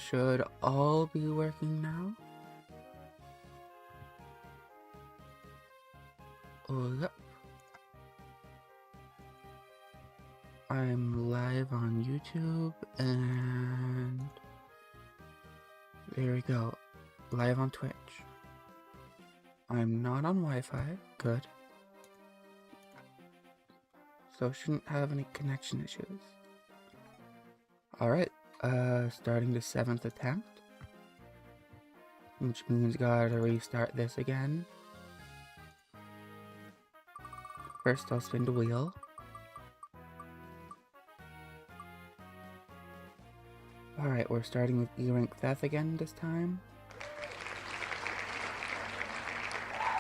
should all be working now. Oh, yep. I'm live on YouTube, and there we go. Live on Twitch. I'm not on Wi-Fi. Good. So shouldn't have any connection issues. Alright, starting the 7th attempt. Which means gotta restart this again. First I'll spin the wheel. Alright, we're starting with E-rank theft again this time.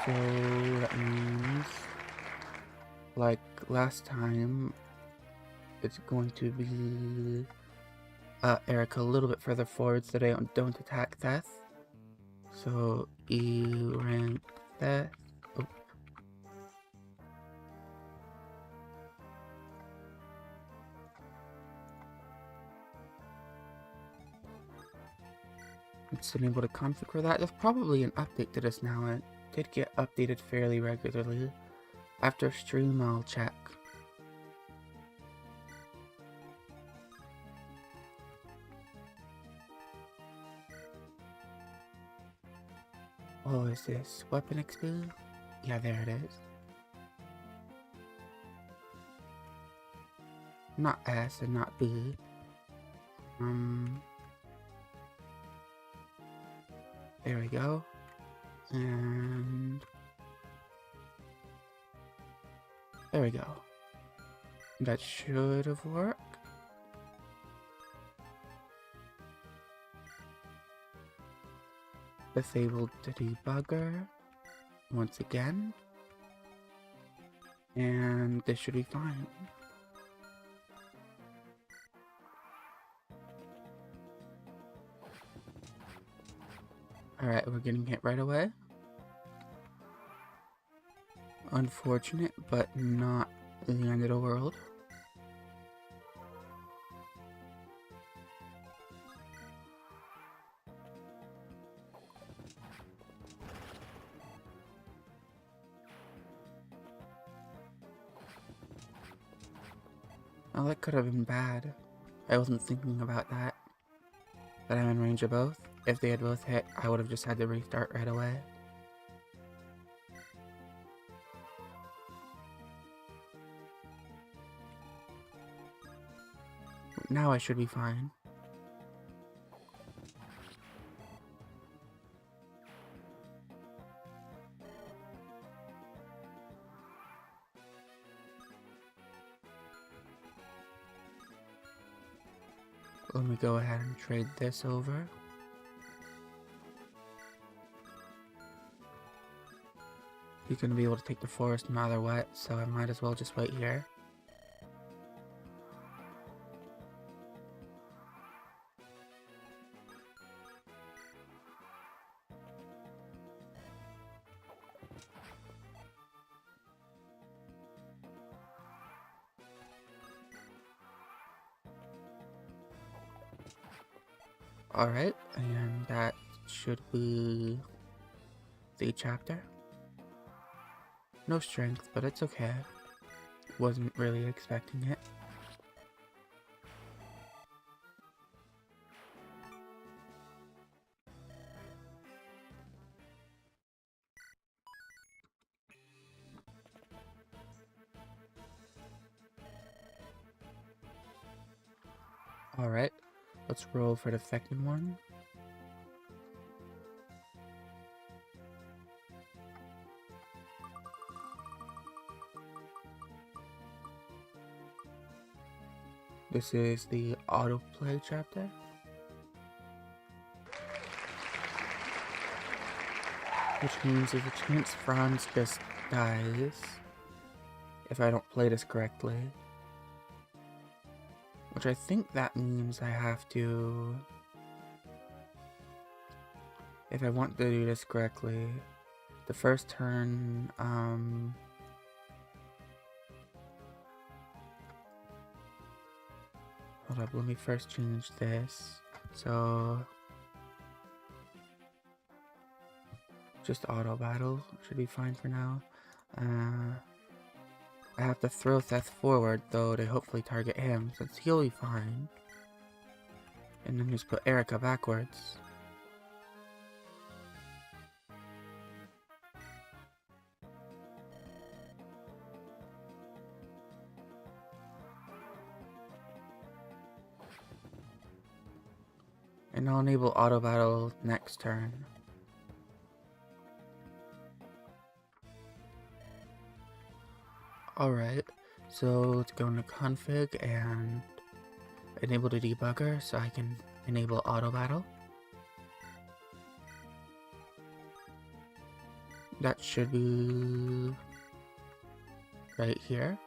So that means, like last time, it's going to be Erica a little bit further forward so they don't attack Theth. So E-rank Theth. Oh. It's unable to configure that. There's probably an update to this now. It did get updated fairly regularly. After stream, I'll check. Oh, is this weapon XP? Yeah, there it is. Not S and not B. There we go. And there we go. That should have worked. Disabled the debugger once again. And this should be fine. Alright, we're getting hit right away. Unfortunate, but not the end of the world. Oh, that could have been bad. I wasn't thinking about that. But I'm in range of both. If they had both hit, I would have just had to restart right away. Now I should be fine. Let me go ahead and trade this over. He's gonna be able to take the forest no matter what, so I might as well just wait here. Alright, and that should be the chapter. No strength, but it's okay. Wasn't really expecting it. Alright, let's roll for the second one. This is the autoplay chapter. Which means there's a chance Franz just dies if I don't play this correctly. Which I think that means I have to... If I want to do this correctly, the first turn, hold up, let me first change this. So Just auto battle should be fine for now. I have to throw Seth forward though to hopefully target him, since he'll be fine. And then just put Erica backwards. And I'll enable auto battle next turn. Alright, so let's go into config and enable the debugger so I can enable auto battle. That should be right here.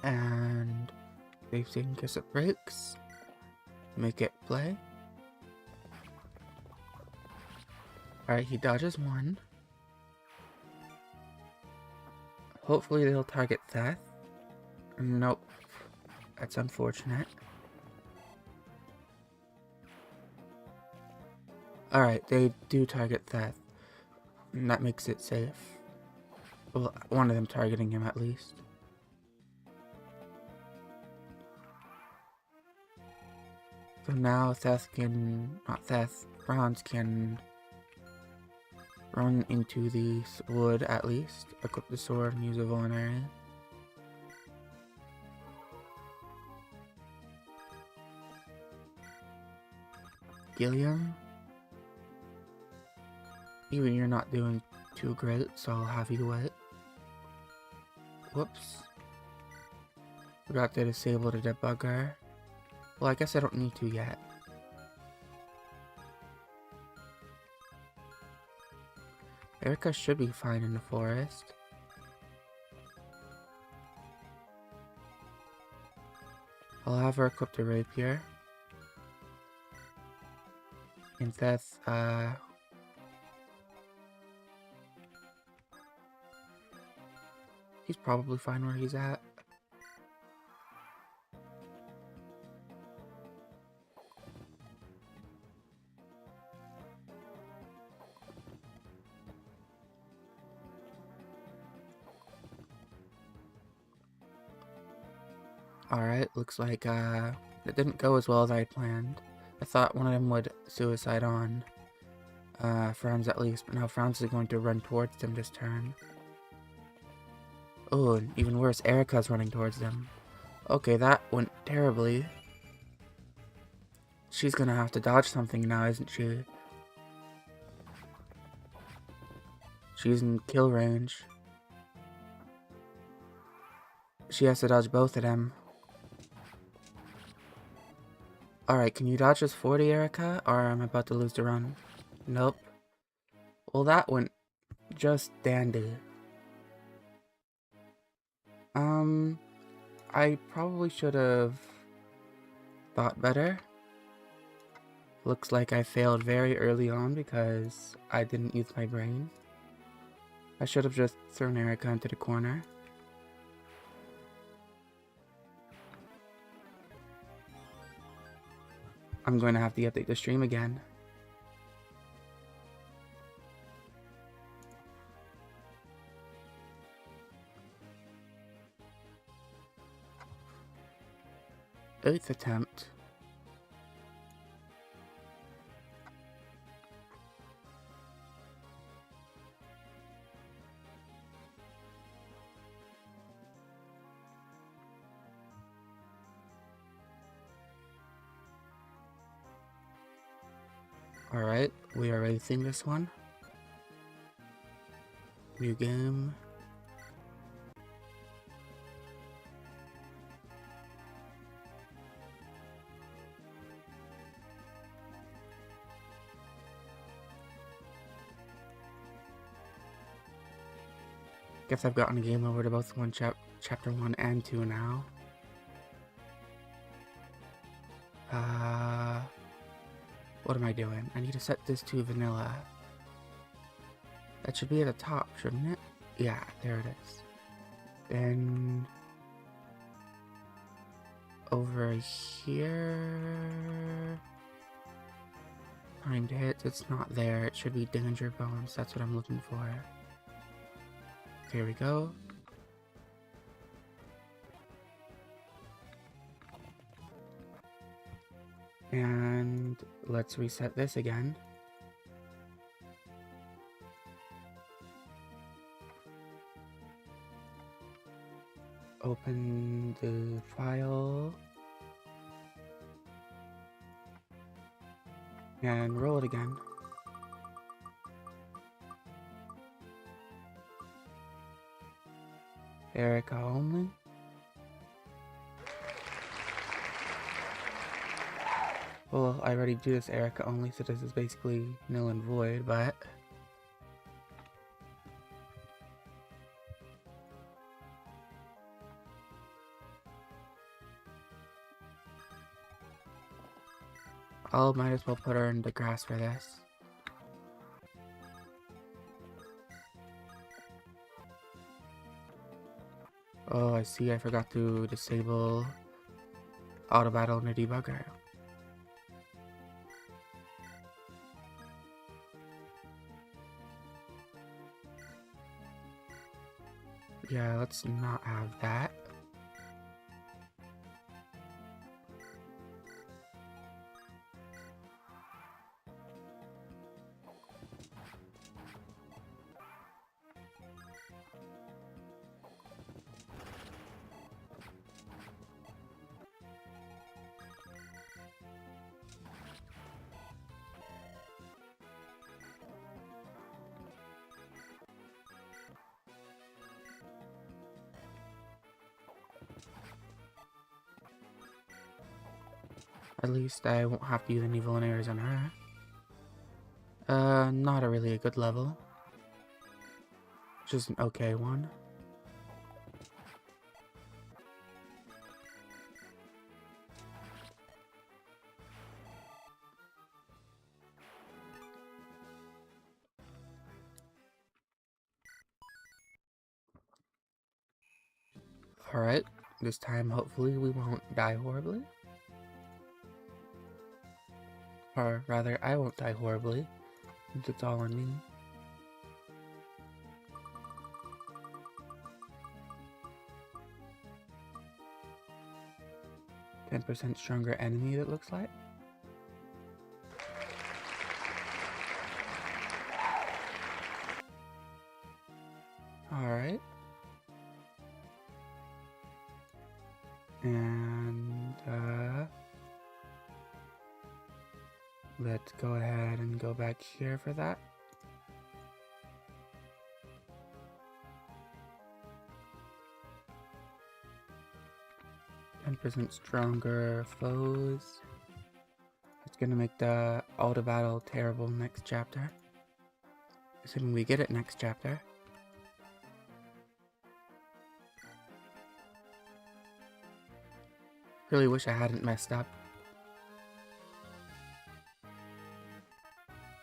And they've taken kiss it breaks. Make it play. Alright, he dodges one. Hopefully they'll target Seth. Nope. That's unfortunate. Alright, they do target Seth. And that makes it safe. Well, one of them targeting him at least. So now Seth can, not Seth, Bronze can run into the wood at least, equip the sword and use a vulnerary. Gilliam, even you're not doing too great, so I'll have you wait. Whoops. Forgot to disable the debugger. Well, I guess I don't need to yet. Erica should be fine in the forest. I'll have her equip the rapier. And Seth, he's probably fine where he's at. Alright, looks like it didn't go as well as I had planned. I thought one of them would suicide on Franz at least, but now Franz is going to run towards them this turn. Oh, and even worse, Erica's running towards them. Okay, that went terribly. She's gonna have to dodge something now, isn't she? She's in kill range. She has to dodge both of them. Alright, can you dodge this 40, Erica? Or I'm about to lose the run. Nope. Well, that went just dandy. I probably should have thought better. Looks like I failed very early on because I didn't use my brain. I should have just thrown Erica into the corner. I'm going to have to update the stream again. Eighth attempt. Alright, we are racing this one. New game. Guess I've gotten a game over to both chapter 1 and 2 now. What am I doing? I need to set this to vanilla. That should be at the top, shouldn't it? Yeah, there it is. Then over here. Timed hits, it's not there. It should be danger bones. That's what I'm looking for. Here we go. And let's reset this again. Open the file. And roll it again. Erica only. Well, I already do this Erica only, so this is basically null and void, but... I'll might as well put her in the grass for this. Oh, I see, I forgot to disable auto battle in the debugger. Yeah, let's not have that. At least I won't have to use any vulneraries on her. Not a really good level. Just an okay one. Alright, this time hopefully we won't die horribly. Or rather, I won't die horribly, since it's all on me. %, stronger enemy, it looks like. Alright. And, let's go ahead and go back here for that. %, stronger foes. It's gonna make the auto battle terrible next chapter. Assuming we get it next chapter. Really wish I hadn't messed up.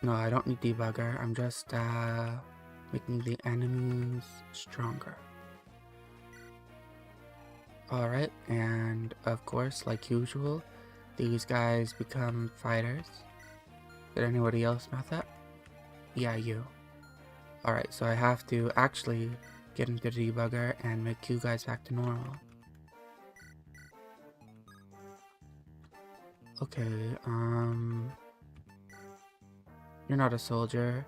No, I don't need debugger. I'm just making the enemies stronger. Alright, and of course, like usual, these guys become fighters. Did anybody else know that? Yeah, you. Alright, so I have to actually get into the debugger and make you guys back to normal. Okay, you're not a soldier.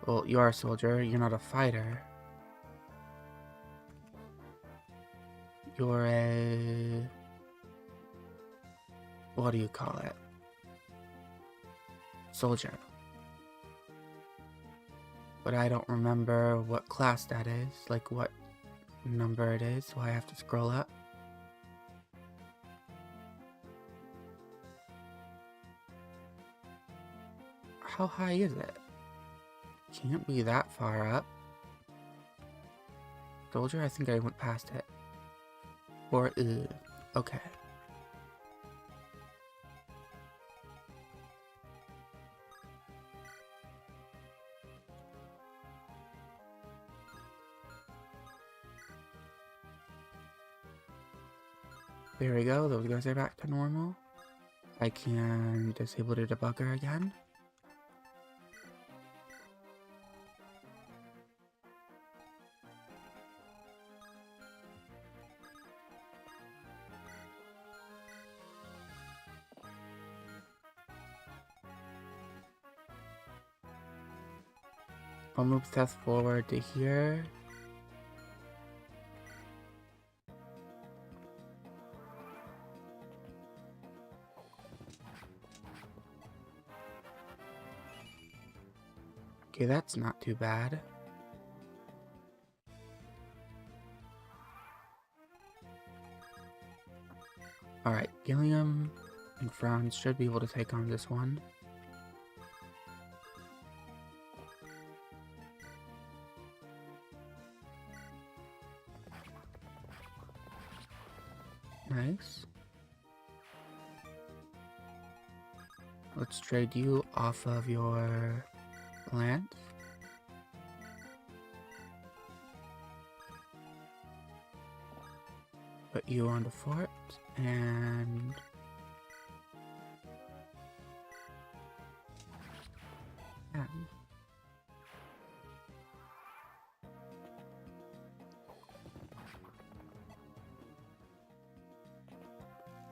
Well, you are a soldier, you're not a fighter. You're a... what do you call it? Soldier. But I don't remember what class that is, like what number it is, so I have to scroll up. How high is it? Can't be that far up. Soldier, I think I went past it. Or, okay. There we go, those guys are back to normal. I can disable the debugger again. I'll move Seth forward to here. Okay, that's not too bad. Alright, Gilliam and Franz should be able to take on this one. Nice. Let's trade you off of your land. Put you on the fort, and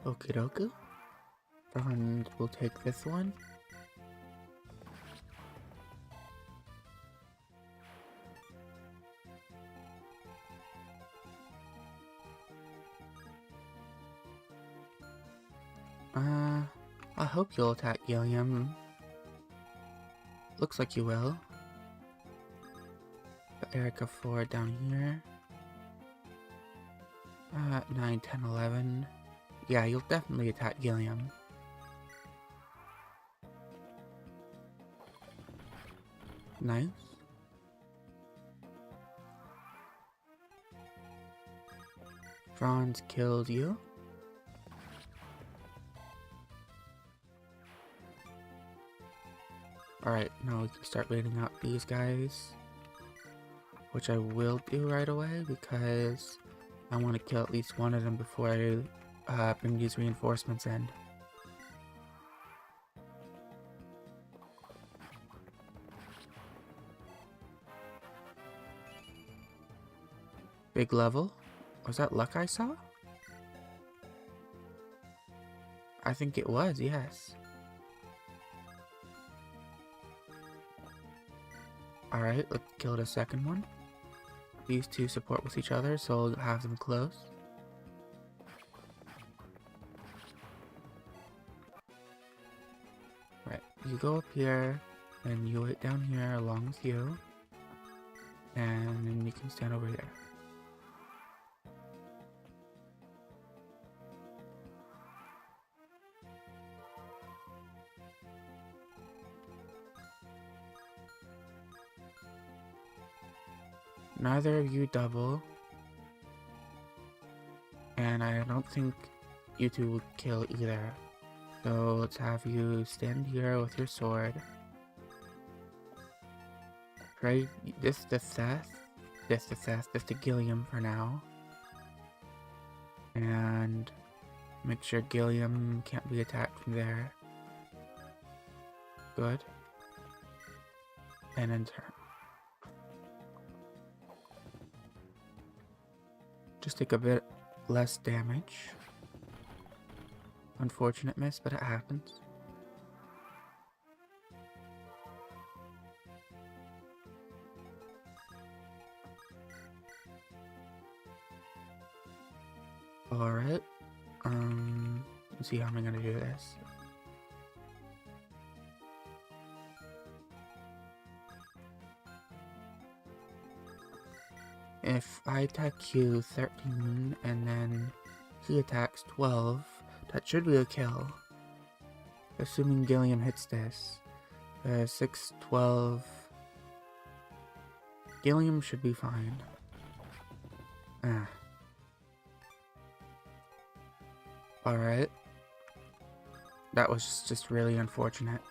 okie dokie. And we'll take this one. I hope you'll attack Gilliam. Looks like you will. Put Erica forward down here. 9, 10, 11. Yeah, you'll definitely attack Gilliam. Nice. Franz killed you. Alright, now we can start raiding out these guys. Which I will do right away because I want to kill at least one of them before I bring these reinforcements in. Big level? Was that luck I saw? I think it was, yes. Alright, let's kill the second one. These two support with each other, so I'll have them close. Right, you go up here, and you wait down here along with you. And then you can stand over here. Neither of you double. And I don't think you two will kill either. So let's have you stand here with your sword. Right, this to Seth. This to Seth. This to Gilliam for now. And make sure Gilliam can't be attacked from there. Good. And in turn. Just take a bit less damage. Unfortunate miss, but it happens. Alright. Let's see how I'm gonna do this. If I attack you 13 and then he attacks 12, that should be a kill. Assuming Gilliam hits this. 6, 12. Gilliam should be fine. Alright. That was just really unfortunate.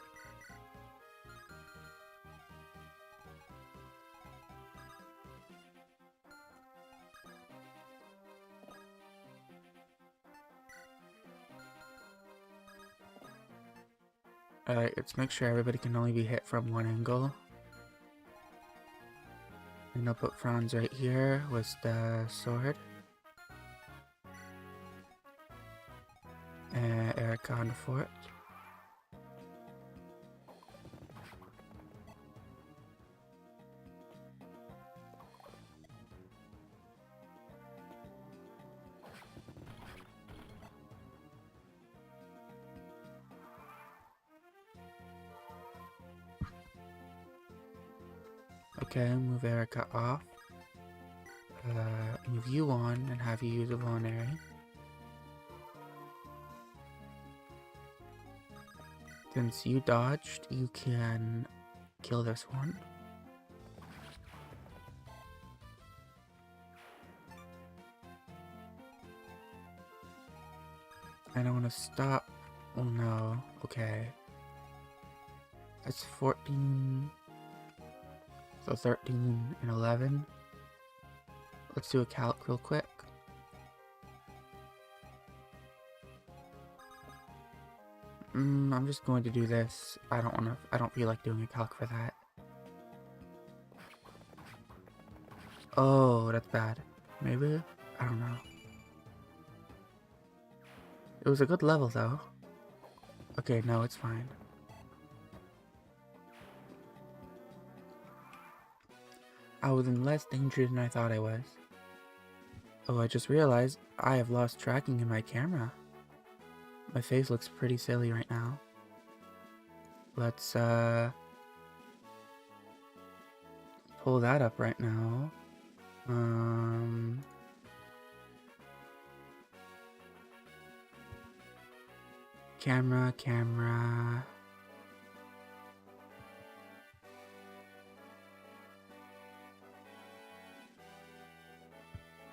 Alright, let's make sure everybody can only be hit from one angle. And I'll put Franz right here with the sword. And Erica on the fort. Okay, move Erica off. Move you on and have you use a vulnerary. Since you dodged, you can kill this one. And I want to stop. Oh no, okay. That's 14. So 13 and 11. Let's do a calc real quick. I'm just going to do this. I don't feel like doing a calc for that. Oh, that's bad. Maybe? I don't know. It was a good level though. Okay, no, it's fine. I was in less danger than I thought I was. Oh, I just realized I have lost tracking in my camera. My face looks pretty silly right now. Let's pull that up right now. Camera.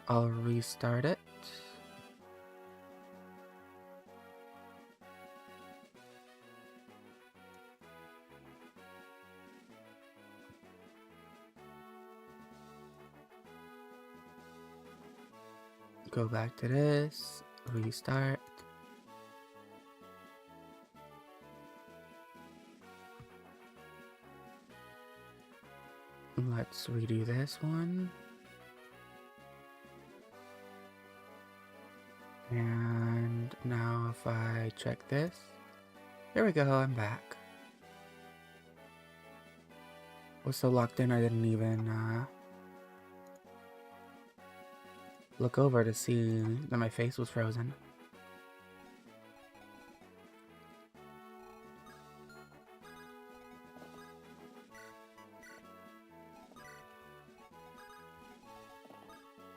I'll restart it. Go back to this, restart. Let's redo this one. And now if I check this, there we go, I'm back. Was so locked in I didn't even look over to see that my face was frozen.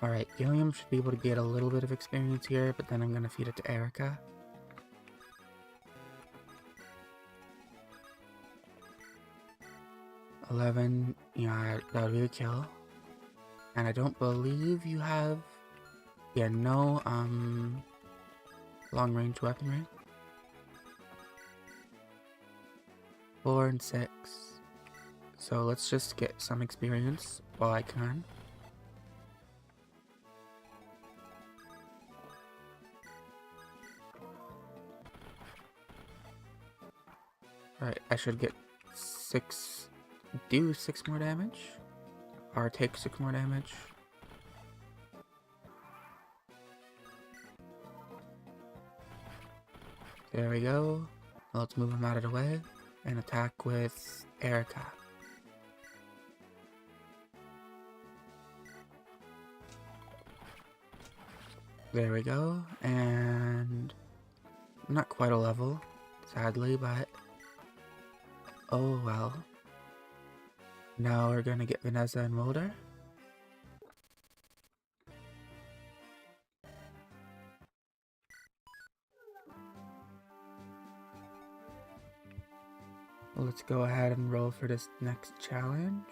Alright, Gilliam should be able to get a little bit of experience here, but then I'm gonna feed it to Erica. $11, yeah, that would be a kill. And I don't believe you have, yeah, no, long-range weaponry. 4 and 6. So let's just get some experience while I can. Alright, I should get 6, do 6 more damage, or take 6 more damage. There we go. Let's move him out of the way and attack with Erica. There we go, and not quite a level, sadly, but oh well. Now we're gonna get Vanessa and Mulder. Let's go ahead and roll for this next challenge.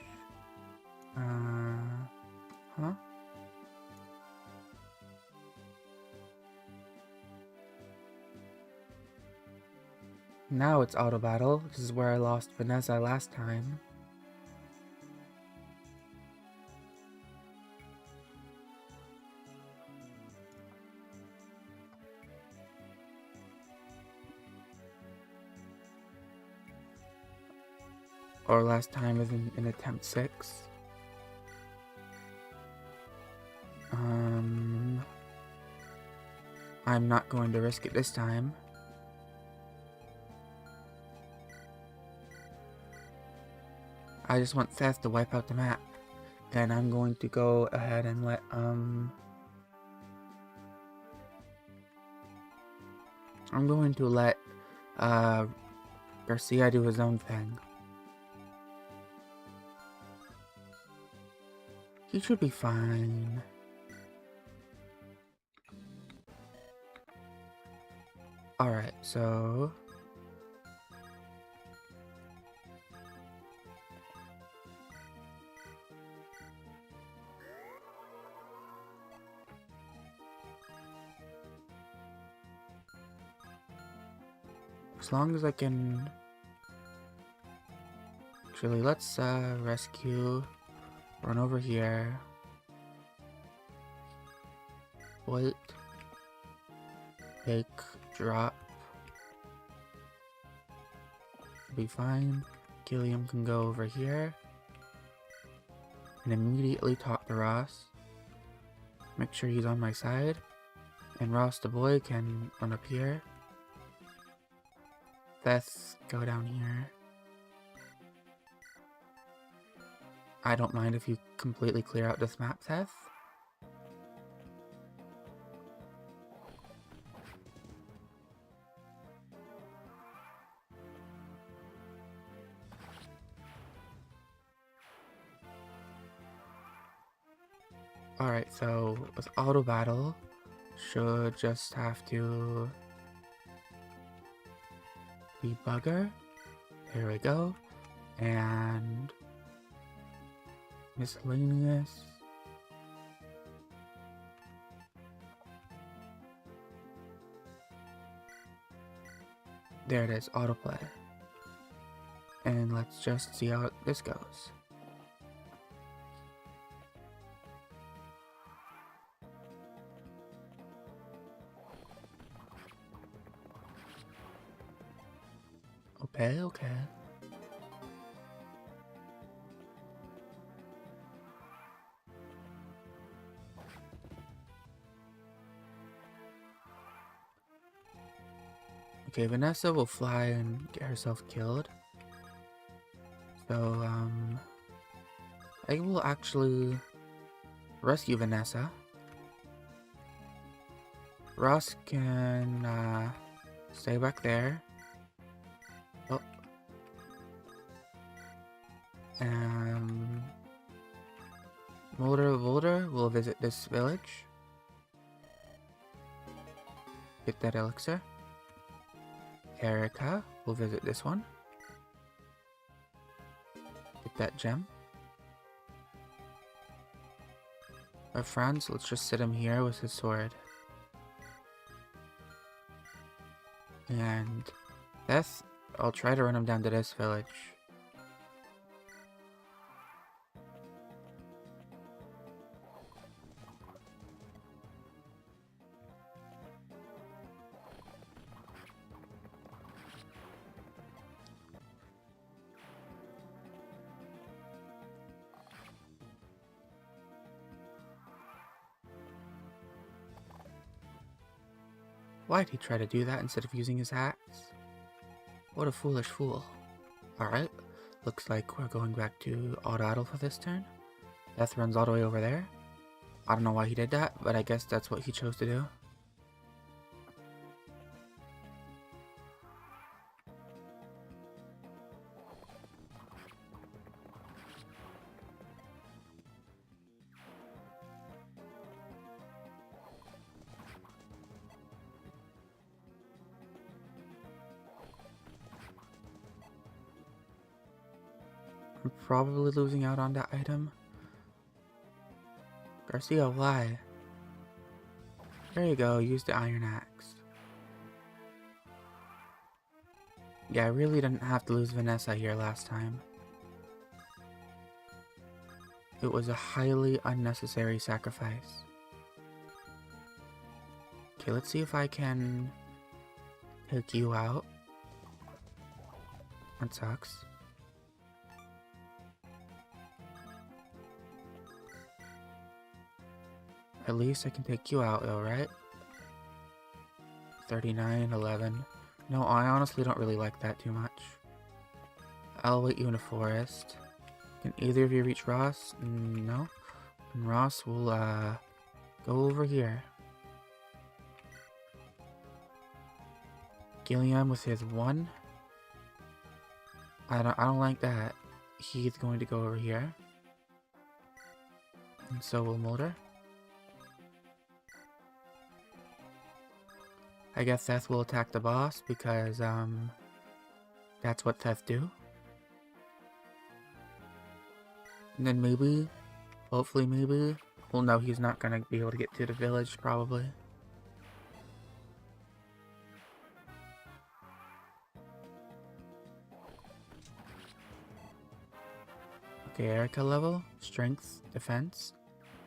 Huh? Now it's auto battle. This is where I lost Vanessa last time. Or last time is in attempt 6. I'm not going to risk it this time. I just want Seth to wipe out the map. And I'm going to go ahead and let, I'm going to let, Garcia do his own thing. He should be fine. Alright, so... as long as I can... Actually, let's, rescue... Run over here. Wait. Take. Drop. Be fine. Gilliam can go over here. And immediately talk to Ross. Make sure he's on my side. And Ross the boy can run up here. Beth, go down here. I don't mind if you completely clear out this map, Seth. Alright, so with auto battle, should just have to debugger. There we go. And miscellaneous. There it is, autoplay. And let's just see how this goes. Okay. Okay, Vanessa will fly and get herself killed. So, I will actually rescue Vanessa. Ross can, stay back there. Oh. Mulder will visit this village. Get that elixir. Erica will visit this one. Get that gem. Our Franz, let's just sit him here with his sword. And Beth, I'll try to run him down to this village. Why'd he try to do that instead of using his axe? What a foolish fool. Alright, looks like we're going back to auto battle for this turn. Death runs all the way over there. I don't know why he did that, but I guess that's what he chose to do. I'm probably losing out on that item. Garcia, why? There you go, use the iron axe. Yeah, I really didn't have to lose Vanessa here last time. It was a highly unnecessary sacrifice. Okay, let's see if I can take you out. That sucks. At least I can take you out though, right? 39, 11. No, I honestly don't really like that too much. I'll wait you in a forest. Can either of you reach Ross? No. And Ross will, go over here. Gilliam with his 1. I don't like that. He's going to go over here. And so will Mulder. I guess Seth will attack the boss because, that's what Seth do. And then maybe, hopefully maybe, well no, he's not gonna be able to get to the village probably. Okay, Erica level, strength, defense.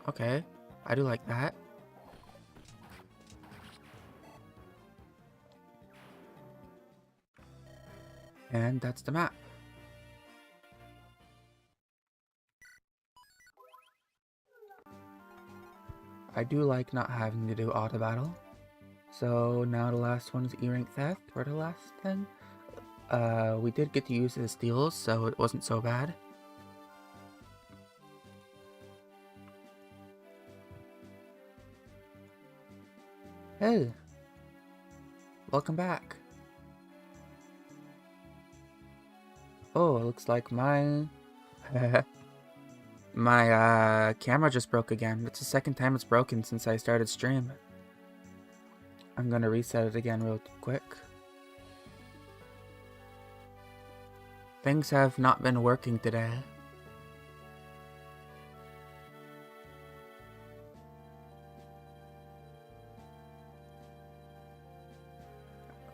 Okay, I do like that. And that's the map. I do like not having to do auto battle. So now the last one is E-rank theft, or the last 10. We did get to use the steals, so it wasn't so bad. Hey! Welcome back. Oh, it looks like my camera just broke again. It's the second time it's broken since I started stream. I'm gonna reset it again real quick. Things have not been working today.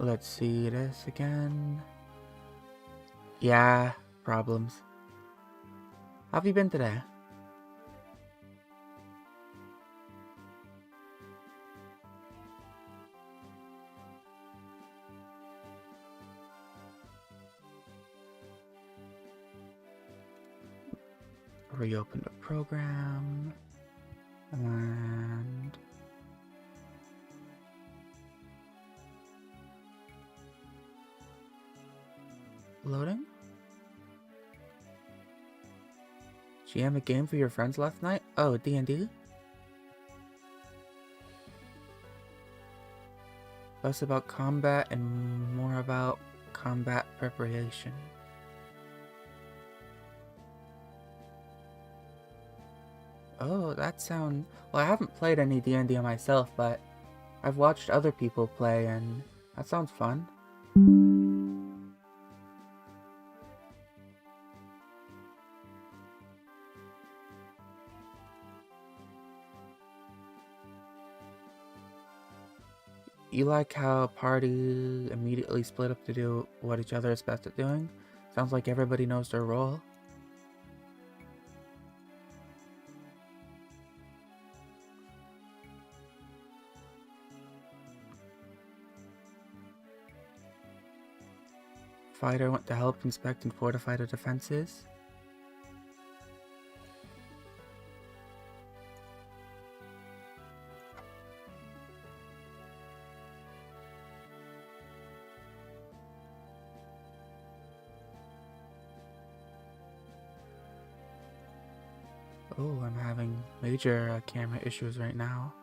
Let's see this again. Yeah, problems. How have you been today? Reopen the program. And loading. GM a game for your friends last night? Oh, D&D? Less about combat and more about combat preparation. Oh, that sounds... Well, I haven't played any D&D myself, but I've watched other people play, and that sounds fun. You like how party immediately split up to do what each other is best at doing? Sounds like everybody knows their role. Fighter went to help inspect and fortify the defenses. Oh, I'm having major camera issues right now.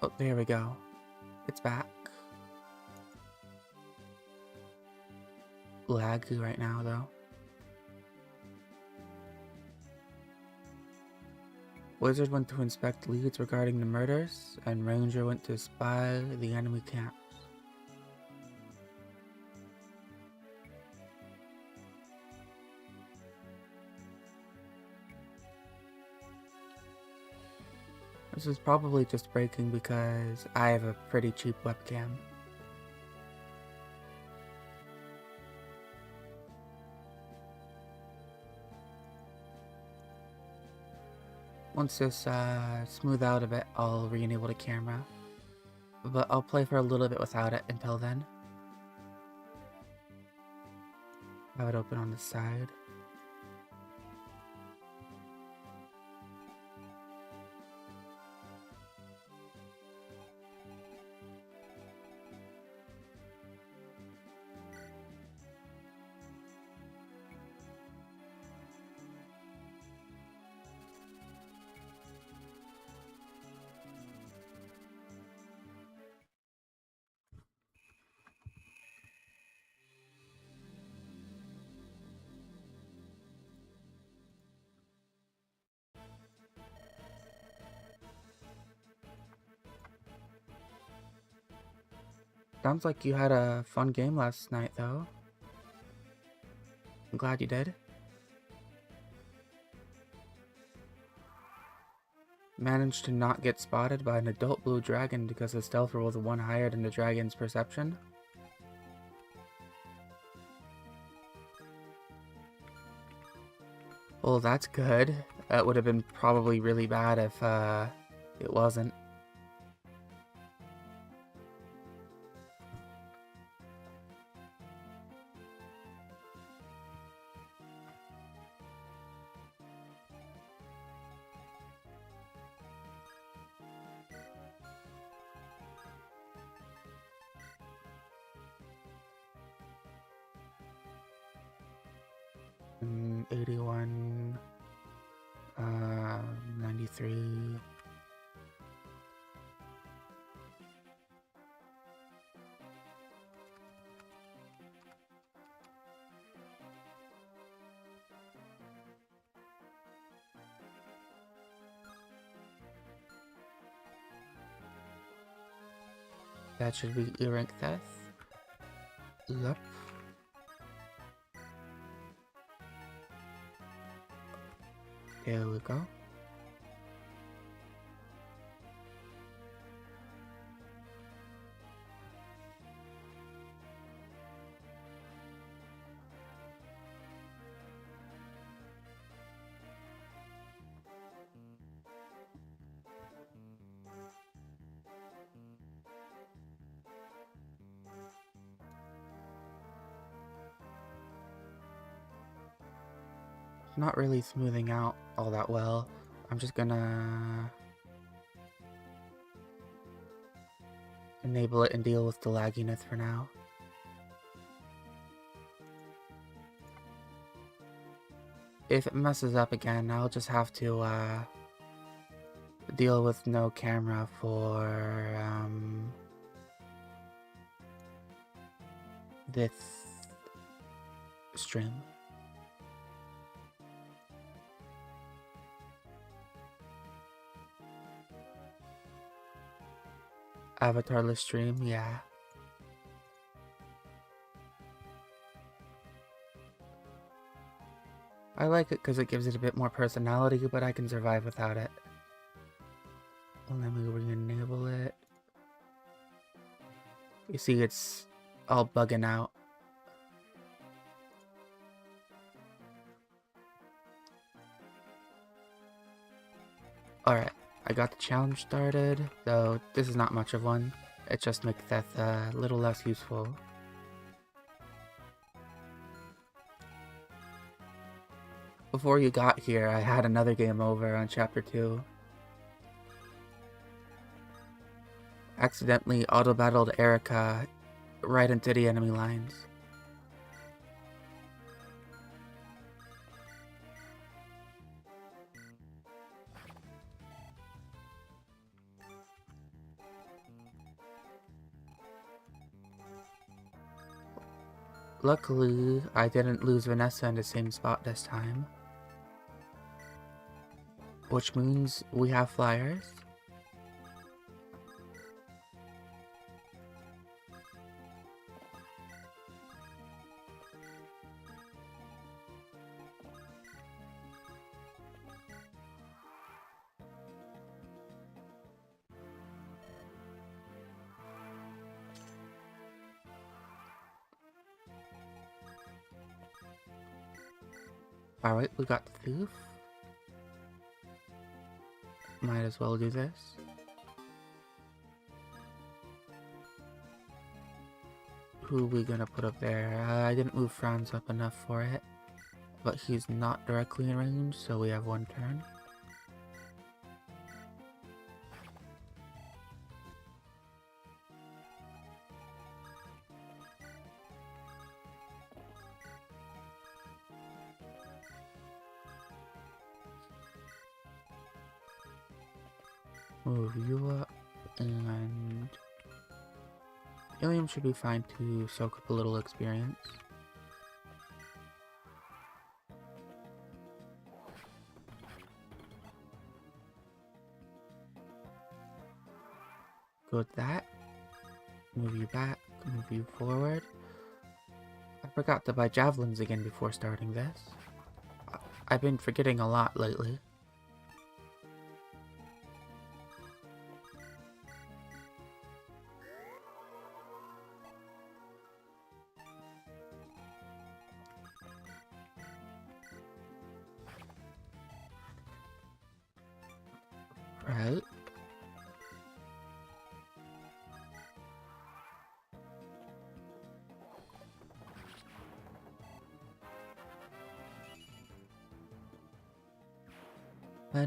Oh, there we go. It's back. Laggy right now, though. Wizard went to inspect leads regarding the murders, and Ranger went to spy the enemy camps. This is probably just breaking because I have a pretty cheap webcam. Once this smooth out a bit, I'll re-enable the camera. But I'll play for a little bit without it until then. Have it open on the side. Sounds like you had a fun game last night, though. I'm glad you did. Managed to not get spotted by an adult blue dragon because the stealth roll was one higher than the dragon's perception. Well, that's good. That would have been probably really bad if it wasn't. Mm, 81, 93. That should be E-rank theft. Yup. There we go. Not really smoothing out all that well. I'm just gonna enable it and deal with the lagginess for now. If it messes up again, I'll just have to deal with no camera for this stream. Avatarless stream, yeah. I like it because it gives it a bit more personality, but I can survive without it. Let me re-enable it. You see it's all bugging out. Alright, I got the challenge started, though this is not much of one. It just makes that a little less useful. Before you got here, I had another game over on Chapter 2. Accidentally auto-battled Erica right into the enemy lines. Luckily, I didn't lose Vanessa in the same spot this time. Which means we have flyers. Alright, we got the thief. Might as well do this. who we gonna put up there? I didn't move Franz up enough for it, but he's not directly in range, so we have one turn. Move you up, and Ilium should be fine to soak up a little experience. Go with that. Move you back, move you forward. I forgot to buy javelins again before starting this. I've been forgetting a lot lately. Right.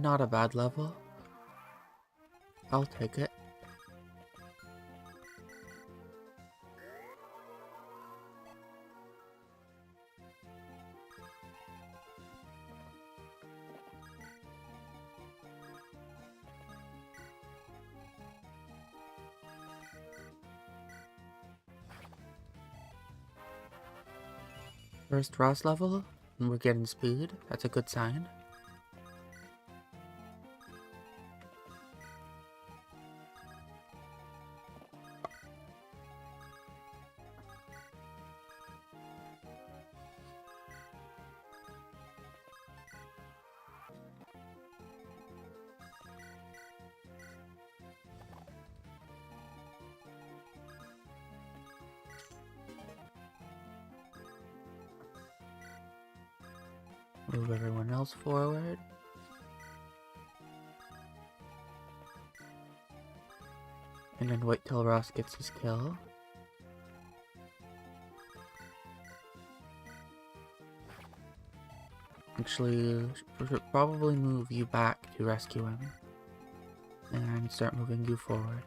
Not a bad level. I'll take it. First Ross level, and we're getting speed. That's a good sign. Move everyone else forward. And then wait till Ross gets his kill. Actually, we should probably move you back to rescue him. And start moving you forward.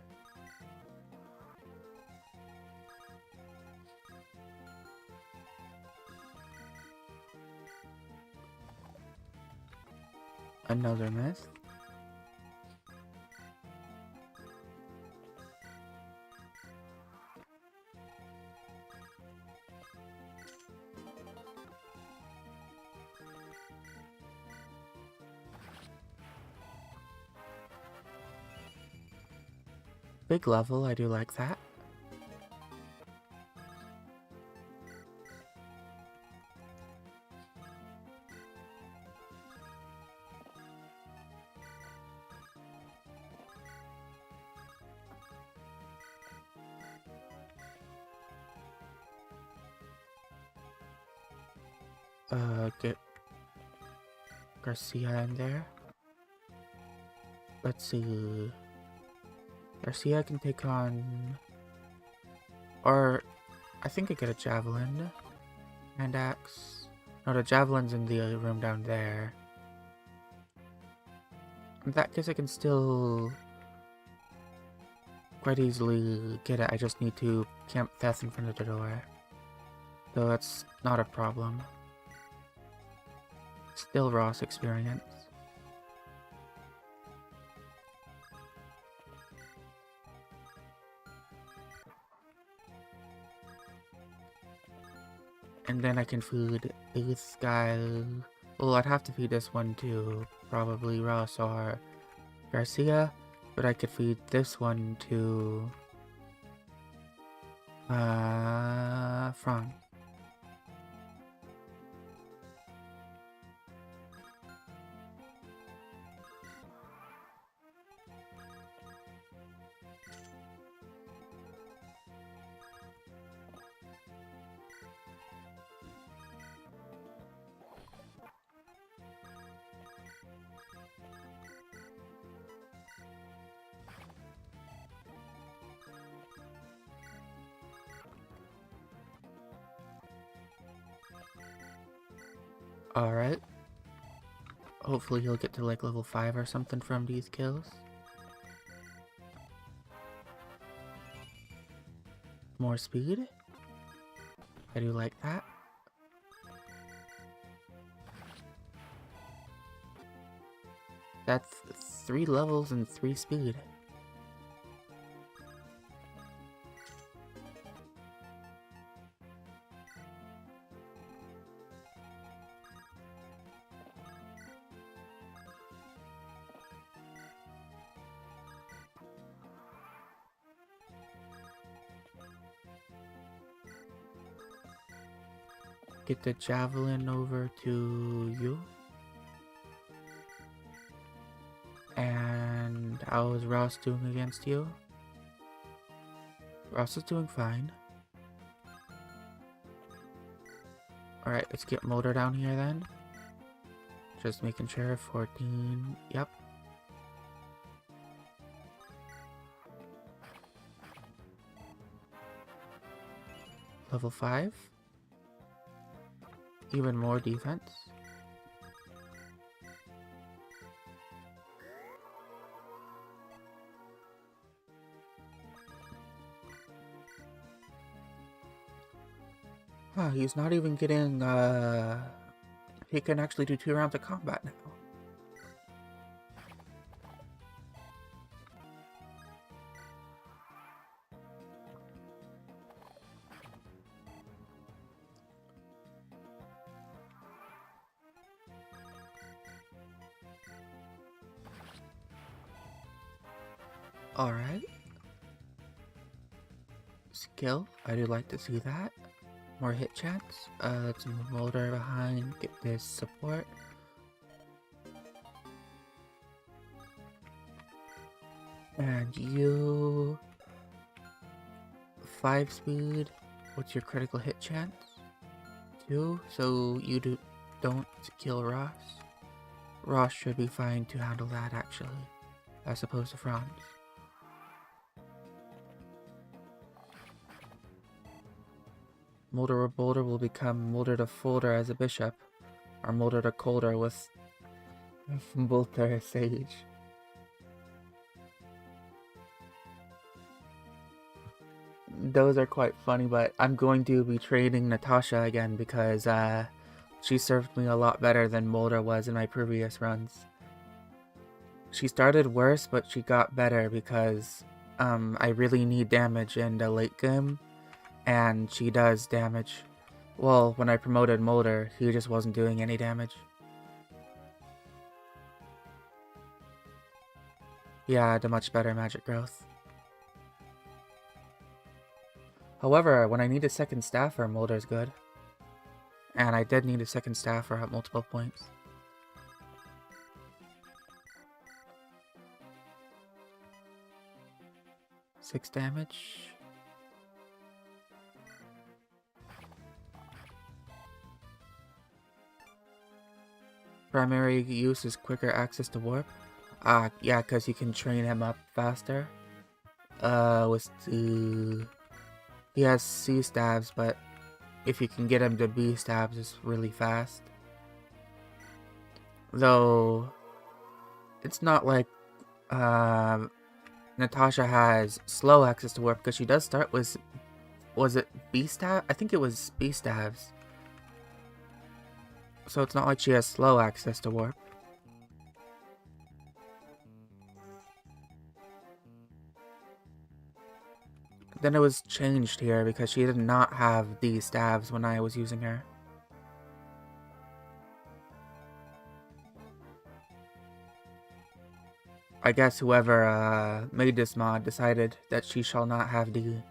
Another miss. Big level, I do like that. Get Garcia in there. Let's see. Garcia can take on... Or... I think I get a javelin. Hand axe. No, the javelin's in the room down there. In that case, I can still... quite easily get it. I just need to camp Theth in front of the door. So that's not a problem. Still Ross experience. And then I can feed this guy. Well, I'd have to feed this one to probably Ross or Garcia, but I could feed this one to Fran. Alright. Hopefully he'll get to like level 5 or something from these kills. More speed. I do like that. That's 3 levels and 3 speed. Get the javelin over to you. And how is Ross doing against you? Ross is doing fine. Alright, let's get Mulder down here then. Just making sure. 14. Yep. Level 5. Even more defense. Huh, he's not even getting, he can actually do 2 rounds of combat now. Alright. Skill, I do like to see that. More hit chance. Let's move Mulder behind, get this support. And you... 5 speed. What's your critical hit chance? 2, so you don't kill Ross. Ross should be fine to handle that actually, as opposed to Franz. Mulder or Boulder will become Mulder to Folder as a bishop, or Mulder to Colder with Bolter as sage. Those are quite funny, but I'm going to be trading Natasha again because she served me a lot better than Mulder was in my previous runs. She started worse, but she got better because I really need damage in the late game. And she does damage. Well, when I promoted Mulder, he just wasn't doing any damage. Yeah, the much better magic growth. However, when I need a second staffer, Mulder's good. And I did need a second staffer at multiple points. Six damage. Primary use is quicker access to warp. Yeah, because you can train him up faster. He has C stabs, but if you can get him to B stabs, it's really fast. Though, it's not like, Natasha has slow access to warp, because she does start with, was it B stab? I think it was B stabs. So it's not like she has slow access to warp. Then it was changed here because she did not have these stabs when I was using her. I guess whoever made this mod decided that she shall not have the...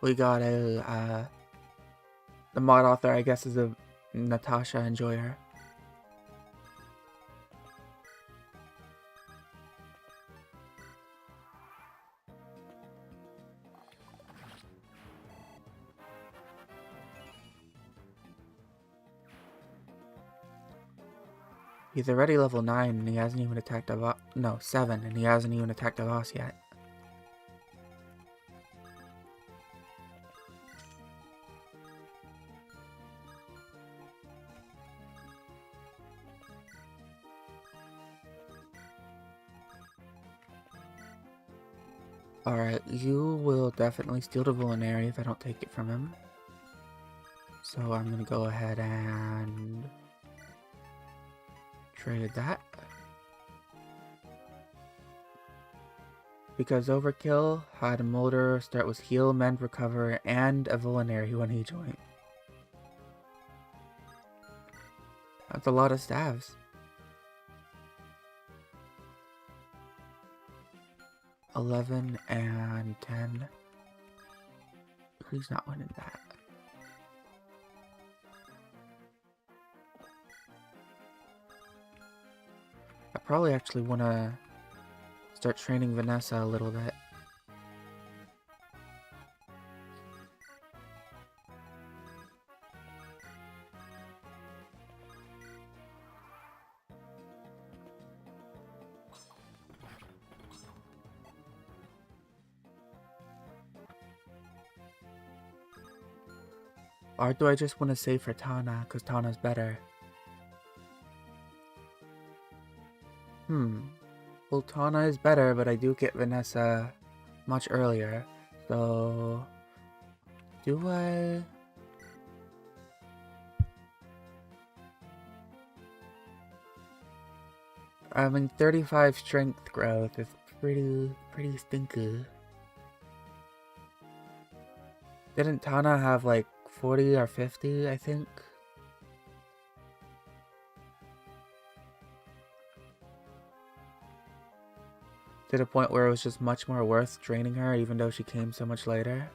We got a, the mod author, I guess, is a Natasha enjoyer. He's already level 9 and he hasn't even attacked a boss. No, 7 and he hasn't even attacked a boss yet. Alright, you will definitely steal the Vulnerary if I don't take it from him. So I'm gonna go ahead and trade that. Because Overkill had a Molder start with Heal, Mend, Recover, and a Vulnerary when he joined. That's a lot of staves. 11 and 10. He's not winning that. I probably actually want to start training Vanessa a little bit. Or do I just want to save for Tana, because Tana's better? Well, Tana is better, but I do get Vanessa much earlier. So, do I... I mean, 35 strength growth is pretty stinky. Didn't Tana have like 40 or 50, I think? To the point where it was just much more worth training her, even though she came so much later.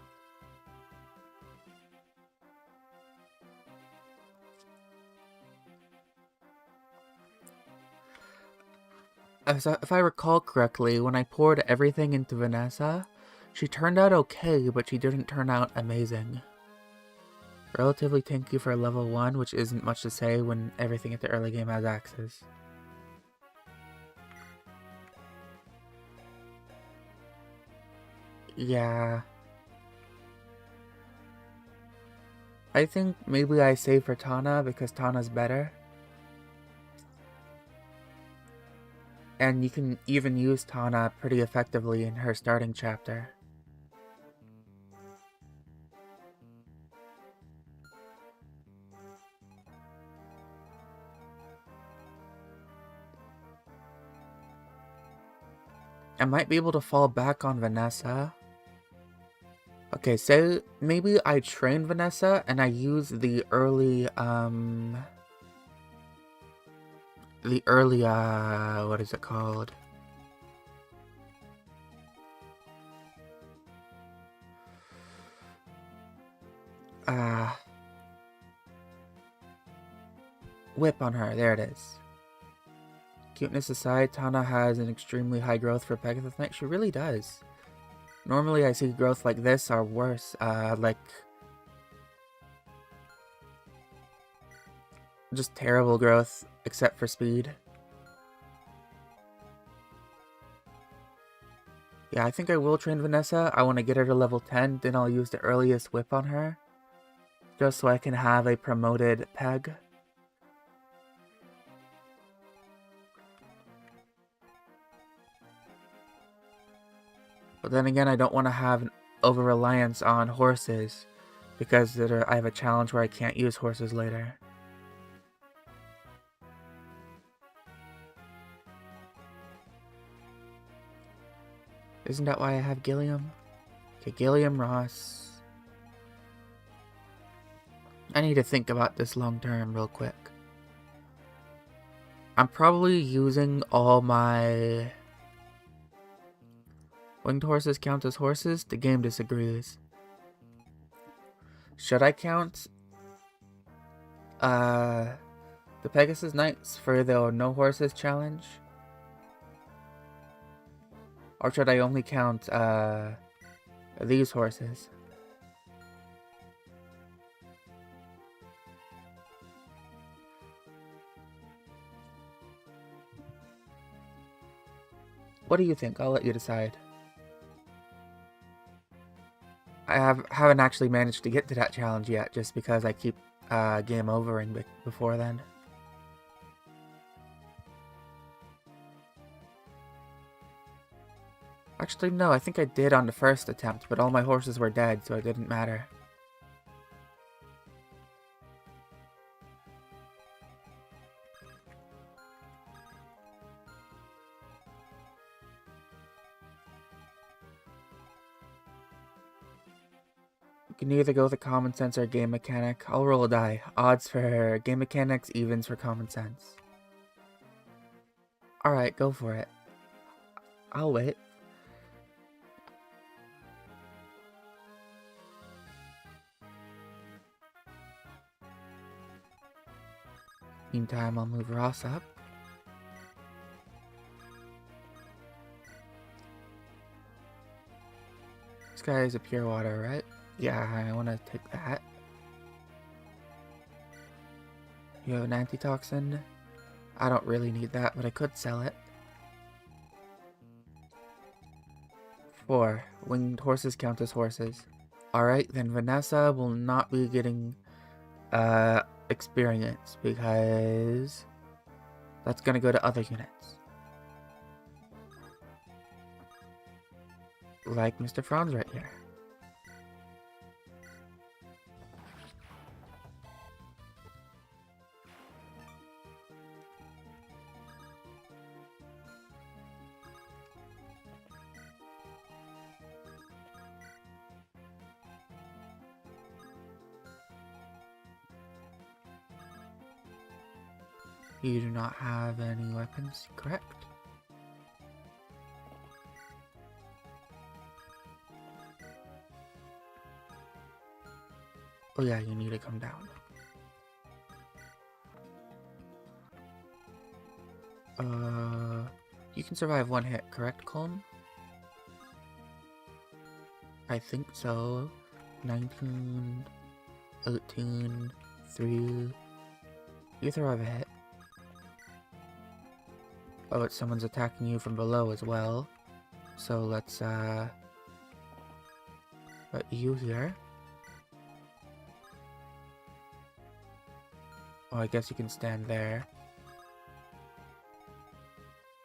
If I recall correctly, when I poured everything into Vanessa, she turned out okay, but she didn't turn out amazing. Relatively tanky for level 1, which isn't much to say when everything at the early game has axes. Yeah. I think maybe I save for Tana because Tana's better. And you can even use Tana pretty effectively in her starting chapter. I might be able to fall back on Vanessa. Okay, so maybe I train Vanessa and I use the early, what is it called? Whip on her, there it is. Cuteness aside, Tana has an extremely high growth for Pegasus Knight. She really does. Normally I see growth like this or worse, like... just terrible growth, except for speed. Yeah, I think I will train Vanessa. I want to get her to level 10, then I'll use the earliest whip on her. Just so I can have a promoted peg. But then again, I don't want to have an over-reliance on horses, because I have a challenge where I can't use horses later. Isn't that why I have Gilliam? Okay, Gilliam, Ross. I need to think about this long term real quick. I'm probably using all my... Winged horses count as horses? The game disagrees. Should I count the Pegasus Knights for the no horses challenge? Or should I only count these horses? What do you think? I'll let you decide. I haven't actually managed to get to that challenge yet, just because I keep game overing before then. Actually, no, I think I did on the first attempt, but all my horses were dead, so it didn't matter. You can either go with the common sense or game mechanic. I'll roll a die. Odds for game mechanics, evens for common sense. Alright, go for it. I'll wait. Meantime, I'll move Ross up. This guy is a pure water, right? Yeah, I want to take that. You have an antitoxin? I don't really need that, but I could sell it. 4. Winged horses count as horses. Alright, then Vanessa will not be getting experience because that's gonna go to other units. Like Mr. Franz right here. You do not have any weapons, correct? Oh yeah, you need to come down. You can survive one hit, correct, Colm? I think so. 19, 18, 3. You survive a hit. Oh, it's someone's attacking you from below as well. So let's, put you here. Oh, I guess you can stand there.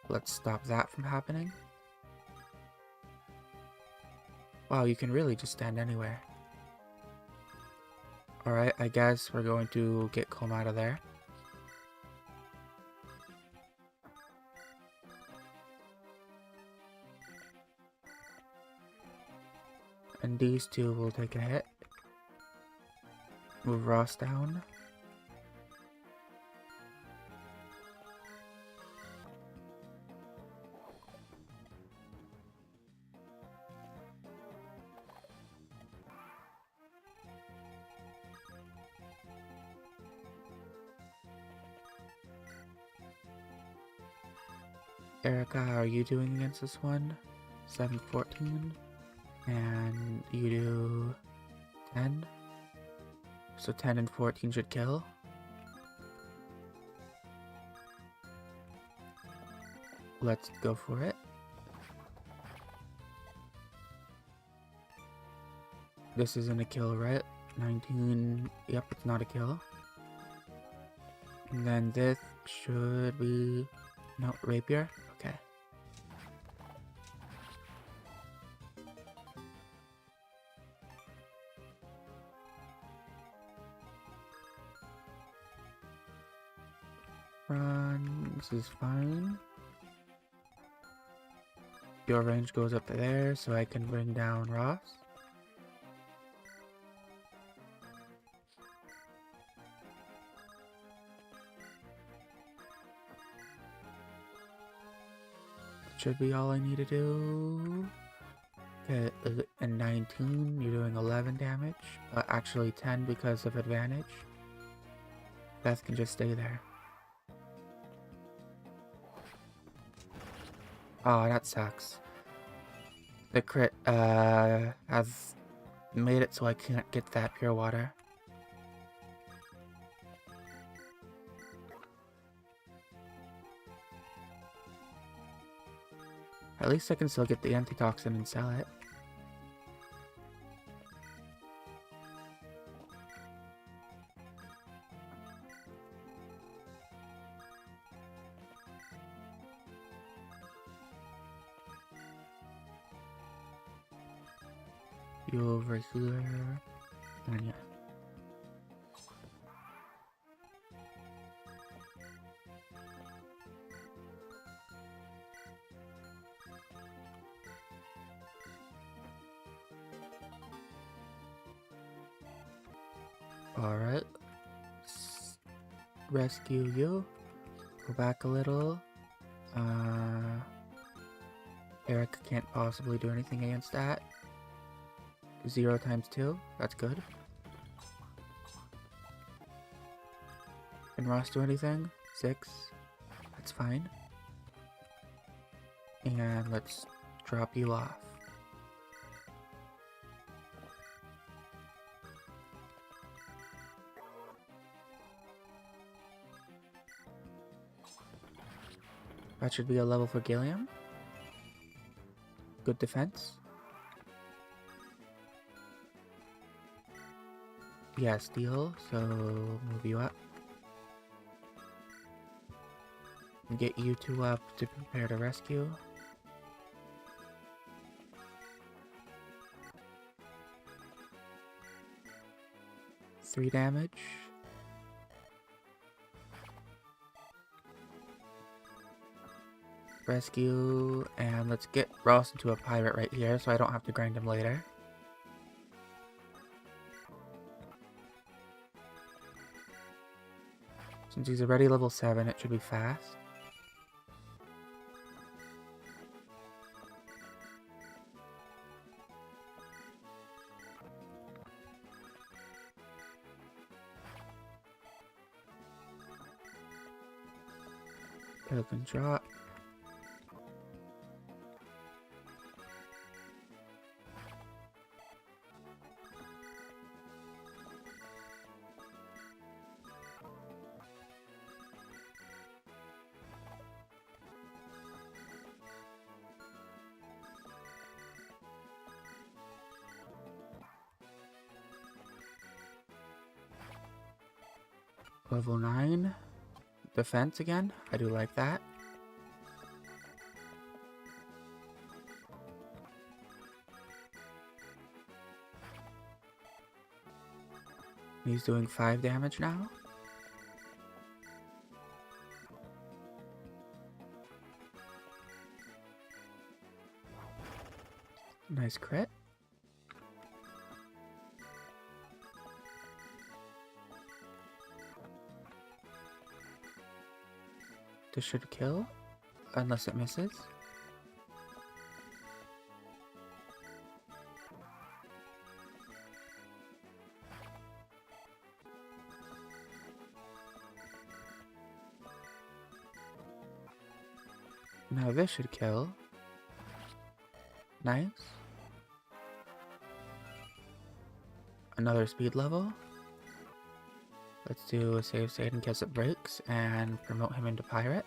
Let's stop that from happening. Wow, you can really just stand anywhere. Alright, I guess we're going to get Colm out of there. And these two will take a hit. Move Ross down. Erica, how are you doing against this one? 7-14. And you do 10. So 10 and 14 should kill. Let's go for it. This isn't a kill, right? 19. Yep, it's not a kill. And then this should be... No, rapier? Okay. Run. This is fine. Your range goes up to there, so I can bring down Ross. Should be all I need to do. Okay, and 19, you're doing 11 damage, but actually 10 because of advantage. Beth can just stay there. Oh, that sucks. The crit, has made it so I can't get that pure water. At least I can still get the antitoxin and sell it. You over here. And yeah. Alright. Rescue you. Go back a little. Eric can't possibly do anything against that. 0 times 2. That's good. Can Ross do anything? 6. That's fine. And let's drop you off. That should be a level for Gilliam. Good defense. Yeah, steal, so move you up. And get you two up to prepare to rescue. Three damage. Rescue, and let's get Ross into a pirate right here so I don't have to grind him later. Since he's already level 7, it should be fast. Token drop. Level 9. Defense again. I do like that. He's doing 5 damage now. Nice crit. This should kill, unless it misses. Now this should kill. Nice. Another speed level. Let's do a save state in case it breaks and promote him into pirate.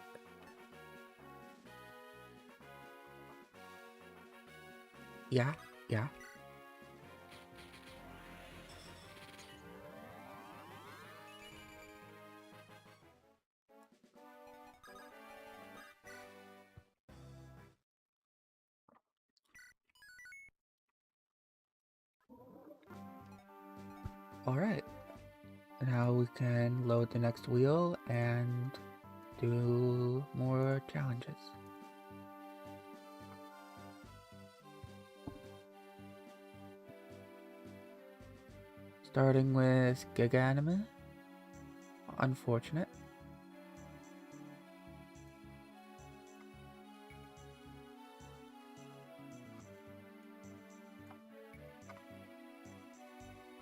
Yeah. Alright. Now we can load the next wheel and do more challenges. Starting with Giga Anime. Unfortunate.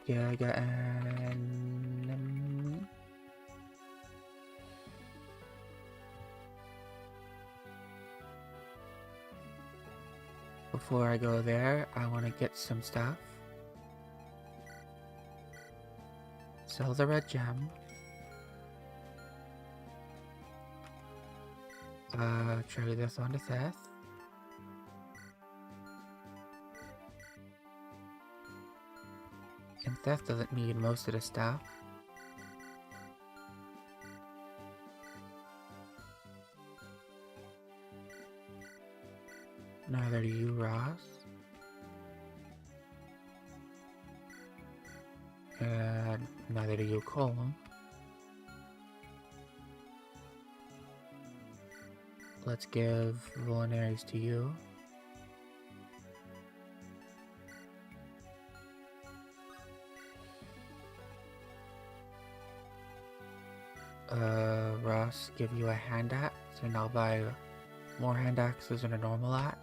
Giga Anime. Before I go there, I want to get some stuff. Sell the red gem. Trade this on to Seth. And Theft doesn't need most of the stuff. Neither do you, Ross. And neither do you, Cole. Let's give Vulneraries to you. Ross, give you a hand axe, and I'll buy more hand axes and a normal axe.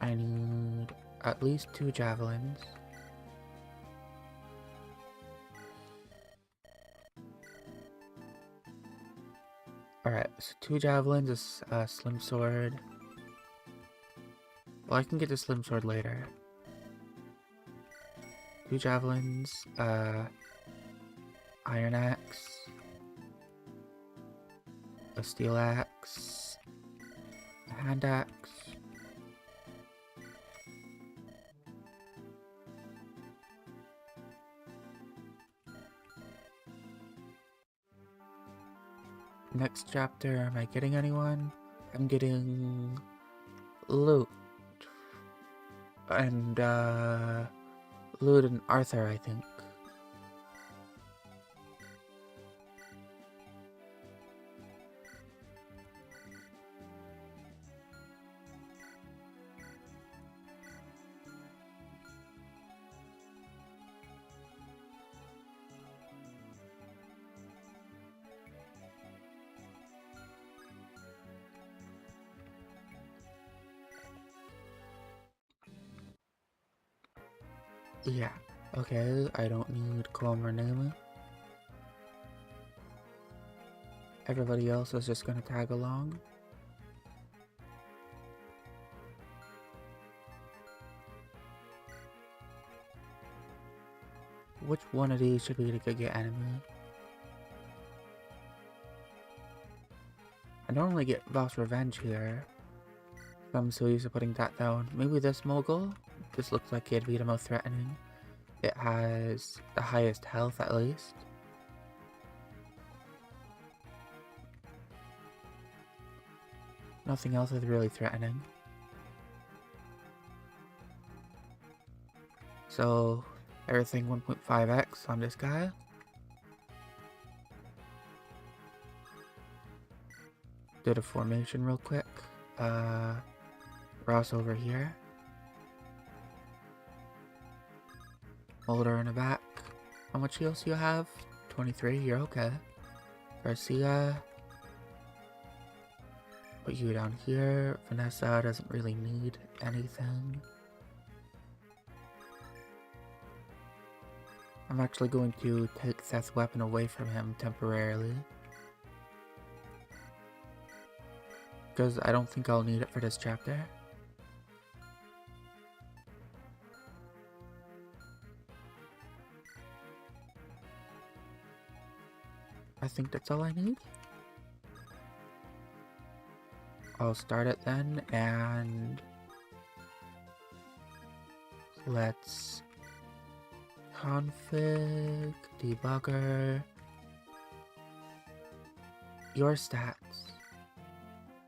I need at least 2 javelins. Alright, so 2 javelins, a slim sword. Well, I can get the slim sword later. 2 javelins, iron axe, a steel axe, a hand axe. Next chapter, am I getting anyone? I'm getting loot. And, Loot and Arthur, I think. Yeah, okay, I don't need Colm or Numa. Everybody else is just gonna tag along. Which one of these should we get enemy? I normally get Boss Revenge here. So I'm so used to putting that down. Maybe this Mogul? This looks like it'd be the most threatening. It has the highest health at least. Nothing else is really threatening. So everything 1.5x on this guy. Did a formation real quick. Ross over here. Mulder in the back. How much heals do you have? 23, you're okay. Garcia. Put you down here. Vanessa doesn't really need anything. I'm actually going to take Seth's weapon away from him temporarily. Because I don't think I'll need it for this chapter. I think that's all I need. I'll start it then, and let's config, debugger, your stats.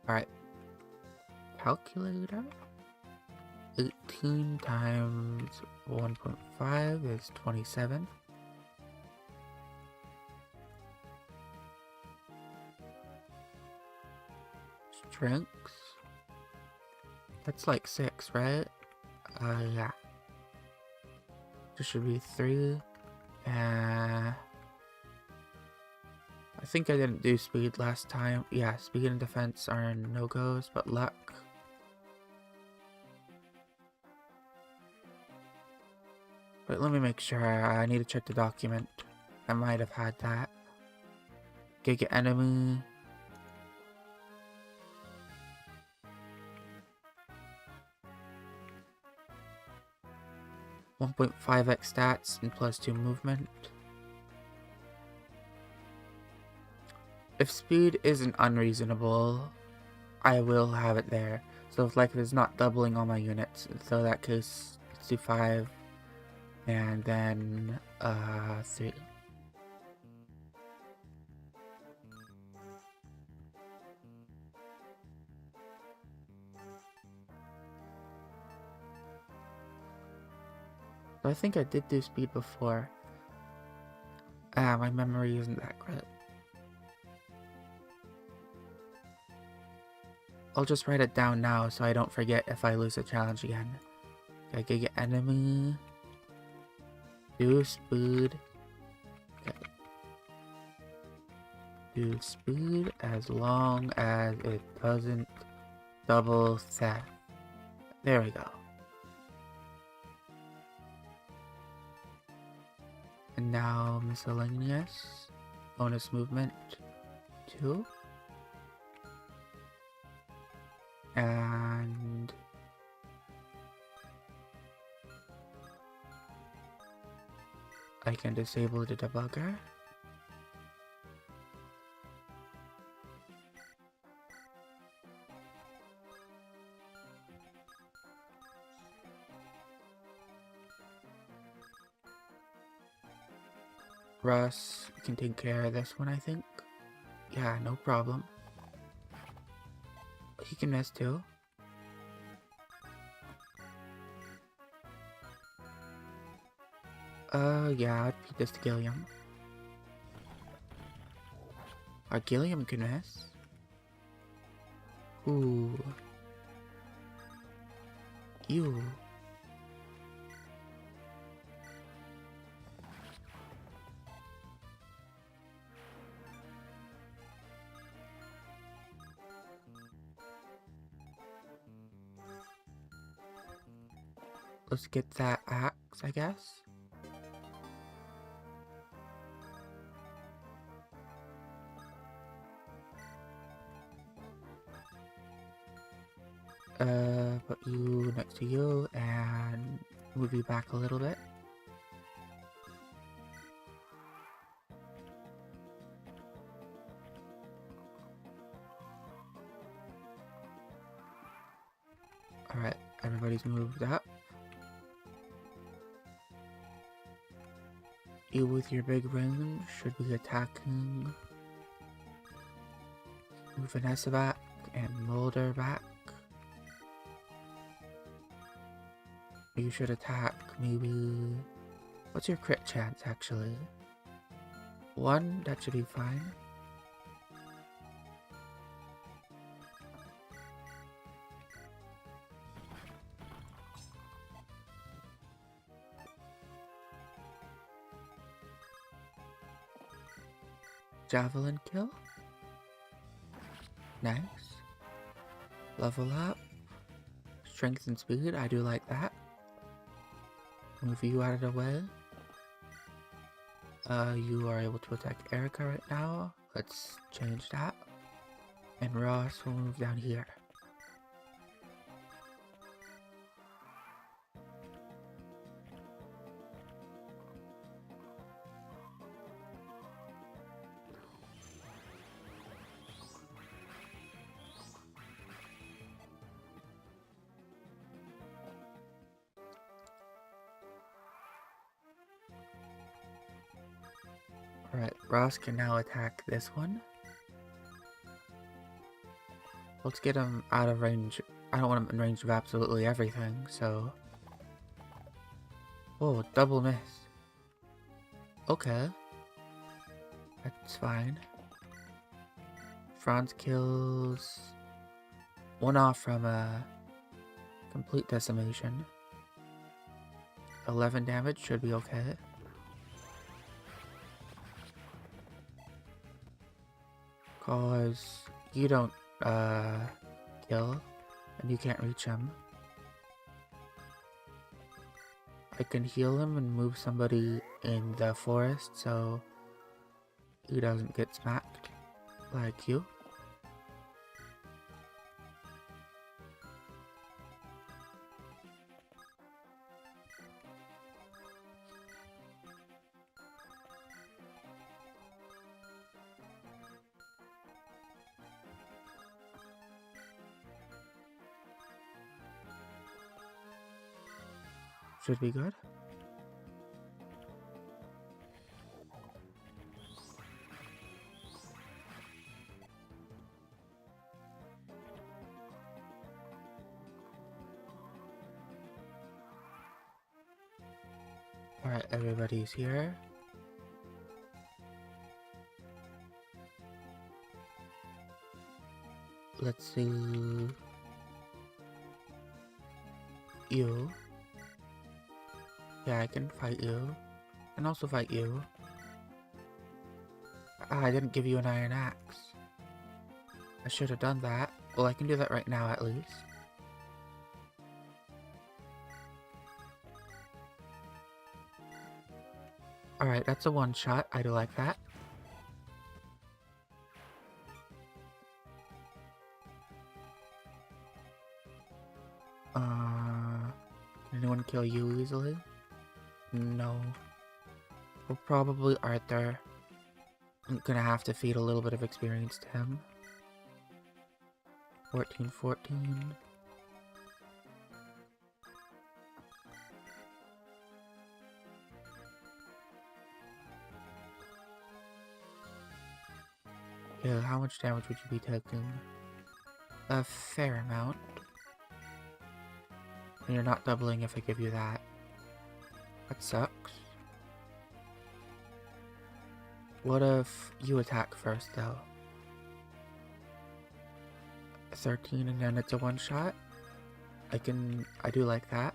Alright, calculator, 18 times 1.5 is 27. Strengths, that's like 6, right? Yeah. This should be 3. I think I didn't do speed last time. Yeah, speed and defense are no-goes, but luck. But let me make sure. I need to check the document. I might have had that. Giga enemy. (1.5x stats and +2 movement). If speed isn't unreasonable, I will have it there. So if like if it's not doubling all my units, so in that case, let's do 5. And then 3. I think I did do speed before. My memory isn't that great. I'll just write it down now so I don't forget if I lose a challenge again. Okay, get enemy. Do speed. Okay. Do speed as long as it doesn't double set. There we go. And now miscellaneous. Bonus movement 2. And I can disable the debugger. Russ can take care of this one, I think. Yeah, no problem. He can miss too. Yeah, I'd beat this to Gilliam. Gilliam can miss. Ooh. You. Let's get that axe, I guess. Put you next to you and move you back a little bit. Alright, everybody's moved up. You with your big range should be attacking. Move Vanessa back and Mulder back. You should attack maybe... What's your crit chance actually? 1, that should be fine. Javelin kill. Nice. Level up. Strength and speed, I do like that. Move you out of the way. You are able to attack Erica right now. Let's change that. And Ross will move down here. Alright, Ross can now attack this one. Let's get him out of range. I don't want him in range of absolutely everything, so... Oh, double miss. Okay. That's fine. Franz kills... 1 off from a complete decimation. 11 damage should be okay. Cause you don't kill and you can't reach him. I can heal him and move somebody in the forest so he doesn't get smacked like you. Should be good. Alright, everybody's here. Let's see. You. Yeah, I can fight you. I can also fight you. Ah, I didn't give you an iron axe. I should have done that. Well, I can do that right now at least. Alright, that's a one shot. I do like that. Can anyone kill you easily? No. Well, probably Arthur. I'm gonna have to feed a little bit of experience to him. 14. Yeah, how much damage would you be taking? A fair amount. And you're not doubling if I give you that. That sucks. What if you attack first, though? 13 and then it's a one shot? I do like that.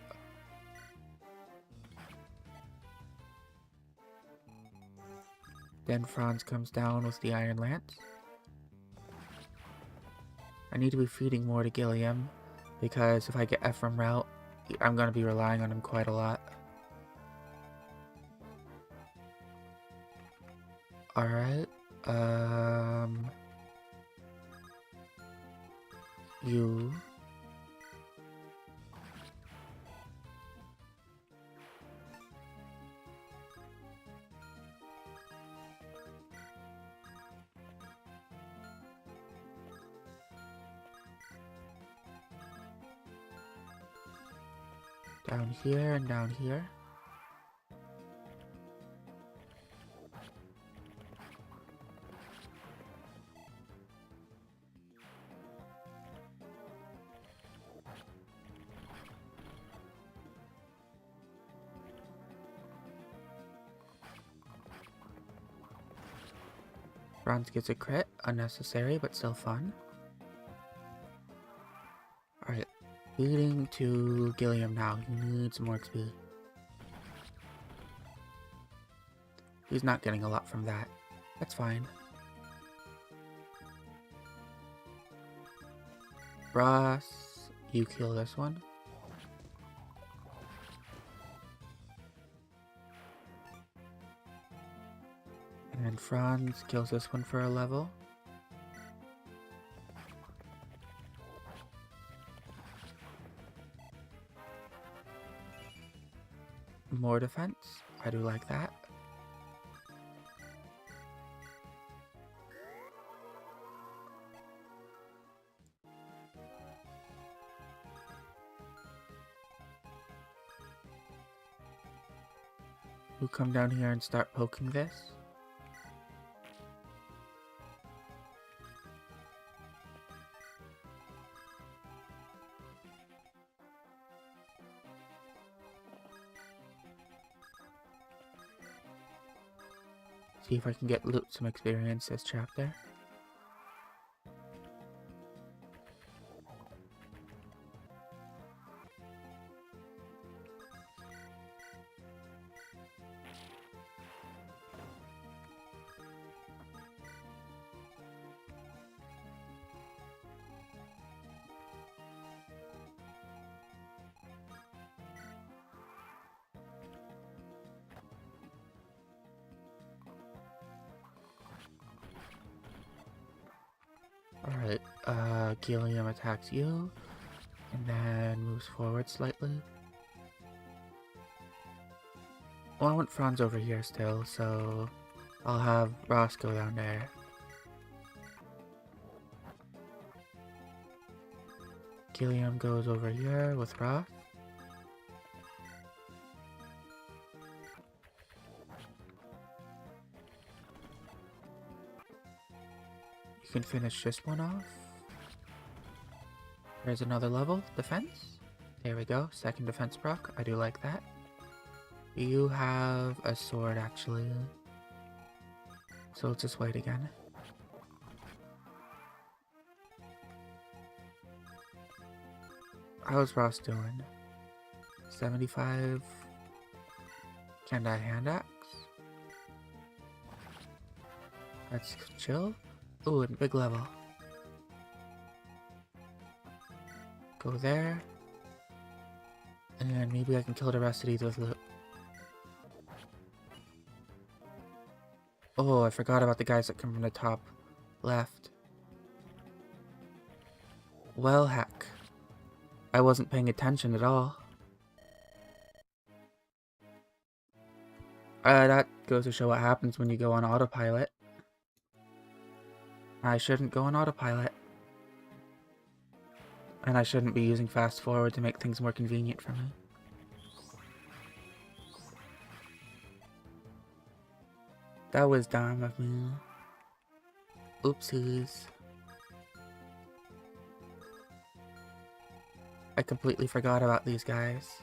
Then Franz comes down with the Iron Lance. I need to be feeding more to Gilliam, because if I get Ephraim route, I'm going to be relying on him quite a lot. Alright, you. Down here and down here. Franz gets a crit, unnecessary but still fun. Alright, feeding to Gilliam now, he needs more XP. He's not getting a lot from that, that's fine. Ross, you kill this one. And then Franz kills this one for a level. More defense, I do like that. We'll come down here and start poking this. See if I can get loot some experience this chapter. Alright, Gilliam attacks you, and then moves forward slightly. Well, I want Franz over here still, so I'll have Ross go down there. Gilliam goes over here with Ross. You can finish this one off. There's another level, defense. There we go, second defense proc, I do like that. You have a sword, actually. So let's just wait again. How's Ross doing? 75. Can I hand axe? That's chill. Ooh, and big level. Go there. And maybe I can kill the rest of these with loot. Oh, I forgot about the guys that come from the top left. Well, heck. I wasn't paying attention at all. That goes to show what happens when you go on autopilot. I shouldn't go on autopilot. And I shouldn't be using fast forward to make things more convenient for me. That was dumb of me. Oopsies. I completely forgot about these guys.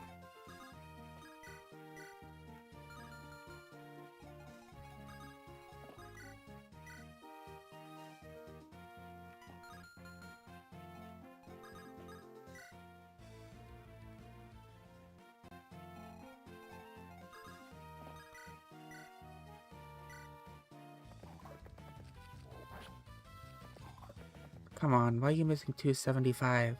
Come on, why are you missing 275s?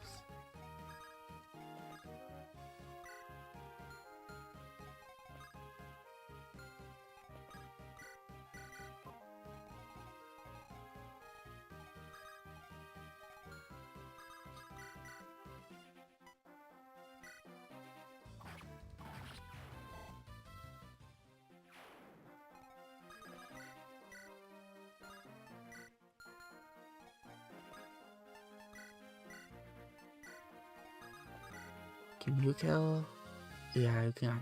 Can you kill? Yeah, you can.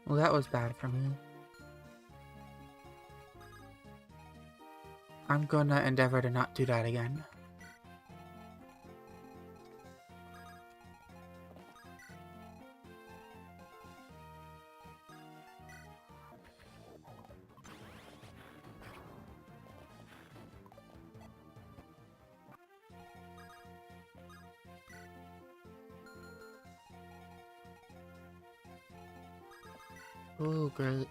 Well, that was bad for me. I'm gonna endeavor to not do that again. Oh, great.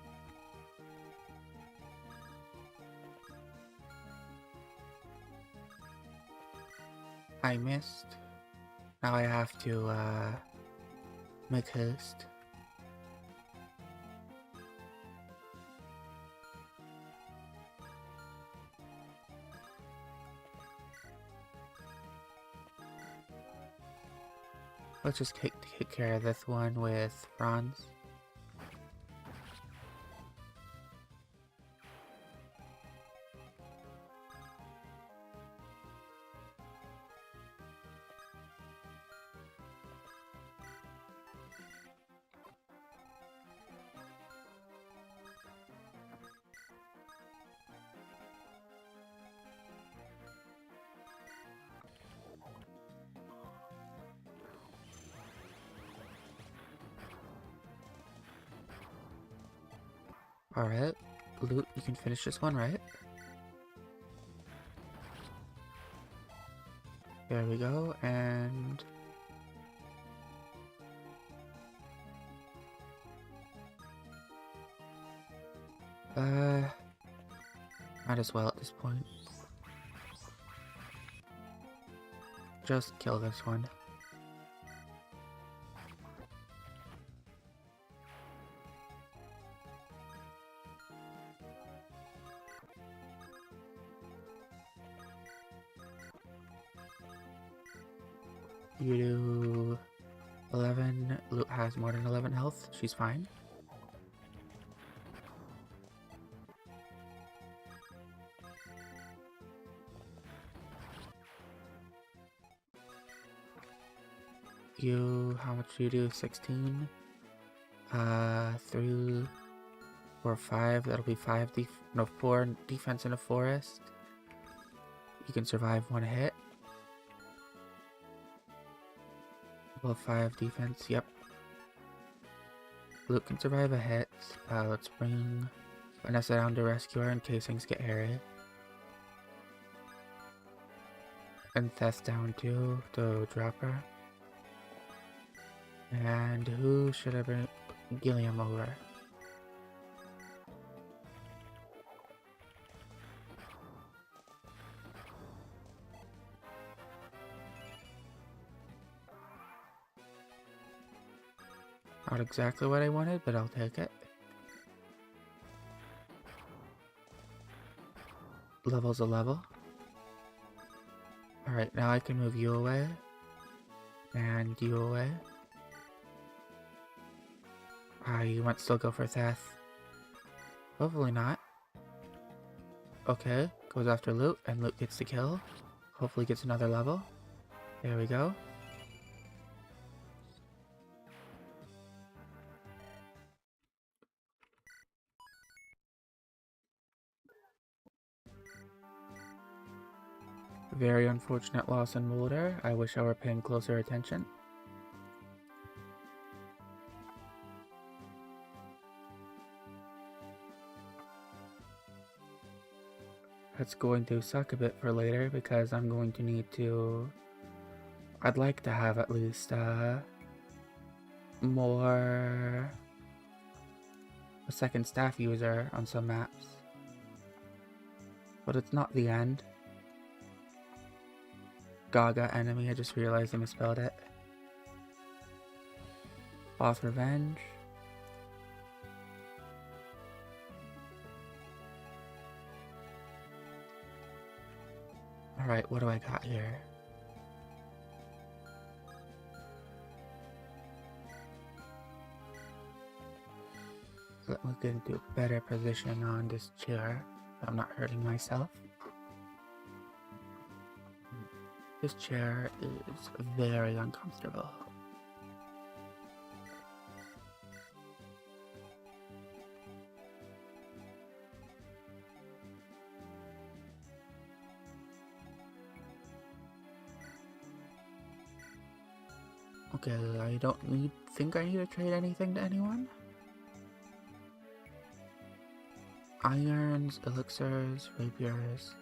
I missed. Now I have to, make haste. Let's just take care of this one with bronze. Alright, loot, you can finish this one, right? There we go, and... might as well at this point. Just kill this one. You do 11. Loot has more than 11 health. She's fine. You, how much do you do? 16? 3, 4, 5. That'll be 4 defense in a forest. You can survive 1 hit. Level 5 defense, yep. Luke can survive a hit. Let's bring Vanessa down to rescue her in case things get hairy. And Thess down too to drop her. And who should I bring? Gilliam over. Not exactly what I wanted, but I'll take it. Level's a level. Alright, now I can move you away. And you away. You might still go for Theth. Hopefully not. Okay, goes after Loot, and Loot gets the kill. Hopefully gets another level. There we go. Very unfortunate loss in Mulder. I wish I were paying closer attention. That's going to suck a bit for later because I'm going to need to... I'd like to have at least more... a second staff user on some maps. But it's not the end. Gaga enemy, I just realized I misspelled it. Boss Revenge. Alright, what do I got here? Let me get into a better position on this chair. I'm not hurting myself. This chair is very uncomfortable. Okay, I don't think I need to trade anything to anyone. Irons, elixirs, rapiers.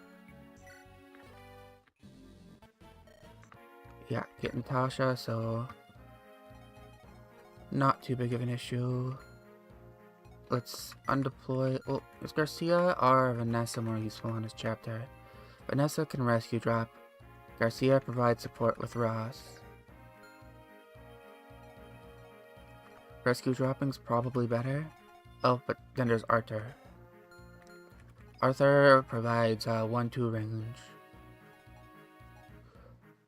Yeah, get Natasha, so not too big of an issue. Let's undeploy. Well, is Garcia or Vanessa more useful on this chapter? Vanessa can rescue drop. Garcia provides support with Ross. Rescue dropping's probably better. Oh, but then there's Arthur. Arthur provides 1-2 range.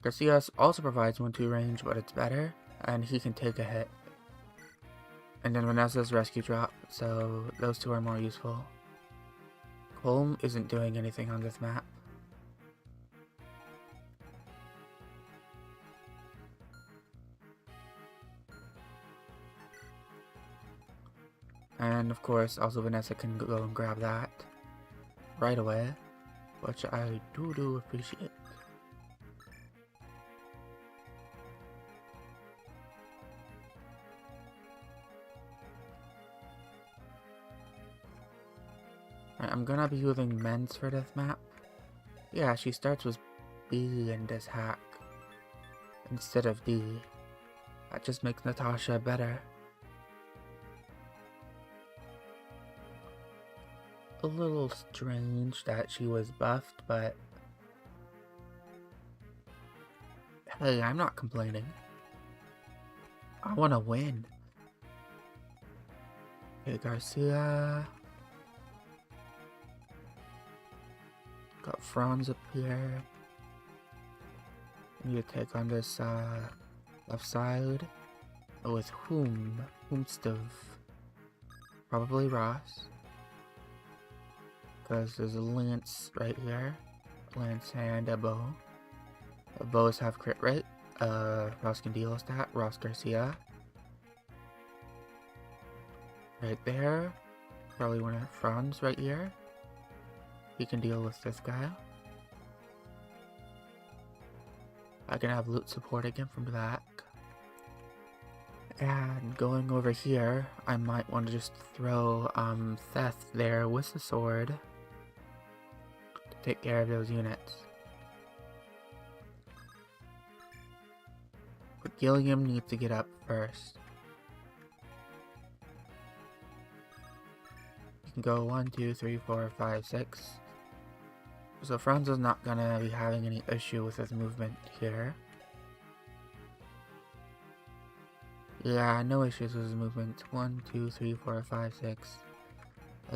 Garcia also provides 1-2 range, but it's better, and he can take a hit. And then Vanessa's rescue drop, so those two are more useful. Colm isn't doing anything on this map. And of course, also Vanessa can go and grab that right away, which I do appreciate. Right, I'm gonna be using Men's for this map. Yeah, she starts with B in this hack instead of D. That just makes Natasha better. A little strange that she was buffed, but hey, I'm not complaining. I want to win. Okay, Garcia. Got Franz up here. I need to take on this left side. With whom? Whomstov? Probably Ross. Because there's a lance right here. Lance and a bow. Bows have crit rate. Ross can deal a stat. Ross Garcia. Right there. Probably one of Franz right here. He can deal with this guy. I can have loot support again from the back. And going over here, I might want to just throw Theth there with the sword to take care of those units. But Gilliam needs to get up first. You can go 1, 2, 3, 4, 5, 6. So Franz is not gonna be having any issue with his movement here. Yeah, no issues with his movement. 1, 2, 3, 4, 5, 6.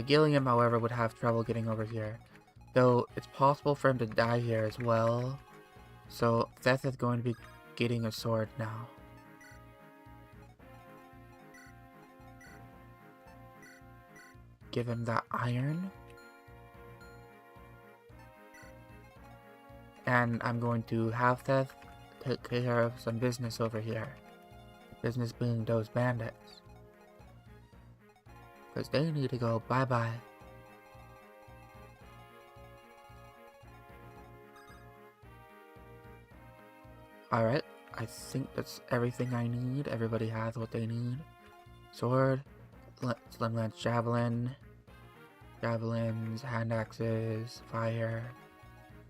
Gilliam, however, would have trouble getting over here. Though, it's possible for him to die here as well. So, Theth is going to be getting a sword now. Give him that iron. And I'm going to have Theth take care of some business over here. Business being those bandits. Because they need to go bye-bye. Alright, I think that's everything I need. Everybody has what they need. Sword, slim lance javelin, javelins, hand axes, fire,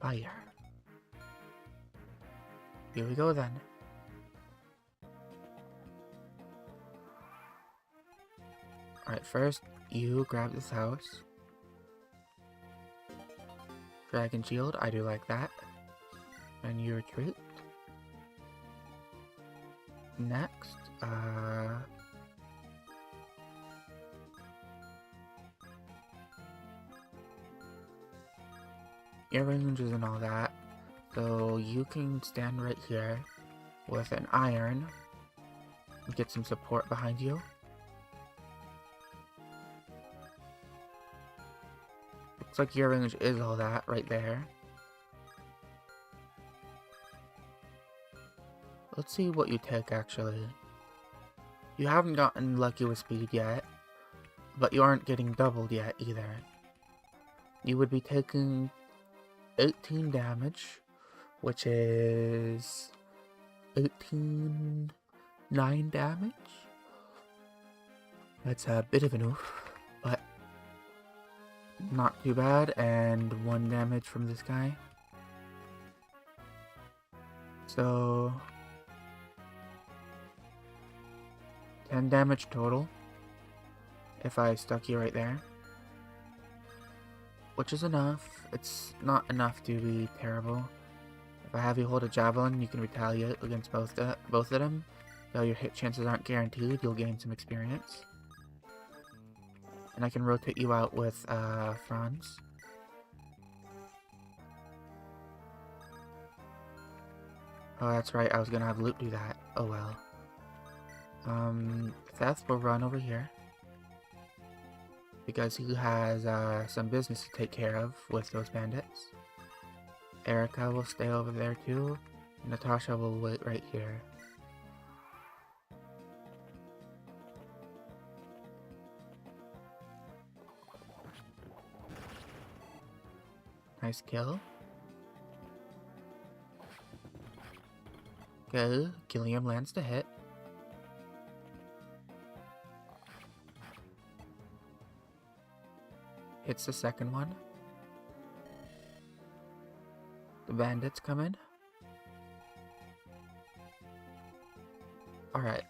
fire. Here we go then. Alright, first, you grab this house. Dragon shield, I do like that. And you retreat. Next, earrings and all that. So you can stand right here with an iron and get some support behind you. Looks like your range is all that right there. Let's see what you take actually. You haven't gotten lucky with speed yet, but you aren't getting doubled yet either. You would be taking 18 damage, which is 9 damage. That's a bit of an oof, but not too bad, and 1 damage from this guy. So 10 damage total if I stuck you right there, which is enough. It's not enough to be terrible. If I have you hold a javelin, you can retaliate against both of them. Though your hit chances aren't guaranteed, you'll gain some experience. And I can rotate you out with Franz. Oh, that's right, I was gonna have Loot do that. Oh well. Theth will run over here. Because he has some business to take care of with those bandits. Erica will stay over there too. Natasha will wait right here. Nice kill. Okay, Gilliam lands the hit. Hits the second one. The bandits come in. Alright.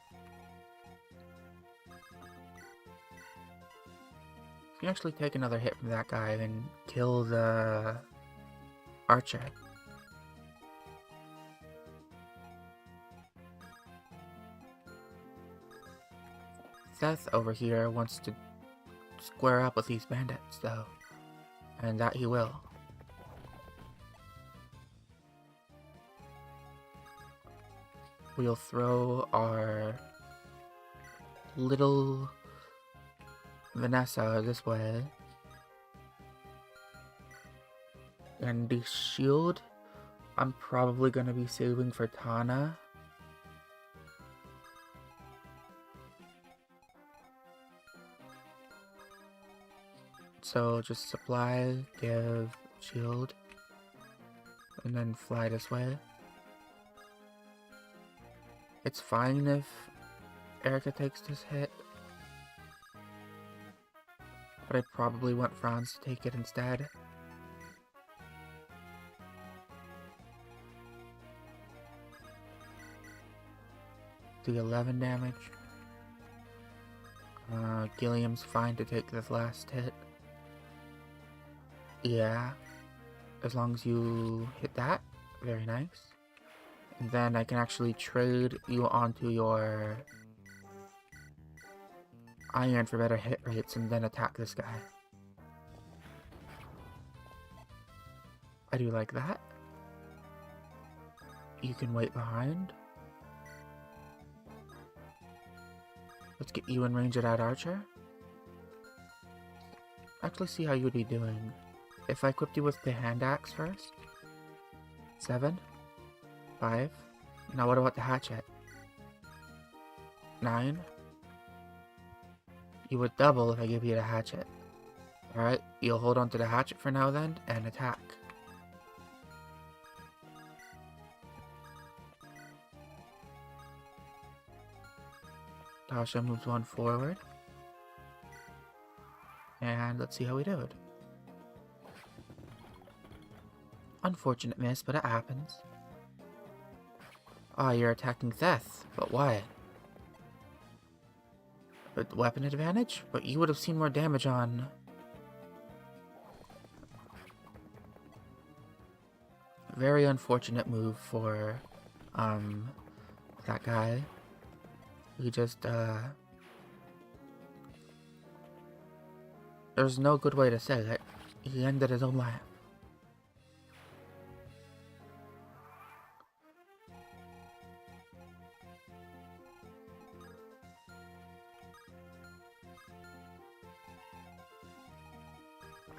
You can actually take another hit from that guy, then kill the archer. Seth over here wants to square up with these bandits, though. And that he will. we'll throw our little Vanessa this way. And the shield, I'm probably going to be saving for Tana. So just supply, give, shield, and then fly this way. It's fine if Erica takes this hit, but I probably want Franz to take it instead. Do 11 damage. Gilliam's fine to take this last hit. Yeah, as long as you hit that. Very nice. And then I can actually trade you onto your iron for better hit rates and then attack this guy. I do like that. You can wait behind. Let's get you in range of that archer. Actually see how you would be doing. If I equipped you with the hand axe first. 7. 5. Now what about the hatchet? 9. You would double if I give you the hatchet. Alright, you'll hold on to the hatchet for now then, and attack. Tasha moves one forward. And let's see how we do it. Unfortunate miss, but it happens. Ah, you're attacking Theth, but why? With weapon advantage? But you would have seen more damage on... Very unfortunate move for, that guy. He just, there's no good way to say it. He ended his own life.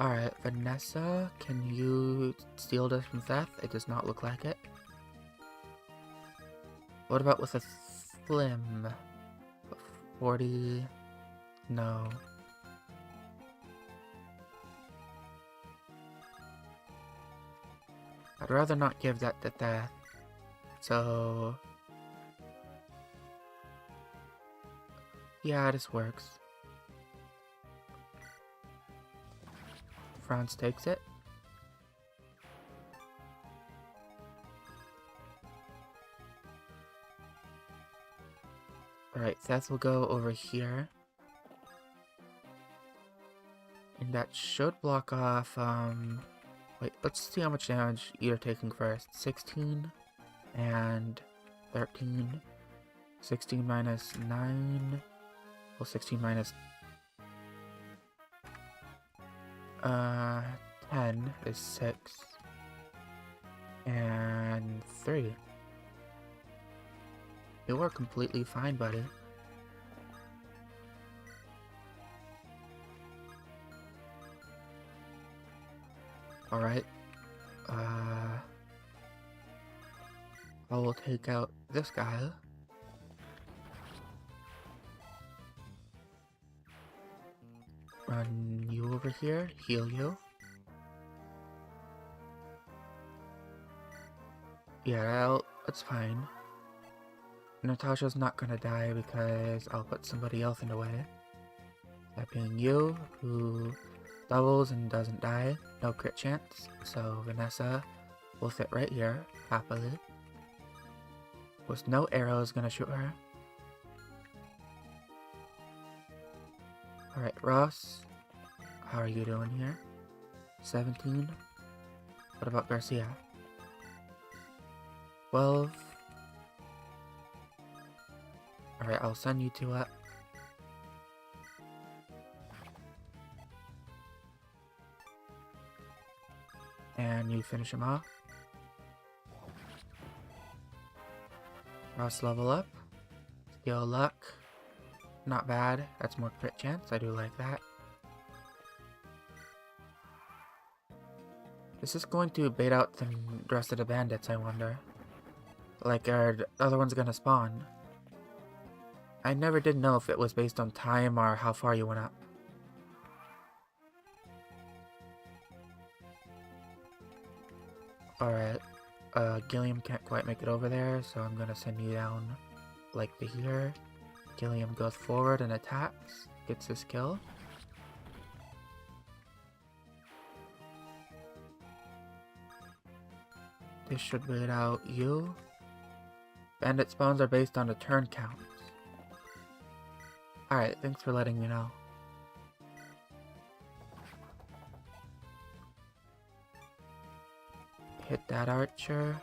Alright, Vanessa, can you steal this from Theth? It does not look like it. What about with a Slim? 40... No. I'd rather not give that to Theth. So... yeah, this works. Franz takes it. Alright, Theth will go over here. And that should block off, wait, let's see how much damage you're taking first. 16 and 13. 16 minus 9. Well, 16 minus 10 is 6. And 3. You are completely fine, buddy. Alright. I will take out this guy. Run you over here, heal you. Yeah, that's fine. Natasha's not gonna die because I'll put somebody else in the way. That being you, who doubles and doesn't die, no crit chance. So Vanessa will fit right here, happily. With no arrows gonna shoot her. Alright, Ross, how are you doing here? 17. What about Garcia? 12. Alright, I'll send you two up. And you finish him off. Cross level up. Skill luck. Not bad. That's more crit chance. I do like that. Is this going to bait out the rest of the bandits, I wonder? Like, are the other ones gonna spawn? I never did know if it was based on time or how far you went up. Alright. Gilliam can't quite make it over there, so I'm gonna send you down like to here. Gilliam goes forward and attacks. Gets this kill. This should bait out you. Bandit spawns are based on the turn counts. Alright, thanks for letting me know. Hit that archer.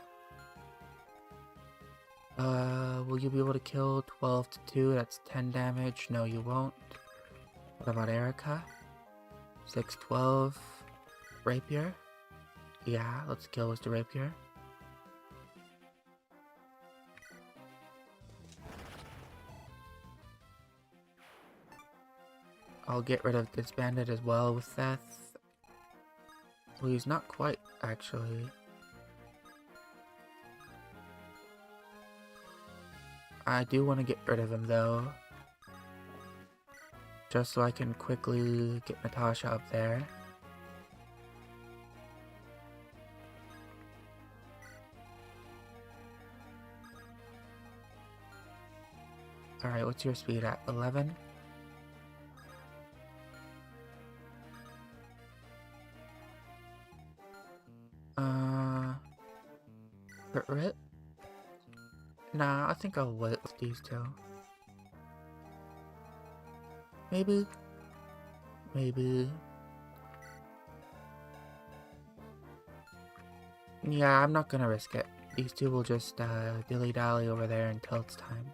Will you be able to kill 12 to 2? That's 10 damage. No, you won't. What about Erica? 6-12. Rapier? Yeah, let's kill with the rapier. I'll get rid of this bandit as well with Seth. Well, he's not quite, actually. I do want to get rid of him, though. Just so I can quickly get Natasha up there. Alright, what's your speed at? 11? Crit? Nah, I think I'll wait with these two. Maybe? Maybe. Yeah, I'm not gonna risk it. These two will just dilly-dally over there until it's time.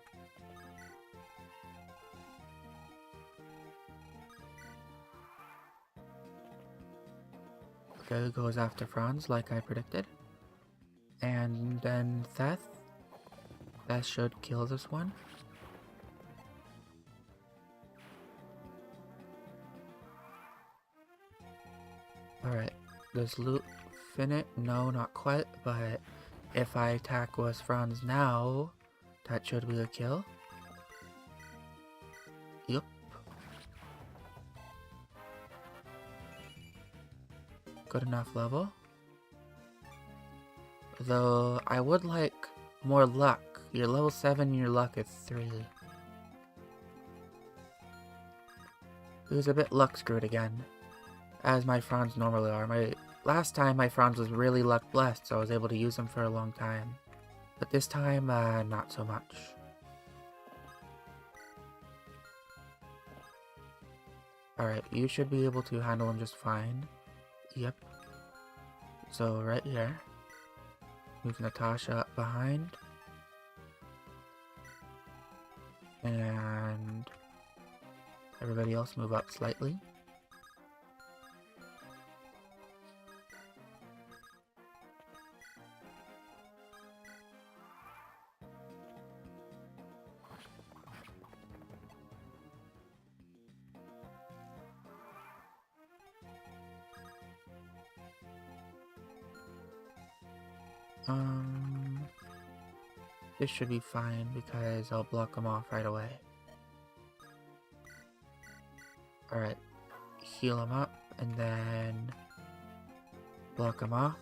Okay, goes after Franz like I predicted. And then Seth. That should kill this one. Alright, does loot fin it? No, not quite, but if I attack with Franz now, that should be a kill. Yup. Good enough level. Though, I would like more luck. You're level 7, your luck is 3. It was a bit luck screwed again. As my Franz normally are. Last time my Franz was really luck blessed, so I was able to use them for a long time. But this time, not so much. Alright, you should be able to handle him just fine. Yep. So, right here. Move Natasha up behind. And everybody else move up slightly. This should be fine because I'll block them off right away. Alright, heal them up and then block them off.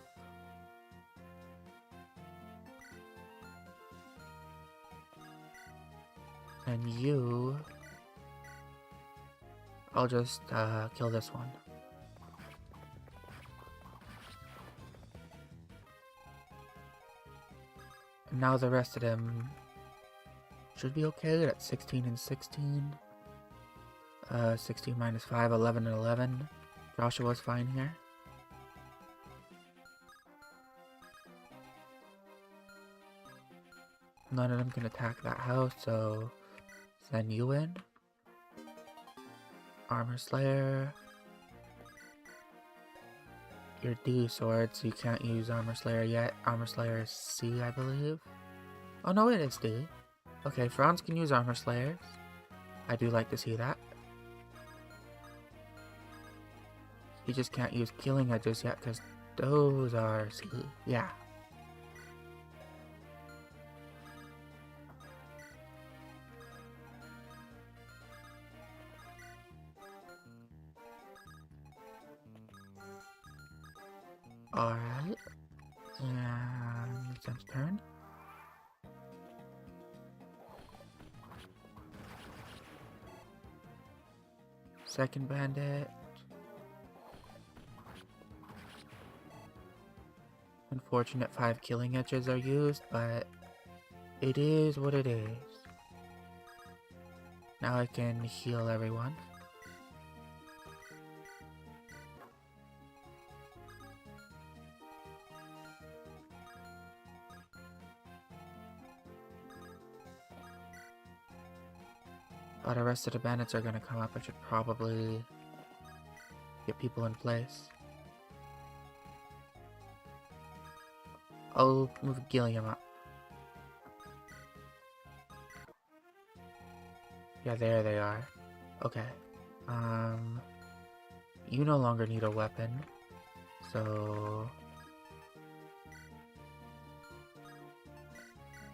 And you, I'll just kill this one. And now the rest of them should be okay at 16 and 16. 16 minus 5, 11 and 11. Joshua's fine here. None of them can attack that house, so send you in. Armor Slayer. You're D sword, so you can't use Armor Slayer yet. Armor Slayer is C, I believe. Oh no, it is D. Okay, Franz can use Armor Slayers. I do like to see that. He just can't use Killing Edges yet, because those are C. Yeah. Alright. And Zen's turn. Second bandit. Unfortunate 5 killing edges are used, but it is what it is. Now I can heal everyone. But the rest of the bandits are gonna come up. I should probably get people in place. I'll move Gilliam up. Yeah, there they are. Okay. You no longer need a weapon. So...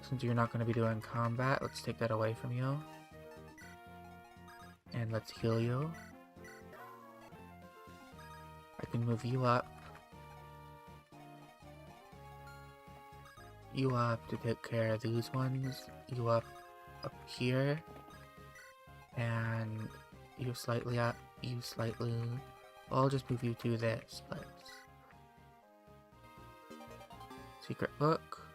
since you're not going to be doing combat, let's take that away from you. And let's heal you. I can move you up. You up to take care of these ones. You up here. And you slightly up. You slightly... I'll just move you to this place. Secret book.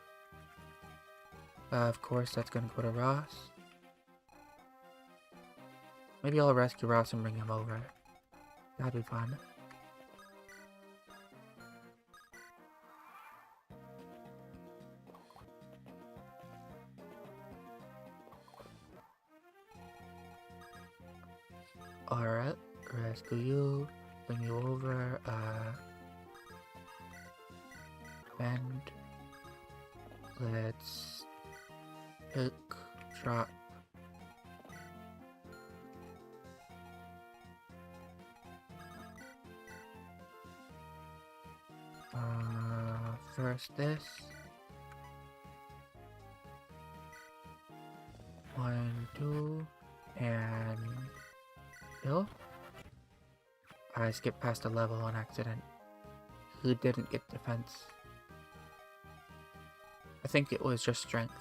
Of course, that's gonna go to Ross. Maybe I'll rescue Ross and bring him over. That'd be fun. Alright, rescue you, bring you over, bend. Let's pick, drop. First this. 1, 2, and kill. I skipped past a level on accident. Who didn't get defense? I think it was just strength.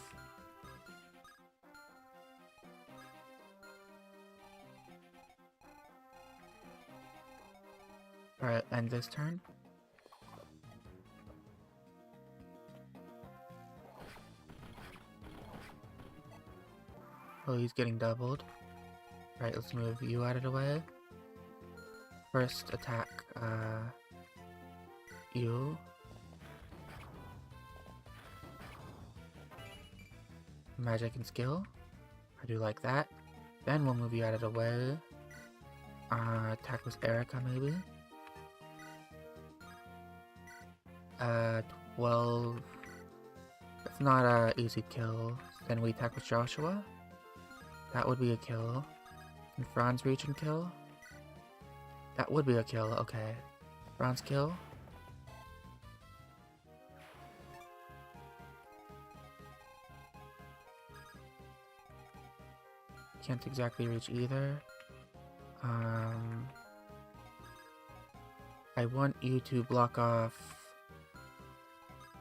Alright, end this turn. Oh, he's getting doubled. Right, let's move you out of the way. First attack, you. Magic and skill. I do like that. Then we'll move you out of the way. Attack with Erica, maybe. 12. It's not a easy kill. Then we attack with Joshua. That would be a kill. Can Franz reach and kill? That would be a kill, okay. Franz kill. Can't exactly reach either. I want you to block off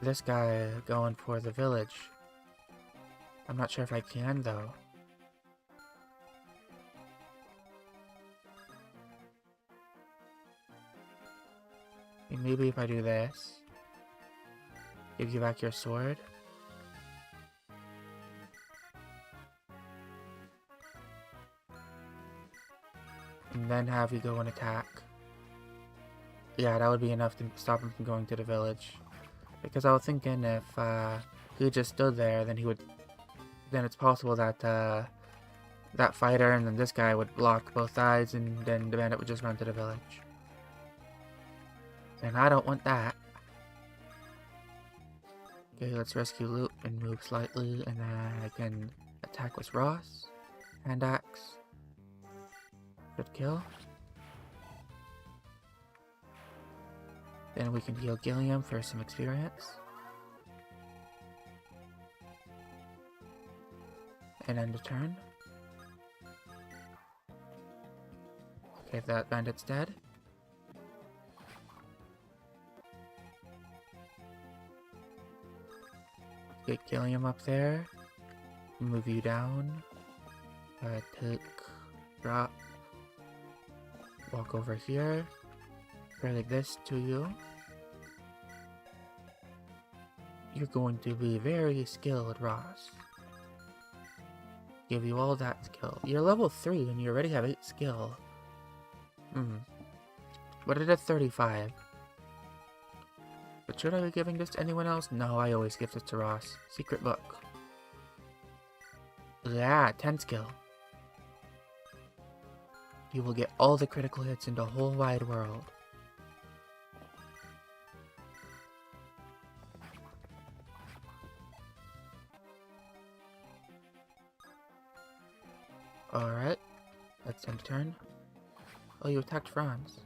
this guy going for the village. I'm not sure if I can though. Maybe if I do this, give you back your sword. And then have you go and attack. Yeah, that would be enough to stop him from going to the village. Because I was thinking if he just stood there, then he would... then it's possible that that fighter and then this guy would block both sides, and then the bandit would just run to the village. And I don't want that. Okay, let's rescue Loot and move slightly, and then I can attack with Ross. Hand axe. Good kill. Then we can heal Gilliam for some experience. And end the turn. Okay, that bandit's dead. Get Gilliam up there. Move you down. Take, drop. Walk over here. Like this to you. You're going to be very skilled, Ross. Give you all that skill. You're level 3 and you already have 8 skill. But it is 35. But should I be giving this to anyone else? No, I always give this to Ross. Secret book. Yeah, 10 skill. You will get all the critical hits in the whole wide world. Alright, let's end turn. Oh, you attacked Franz.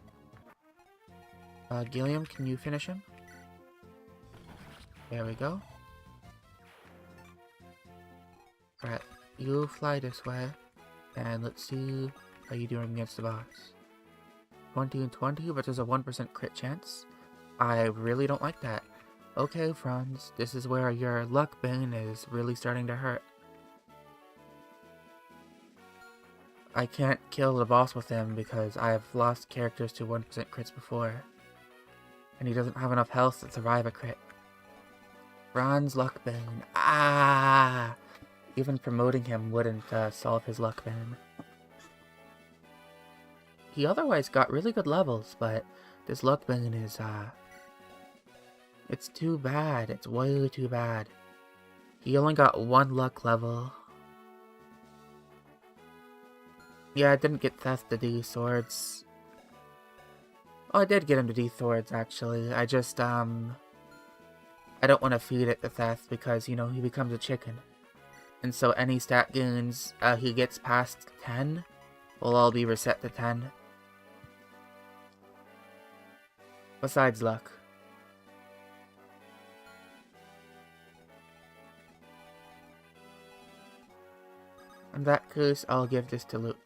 Gilliam, can you finish him? There we go. Alright, you fly this way, and let's see how you doing against the boss. 20 and 20, but there's a 1% crit chance. I really don't like that. Okay, Franz, this is where your luck bane is really starting to hurt. I can't kill the boss with him because I have lost characters to 1% crits before. And he doesn't have enough health to survive a crit. Franz Luckbane. Ah! Even promoting him wouldn't solve his Luckbane. He otherwise got really good levels, but this Luckbane is, it's too bad. It's way too bad. He only got 1 luck level. Yeah, I didn't get Theth to D swords. Oh, I did get him to D swords, actually. I just, I don't want to feed it to Theth because, you know, he becomes a chicken. And so any stat gains he gets past 10 will all be reset to 10. Besides luck. In that case, I'll give this to Loot.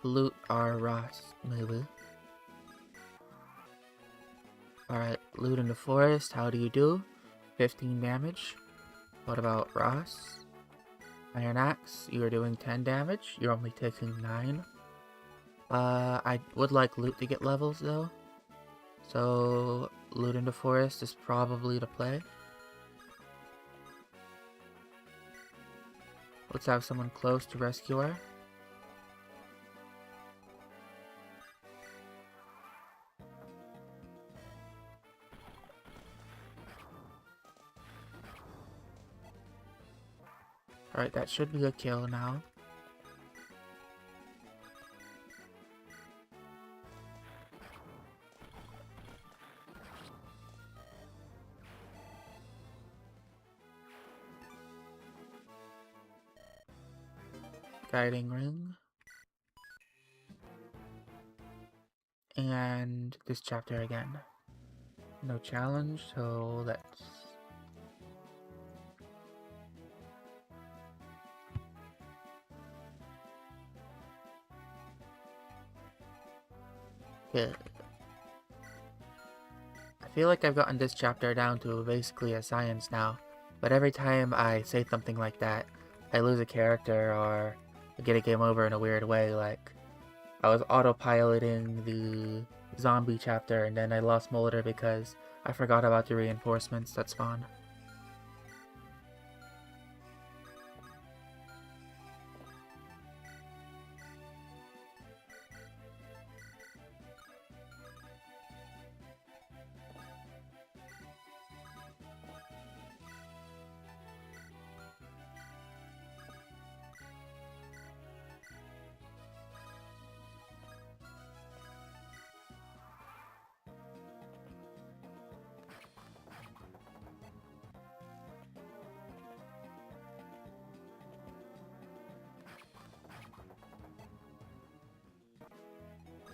Loot our Ross, maybe. Alright, Loot in the forest, how do you do? 15 damage. What about Ross? Iron Axe, you are doing 10 damage. You're only taking 9. I would like Loot to get levels though. So, Loot in the forest is probably the play. Let's have someone close to rescue her. Alright, that should be a kill now. Guiding ring. And this chapter again. No challenge, so let's... Okay. I feel like I've gotten this chapter down to basically a science now, but every time I say something like that, I lose a character or I get a game over in a weird way. Like, I was autopiloting the zombie chapter and then I lost Molder because I forgot about the reinforcements that spawn.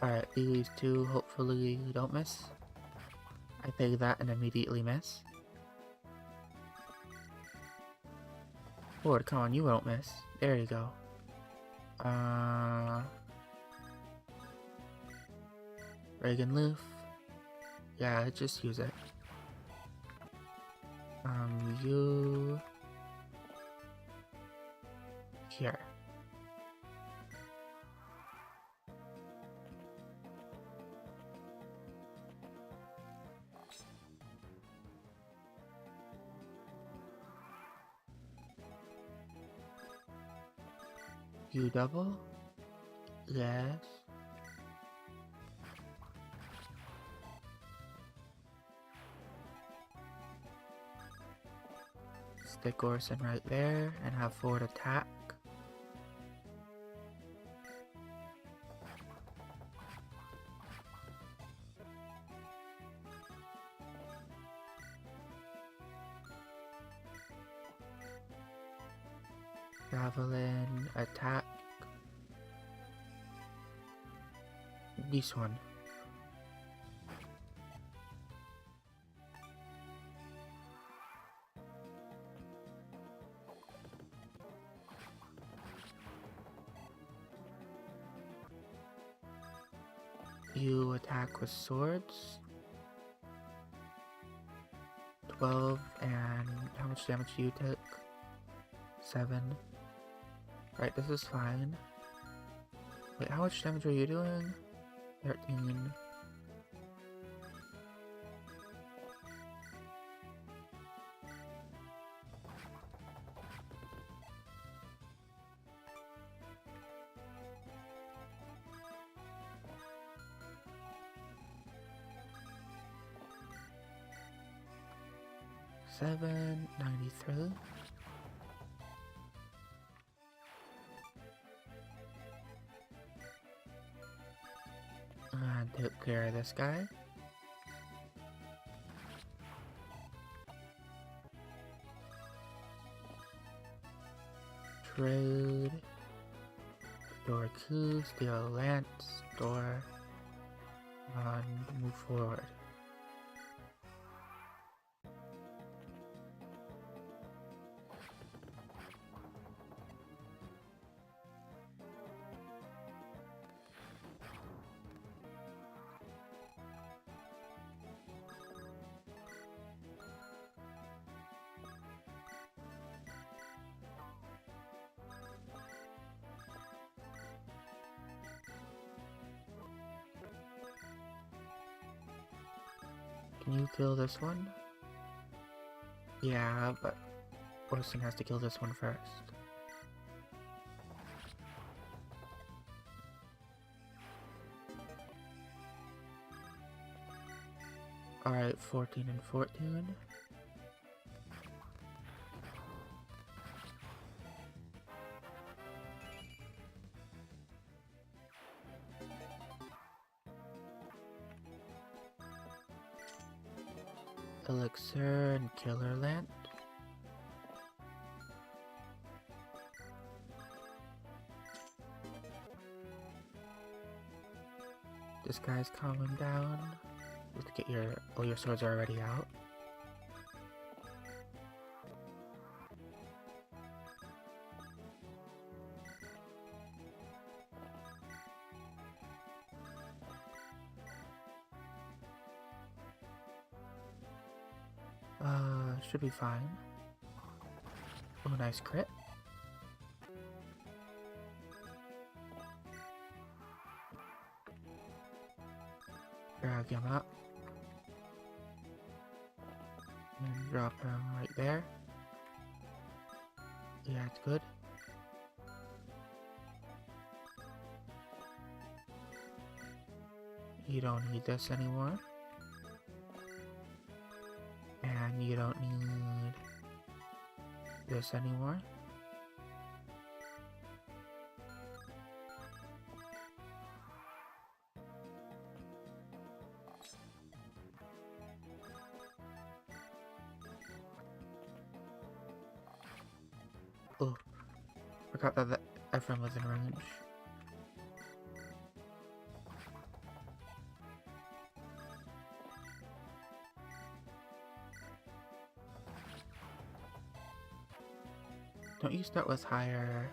Alright, these two hopefully don't miss. I peg that and immediately miss. Lord, come on, you won't miss. There you go. Reagan Loof. Yeah, just use it. You... Here. You double? Yes. Stick Orson right there and have forward attack. Javelin, attack. This one. You attack with swords. 12, and how much damage do you take? 7. Right, this is fine. Wait, how much damage are you doing? 13. $7.93. And take care of this guy. Trade. Door Q, steal Lance, door, and move forward. Can you kill this one? Yeah, but Orson has to kill this one first. Alright, 14 and 14. Elixir and Killer Land. This guy's calming down. Let's get all your swords are already out. Should be fine. Oh, nice crit. Drag him up. And drop him right there. Yeah, it's good. You don't need this anymore. And you don't need this anymore. Oh, forgot that the Ephraim was in range. Don't you start with higher?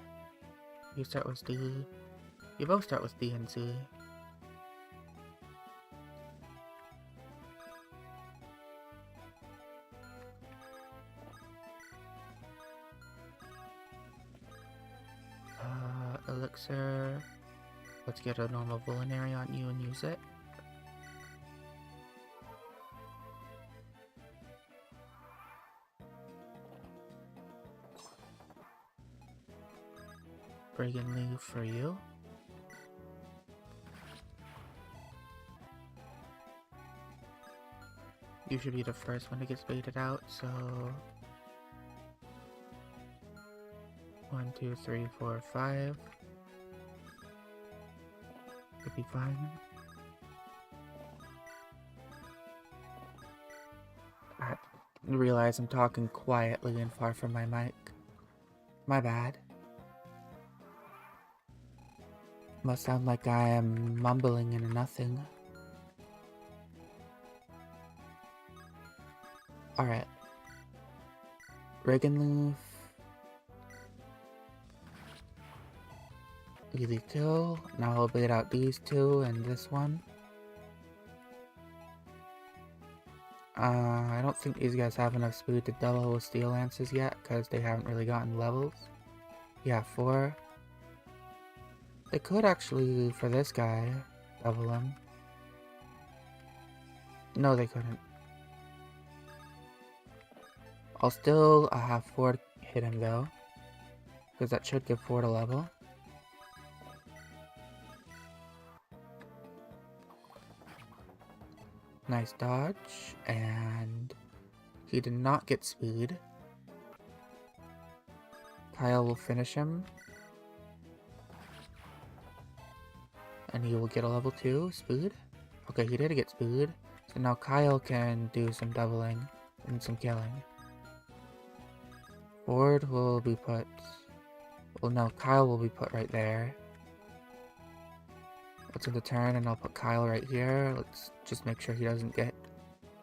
You start with D. You both start with D and C. Elixir. Let's get a normal Vulnerary on you and use it. Brigand Leaf for you. You should be the first one to get baited out, so... 1, 2, 3, 4, 5. Could be fine. I realize I'm talking quietly and far from my mic. My bad. Must sound like I am mumbling into nothing. Alright. Brigand Leaf. Easy kill. Now I'll bait out these two and this one. I don't think these guys have enough speed to double with Steel Lances yet, because they haven't really gotten levels. Yeah, 4. They could actually, for this guy, double him. No, they couldn't. I'll still have 4 hit him though, because that should give 4 to level. Nice dodge, and he did not get speed. Kyle will finish him. And he will get a level 2 speed. Okay, he did get speed. So now Kyle can do some doubling and some killing. Ford will be put... Well, no, Kyle will be put right there. Let's end the turn and I'll put Kyle right here. Let's just make sure he doesn't get...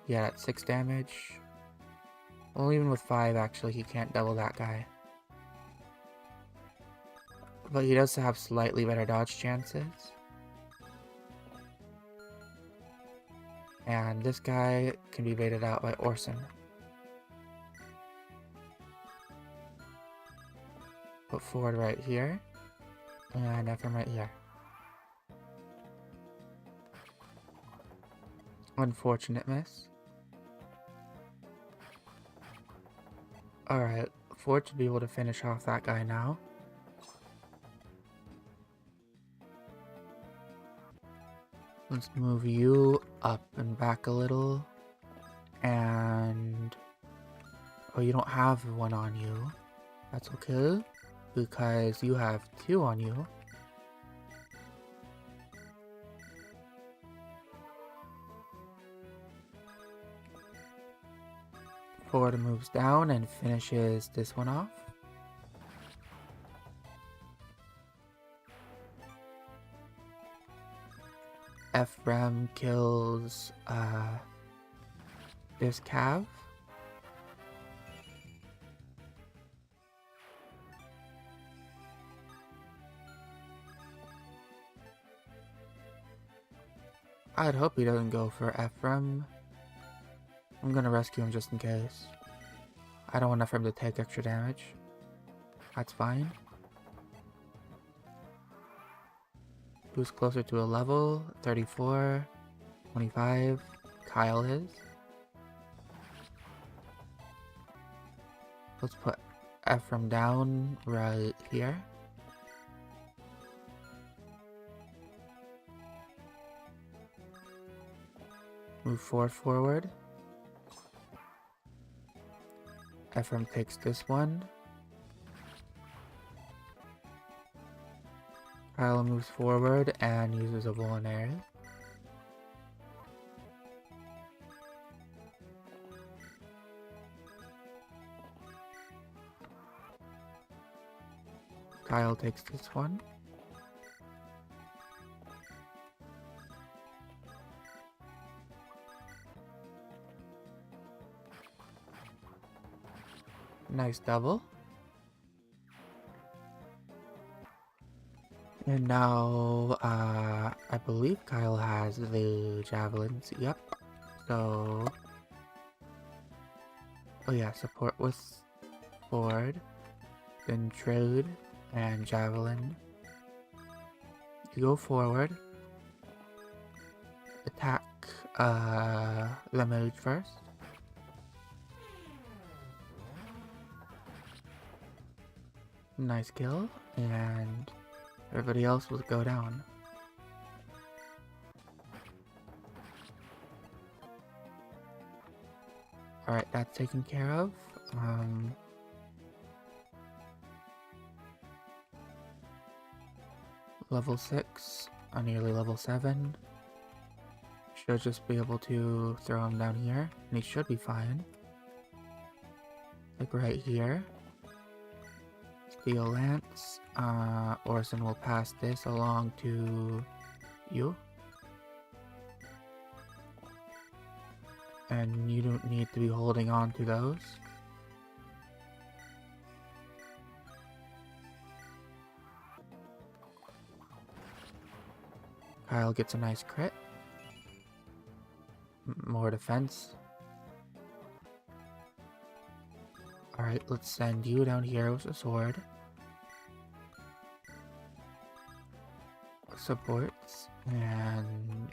Yeah, that's 6 damage. Well, even with 5, actually, he can't double that guy. But he does have slightly better dodge chances. And this guy can be baited out by Orson. Put Ford right here. And Ephraim right here. Unfortunate miss. Alright, Ford should be able to finish off that guy now. Let's move you up and back a little. And... Oh, you don't have 1 on you. That's okay, because you have 2 on you. Ford moves down and finishes this one off. Ephraim kills this Cav. I'd hope he doesn't go for Ephraim. I'm gonna rescue him just in case. I don't want Ephraim to take extra damage. That's fine. Who's closer to a level? 34, 25. Kyle is. Let's put Ephraim down right here. Move forward. Ephraim takes this one. Kyle moves forward and uses a Vulnerary. Kyle takes this one. Nice double. And now, I believe Kyle has the javelins. Yep. So, oh yeah, support with Ford, then trade and javelin. You go forward, attack the mage first. Nice kill, and everybody else will go down. Alright, that's taken care of. Level 6, nearly level 7. Should just be able to throw him down here, and he should be fine. Like right here. Steel Lance. Orson will pass this along to you. And you don't need to be holding on to those. Kyle gets a nice crit. More defense. Alright, let's send you down here with a sword. Supports. And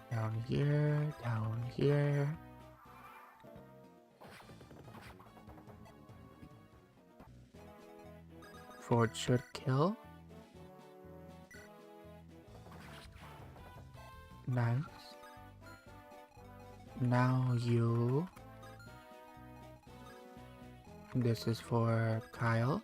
down here, down here. Ford should kill. Nice. Now you. This is for Kyle.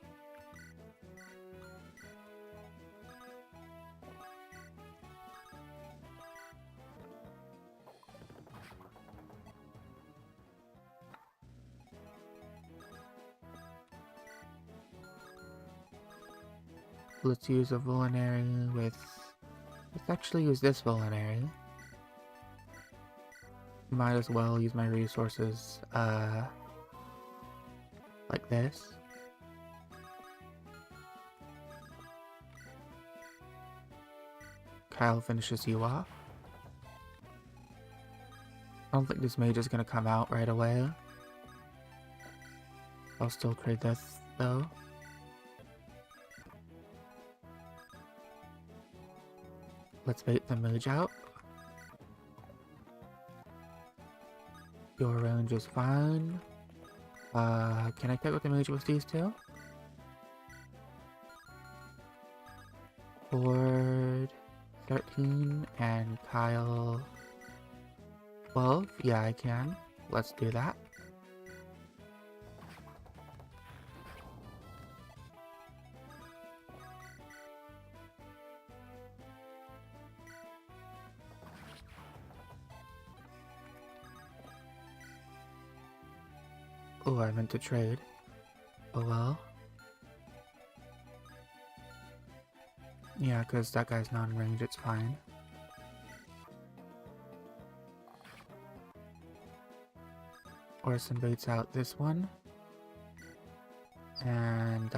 Let's use a Vulnerary with... Let's actually use this Vulnerary. Might as well use my resources, like this. Kyle finishes you off. I don't think this mage is gonna come out right away. I'll still trade this, though. Let's bait the mage out. Your range is fine. Can I take with the mage with these two? Ford 13 and Kyle 12. Yeah, I can. Let's do that. Oh, I meant to trade. Oh well. Yeah, because that guy's not in range, it's fine. Orson baits out this one. And,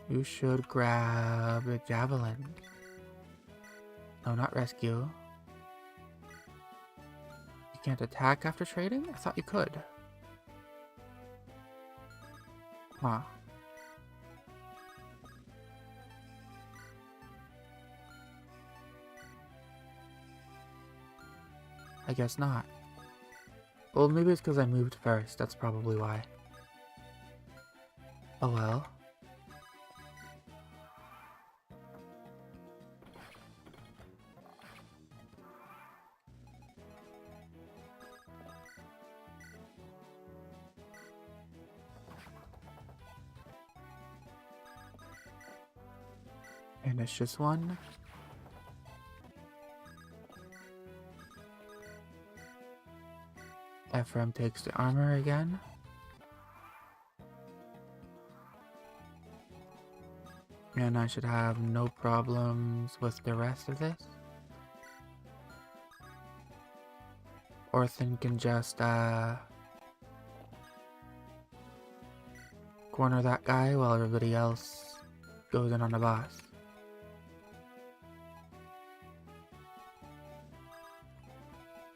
you should grab a javelin. No, not rescue. You can't attack after trading? I thought you could. Huh. I guess not. Well, maybe it's because I moved first. That's probably why. Oh well. And it's just one. Ephraim takes the armor again. And I should have no problems with the rest of this. Orson can just corner that guy while everybody else goes in on the boss.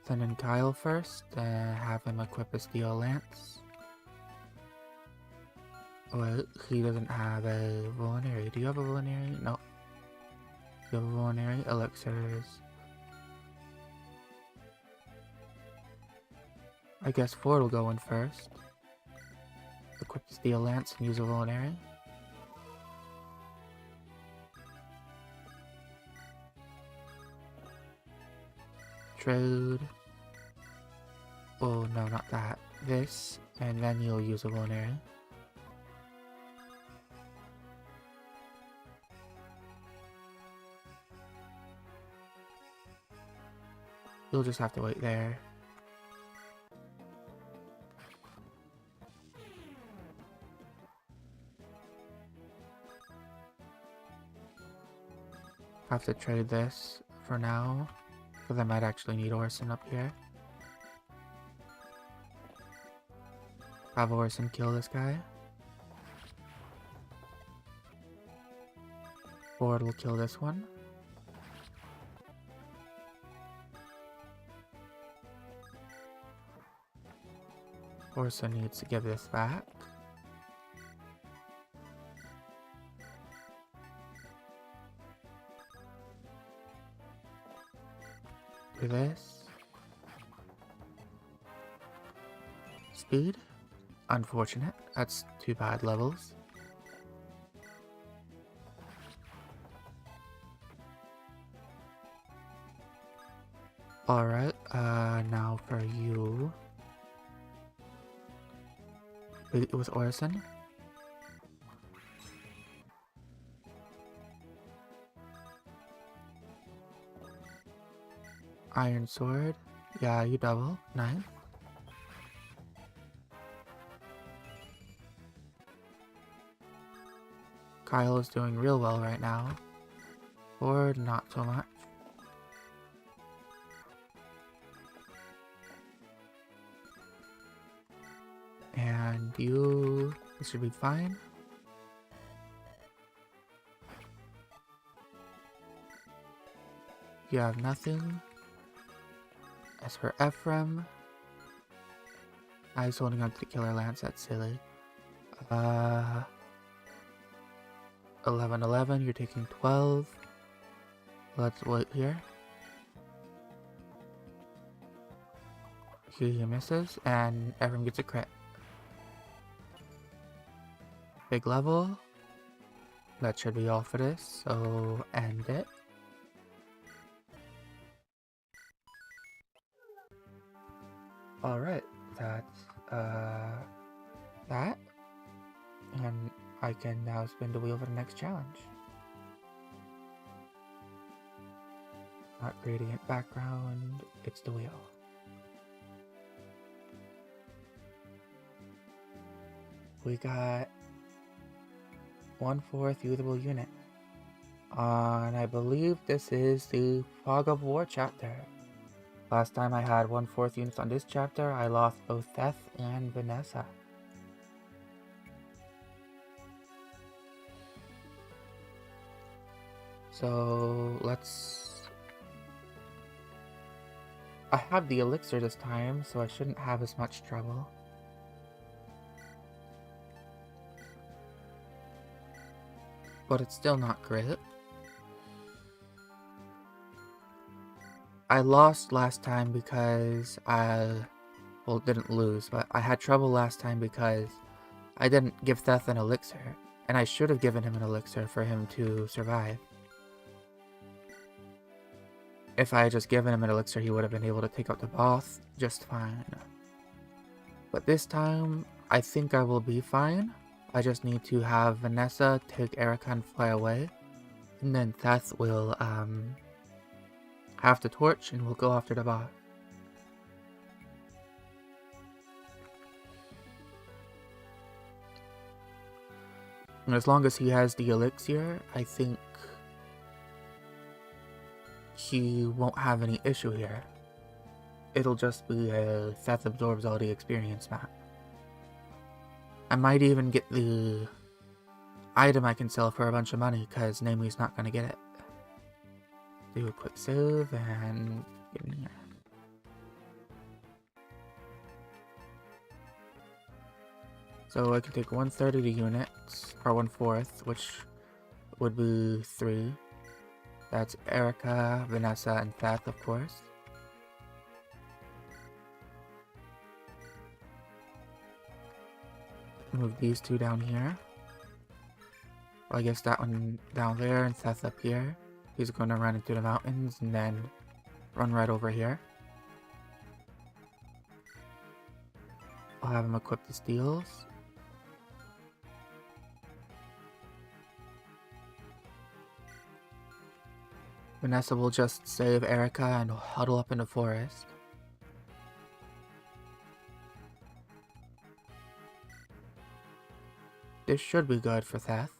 Send in Kyle first, have him equip a steel lance. Well, he doesn't have a Vulnerary. Do you have a Vulnerary? No. You have a Vulnerary? Elixirs. I guess Ford will go in first. Equip the steel lance and use a Vulnerary. Trade. Oh no, not that. This, and then you'll use a Vulnerary. You'll just have to wait there. Have to trade this for now, because I might actually need Orson up here. Have Orson kill this guy. Ford will kill this one. Orson needs to give this back. Do this. Speed? Unfortunate. That's 2 bad levels. Alright, now for you. It was Orson. Iron Sword. Yeah, you double. Nice. Kyle is doing real well right now. Ford, not so much. And you... this should be fine. You have nothing. As for Ephraim... he's holding on to the Killer Lance, that's silly. 11, you're taking 12. Let's wait here. He misses, and Ephraim gets a crit. Big level. That should be all for this, so end it. Alright, that's that. And I can now spin the wheel for the next challenge. Not gradient background, it's the wheel. We got 1/4 usable unit. And I believe this is the Fog of War chapter. Last time I had 1/4 units on this chapter, I lost both Seth and Vanessa. So let's... I have the elixir this time, so I shouldn't have as much trouble. But it's still not great. I lost last time because well, didn't lose, but I had trouble last time because I didn't give Seth an elixir, and I should have given him an elixir for him to survive. If I had just given him an elixir, he would have been able to take out the boss just fine. But this time, I think I will be fine. I just need to have Vanessa take Erica and fly away. And then Seth will have the torch and we'll go after the boss. And as long as he has the elixir, I think he won't have any issue here. it'll just be a Seth absorbs all the experience map. I might even get the item I can sell for a bunch of money, because Namely's not going to get it. Do a quick save and get in here. So I can take 1/3 of the units, or 1/4, which would be 3. That's Erica, Vanessa, and Theth, of course. Move these 2 down here. Well, I guess that one down there and Theth up here. He's going to run into the mountains and then run right over here. I'll have him equip the steels. Vanessa will just save Erica and huddle up in the forest. This should be good for Theth.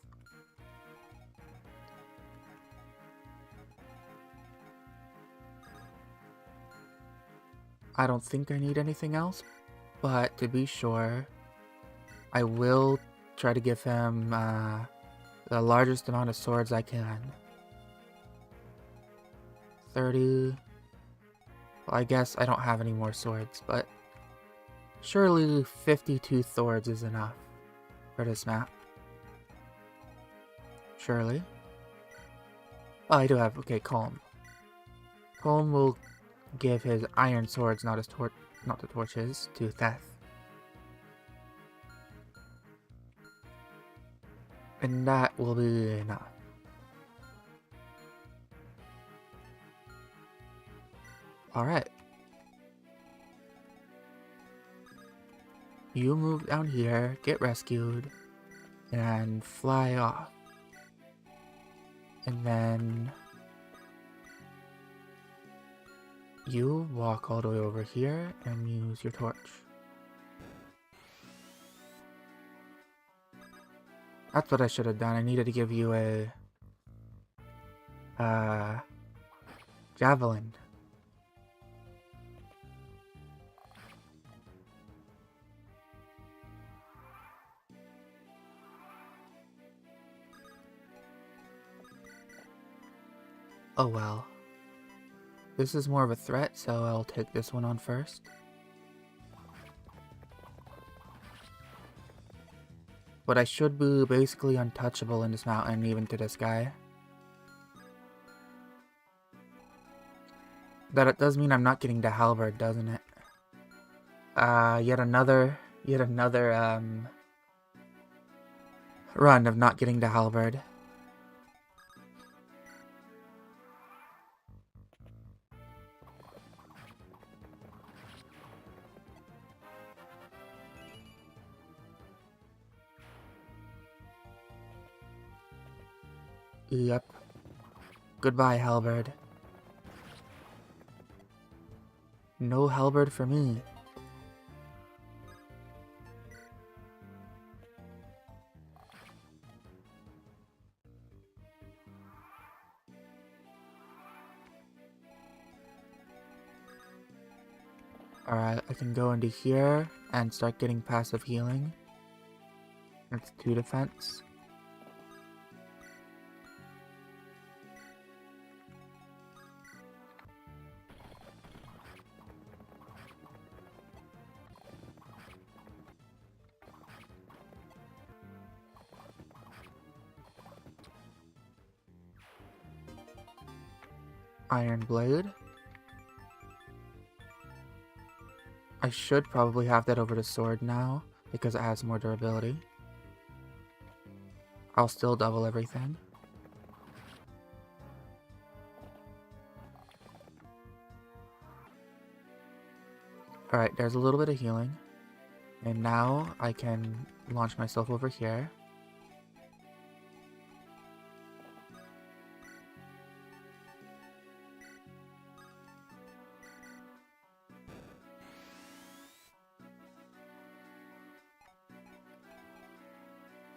I don't think I need anything else, but to be sure, I will try to give him the largest amount of swords I can. 30. Well, I guess I don't have any more swords, but surely 52 swords is enough for this map. Surely. Oh, I do have, okay, Calm. Calm will give his iron swords, not the torches, to Theth. And that will be enough. Alright. You move down here, get rescued, and fly off. And then you walk all the way over here and use your torch. That's what I should have done. I needed to give you a javelin. Oh well. This is more of a threat, so I'll take this one on first. But I should be basically untouchable in this mountain, even to this guy. That it does mean I'm not getting the halberd, doesn't it? Yet another run of not getting the halberd. Yep. Goodbye, halberd. No halberd for me. Alright, I can go into here and start getting passive healing. That's 2 defense. Iron blade. I should probably have that over to sword now, because it has more durability. I'll still double everything. Alright, there's a little bit of healing. And now I can launch myself over here.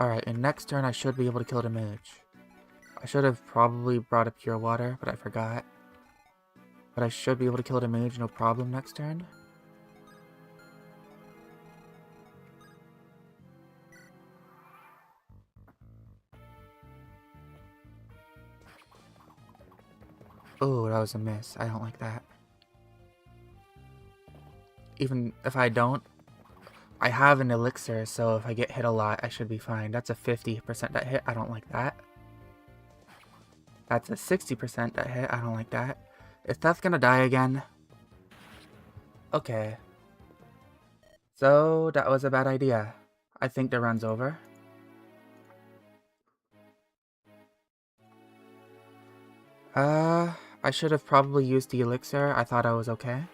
Alright, and next turn I should be able to kill the mage. I should have probably brought up pure water, but I forgot. But I should be able to kill the mage no problem next turn. Oh, that was a miss. I don't like that. Even if I don't, I have an elixir, so if I get hit a lot, I should be fine. That's a 50% that hit. I don't like that. That's a 60% that hit. I don't like that. Is Theth gonna die again? Okay. So, that was a bad idea. I think the run's over. I should have probably used the elixir. I thought I was okay.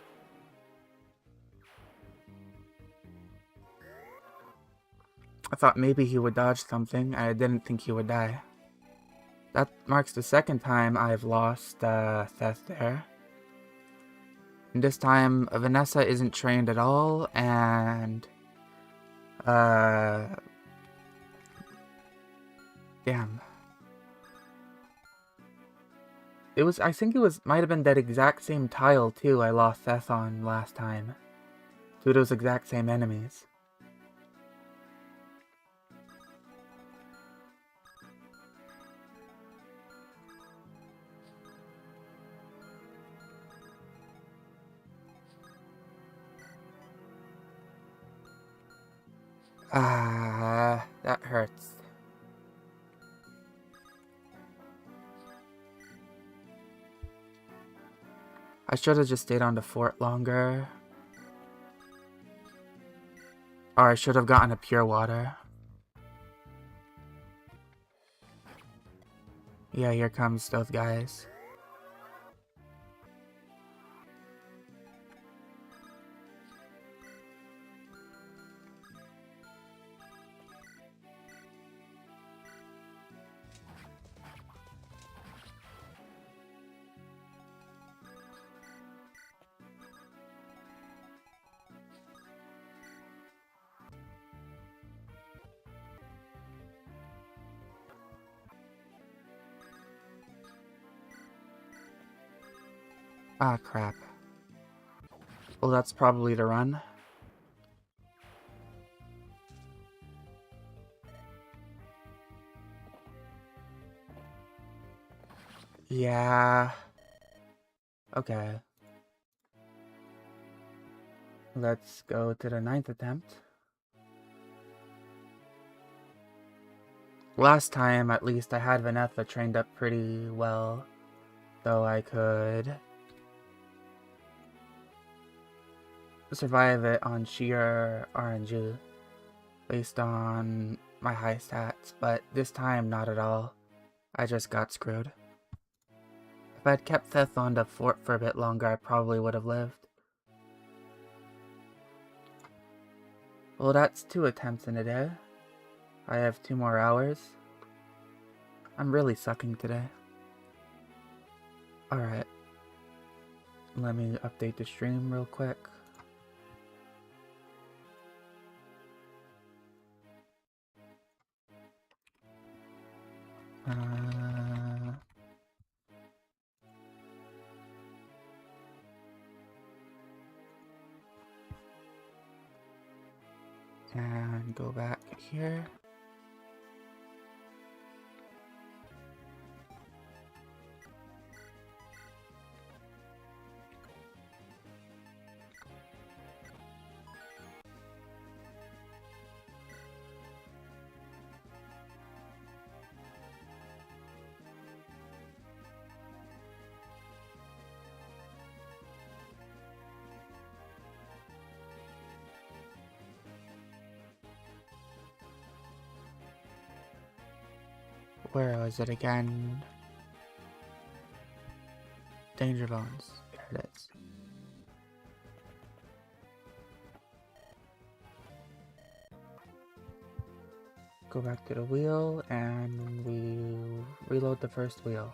I thought maybe he would dodge something, and I didn't think he would die. That marks the second time I've lost Theth there. And this time, Vanessa isn't trained at all, and... Damn. It was, I think it was, might have been that exact same tile, too, I lost Theth on last time. To those exact same enemies. That hurts. I should have just stayed on the fort longer. Or I should have gotten a pure water. Yeah, here comes those guys. Ah, crap. Well, that's probably the run. Yeah. Okay. Let's go to the 9th attempt. Last time, at least, I had Vanessa trained up pretty well, so I could survive it on sheer RNG based on my high stats, but this time, not at all. I just got screwed. If I'd kept Theth on the fort for a bit longer, I probably would have lived. Well, that's 2 attempts in a day. I have 2 more hours. I'm really sucking today. Alright. Let me update the stream real quick. And go back here. Where was it again? Danger Bones. There it is. Go back to the wheel and we reload the first wheel.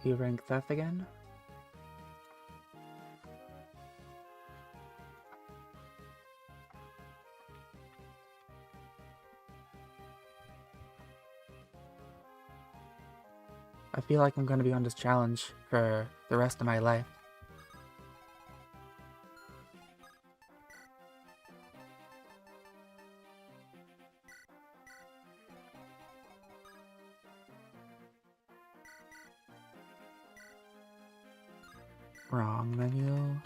You rank theft again? I feel like I'm gonna be on this challenge for the rest of my life. Wrong menu.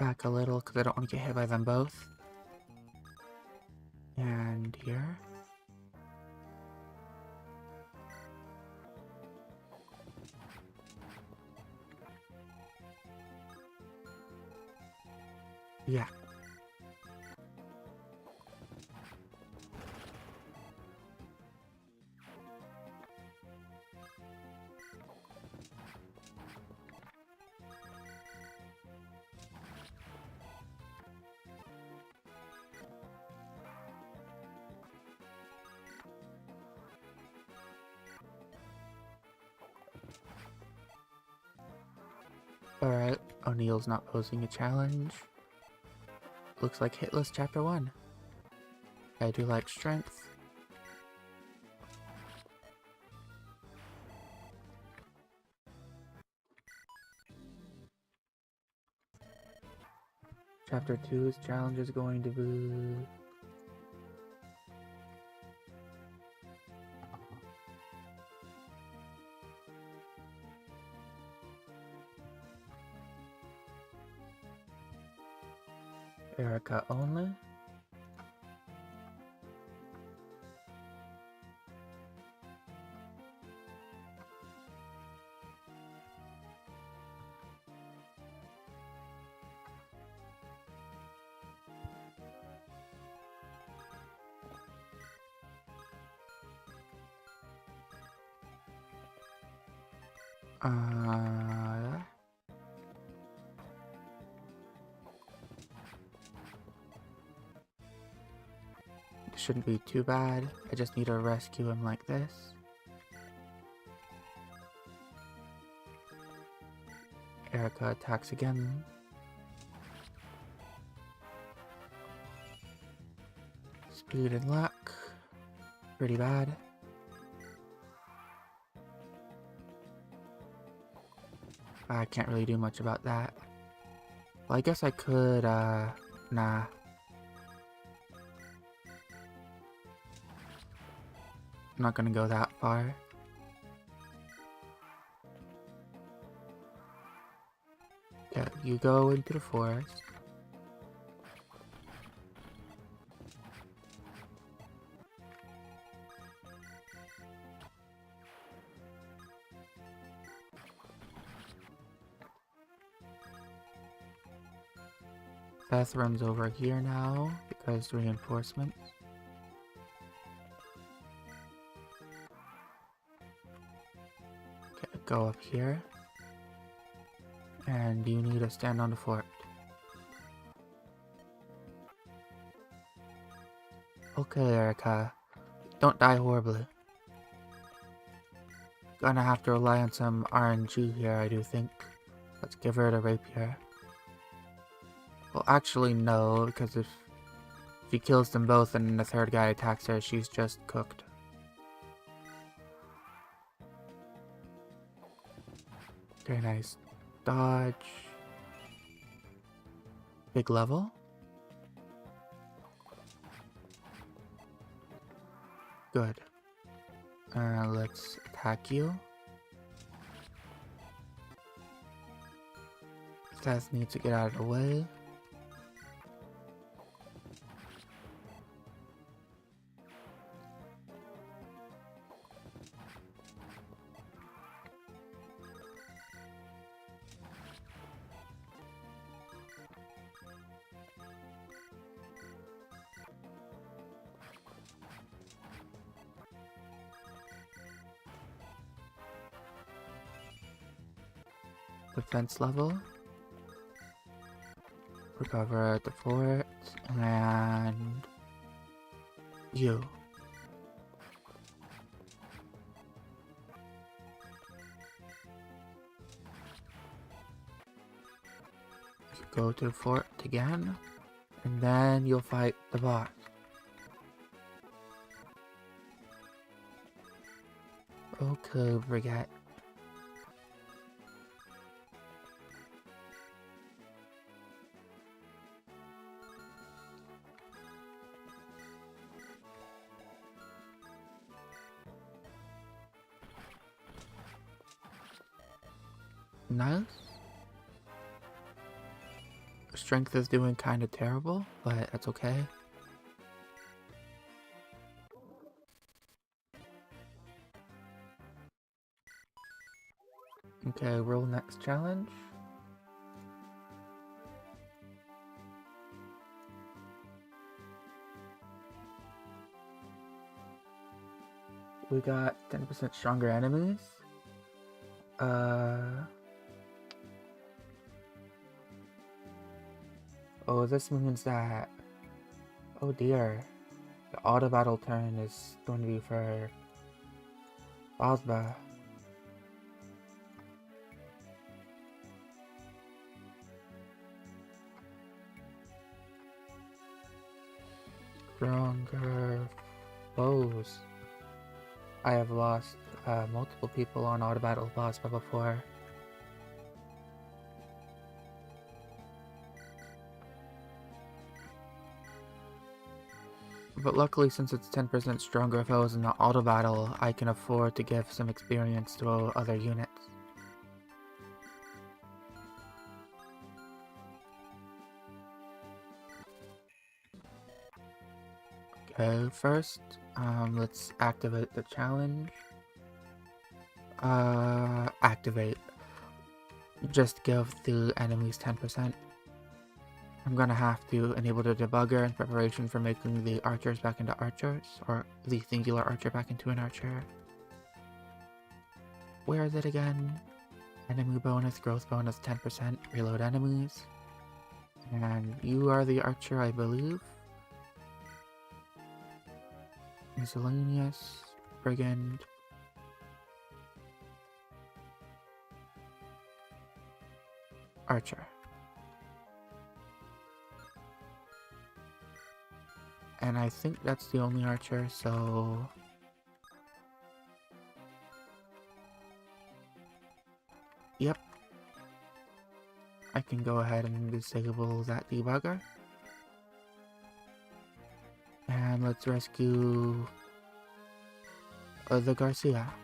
Back a little because I don't want to get hit by them both. And here. Yeah. Alright, O'Neill's not posing a challenge. Looks like Hitless Chapter 1. I do like strength. Chapter 2's challenge is going to be... Erica only. Shouldn't be too bad. I just need to rescue him like this. Erica attacks again. Speed and luck. Pretty bad. I can't really do much about that. Well, I guess I could, nah. I'm not gonna go that far. Yeah, you go into the forest. Seth runs over here now because reinforcements. Okay, go up here. And you need to stand on the fort. Okay, Erica. Don't die horribly. Gonna have to rely on some RNG here, I do think. Let's give her the rapier. Well, actually, no, because if he kills them both and the third guy attacks her, she's just cooked. Very nice. Dodge. Big level. Good. Let's attack you. Seth needs to get out of the way. defense level. Recover at the fort, and you. Go to the fort again, and then you'll fight the boss. Okay, Brigette. Nice. Strength is doing kind of terrible, but that's okay. Okay, roll next challenge. We got 10% stronger enemies. Oh, this means that... Oh dear. The auto battle turn is going to be for Ozba. Stronger foes. I have lost multiple people on auto battle with Ozba before. But luckily, since it's 10% stronger foes in the auto battle, I can afford to give some experience to other units. Okay, first, let's activate the challenge. Activate. Just give the enemies 10%. I'm gonna have to enable the debugger in preparation for making the archers back into archers, or the singular archer back into an archer. Where is it again? Enemy bonus, growth bonus 10%, reload enemies. And you are the archer, I believe. Miscellaneous, brigand. Archer. And I think that's the only archer, so... Yep. I can go ahead and disable that debugger. And let's rescue the Garcia.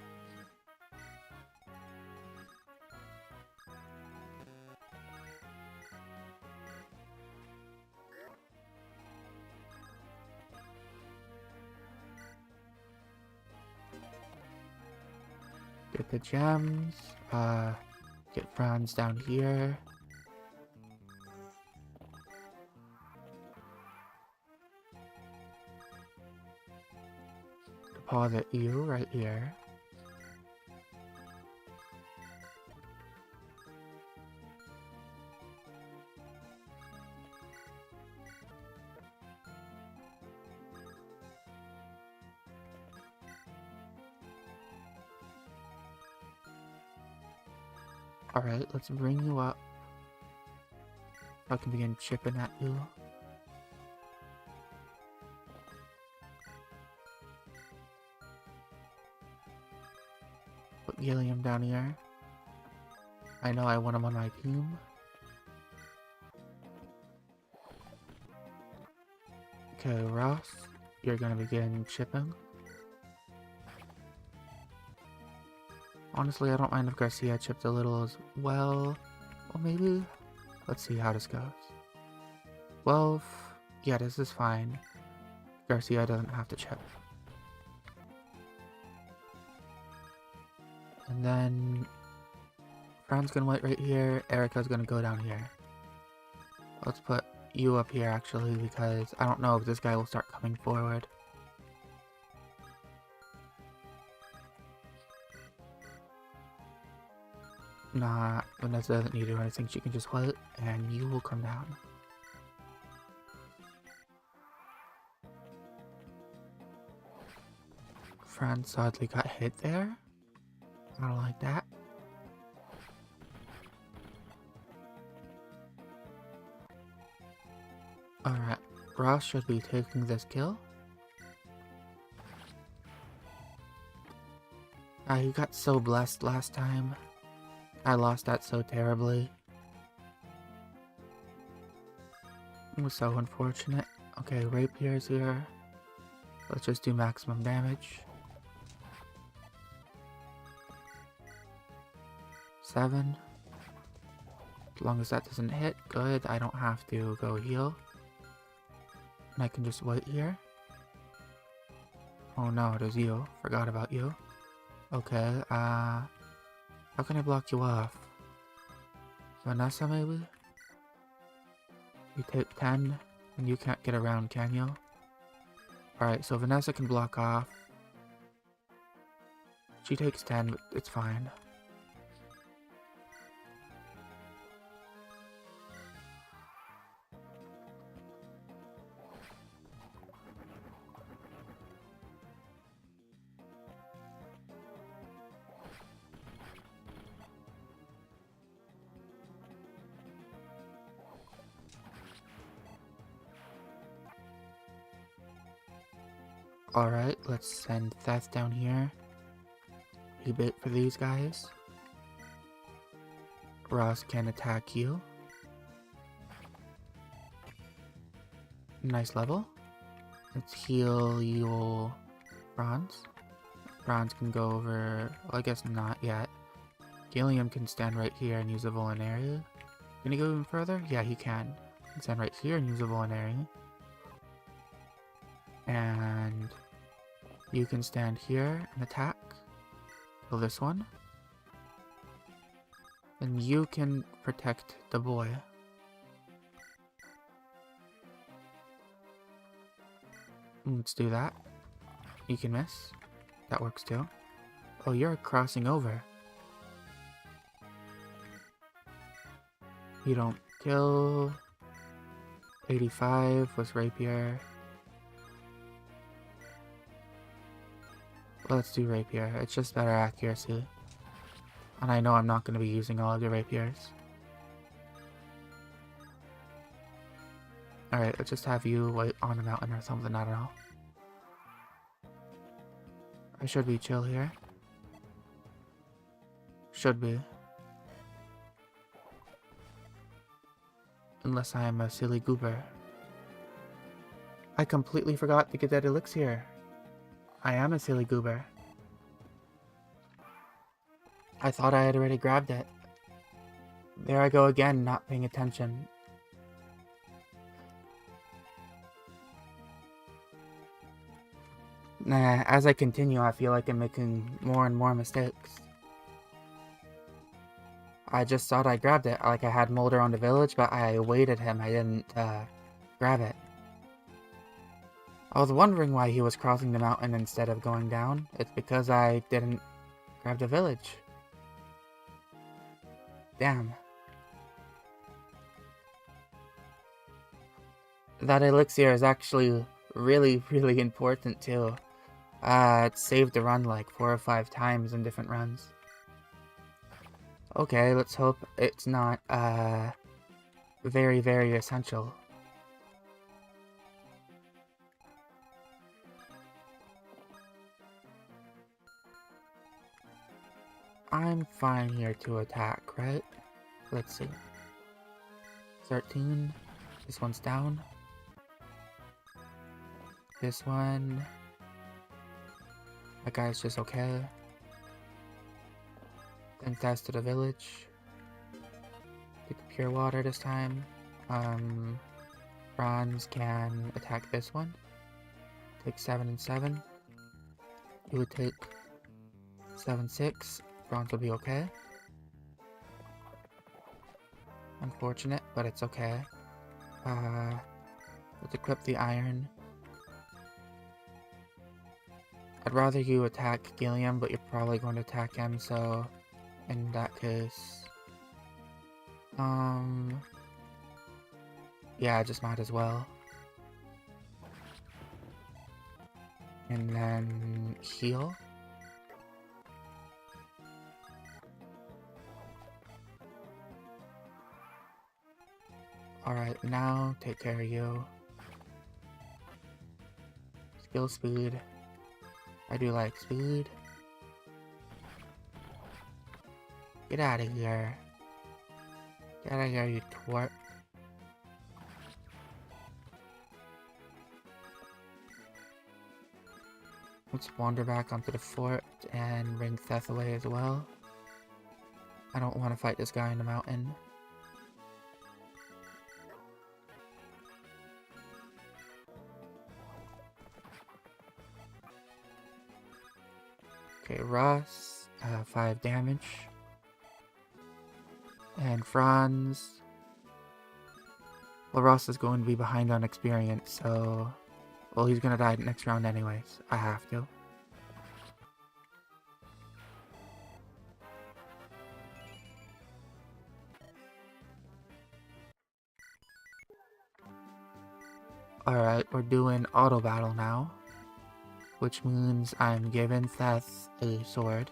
Get the gems, get Franz down here. Deposit you right here. Alright, let's bring you up. I can begin chipping at you. Put Gilliam down here. I know I want him on my team. Okay, Ross, you're gonna begin chipping. Honestly, I don't mind if Garcia chipped a little as well. Well, maybe. Let's see how this goes. 12. Yeah, this is fine. Garcia doesn't have to chip. And then... Fran's gonna wait right here. Erica's gonna go down here. Let's put you up here, actually, because I don't know if this guy will start coming forward. Nah, Vanessa doesn't need to do anything. She can just wait, and you will come down. Franz sadly got hit there. I don't like that. Alright, Ross should be taking this kill. He got so blessed last time. I lost that so terribly. It was so unfortunate. Okay, Rapier's here. Let's just do maximum damage. 7. As long as that doesn't hit, good. I don't have to go heal. And I can just wait here. Oh no, it is you. Forgot about you. Okay, how can I block you off? Vanessa, maybe? You take 10, and you can't get around, can you? Alright, so Vanessa can block off. She takes 10, but it's fine. Alright, let's send Theth down here. You bait for these guys. Ross can attack you. Nice level. Let's heal you, Bronze. Bronze can go over... Well, I guess not yet. Gilliam can stand right here and use a Vulnerary. Can he go even further? Yeah, he can. He can stand right here and use a Vulnerary. And you can stand here and attack. Kill this one. And you can protect the boy. Let's do that. You can miss. That works too. Oh, you're crossing over. You don't kill. 85 was Rapier. Let's do Rapier. It's just better accuracy. And I know I'm not going to be using all of the Rapiers. Alright, let's just have you wait on a mountain or something, I don't know. I should be chill here. Should be. Unless I am a silly goober. I completely forgot to get that elixir. I am a silly goober. I thought I had already grabbed it. There I go again, not paying attention. Nah, as I continue, I feel like I'm making more and more mistakes. I just thought I grabbed it, like I had Molder on the village, but I awaited him, I didn't, grab it. I was wondering why he was crossing the mountain instead of going down. It's because I didn't grab the village. Damn. That elixir is actually really, really important too. It saved the run like 4 or 5 times in different runs. Okay, let's hope it's not, very, very essential. I'm fine here to attack, right? Let's see. 13. This one's down. This one... That guy's just okay. Then fast to the village. Take pure water this time. Bronze can attack this one. Take 7 and 7. You would take 7, 6. Bronze will be okay. Unfortunate, but it's okay. Let's equip the iron. I'd rather you attack Gilliam, but you're probably going to attack him, so In that case, yeah, I just might as well. And then heal. Alright, now take care of you. Skill speed. I do like speed. Get out of here. Get out of here, you twerp. Let's wander back onto the fort and bring Seth away as well. I don't want to fight this guy in the mountain. Okay, Ross, 5 damage. And Franz. Well, Ross is going to be behind on experience, so... Well, he's gonna die next round anyways. I have to. Alright, we're doing auto battle now. Which means I'm giving Seth a sword.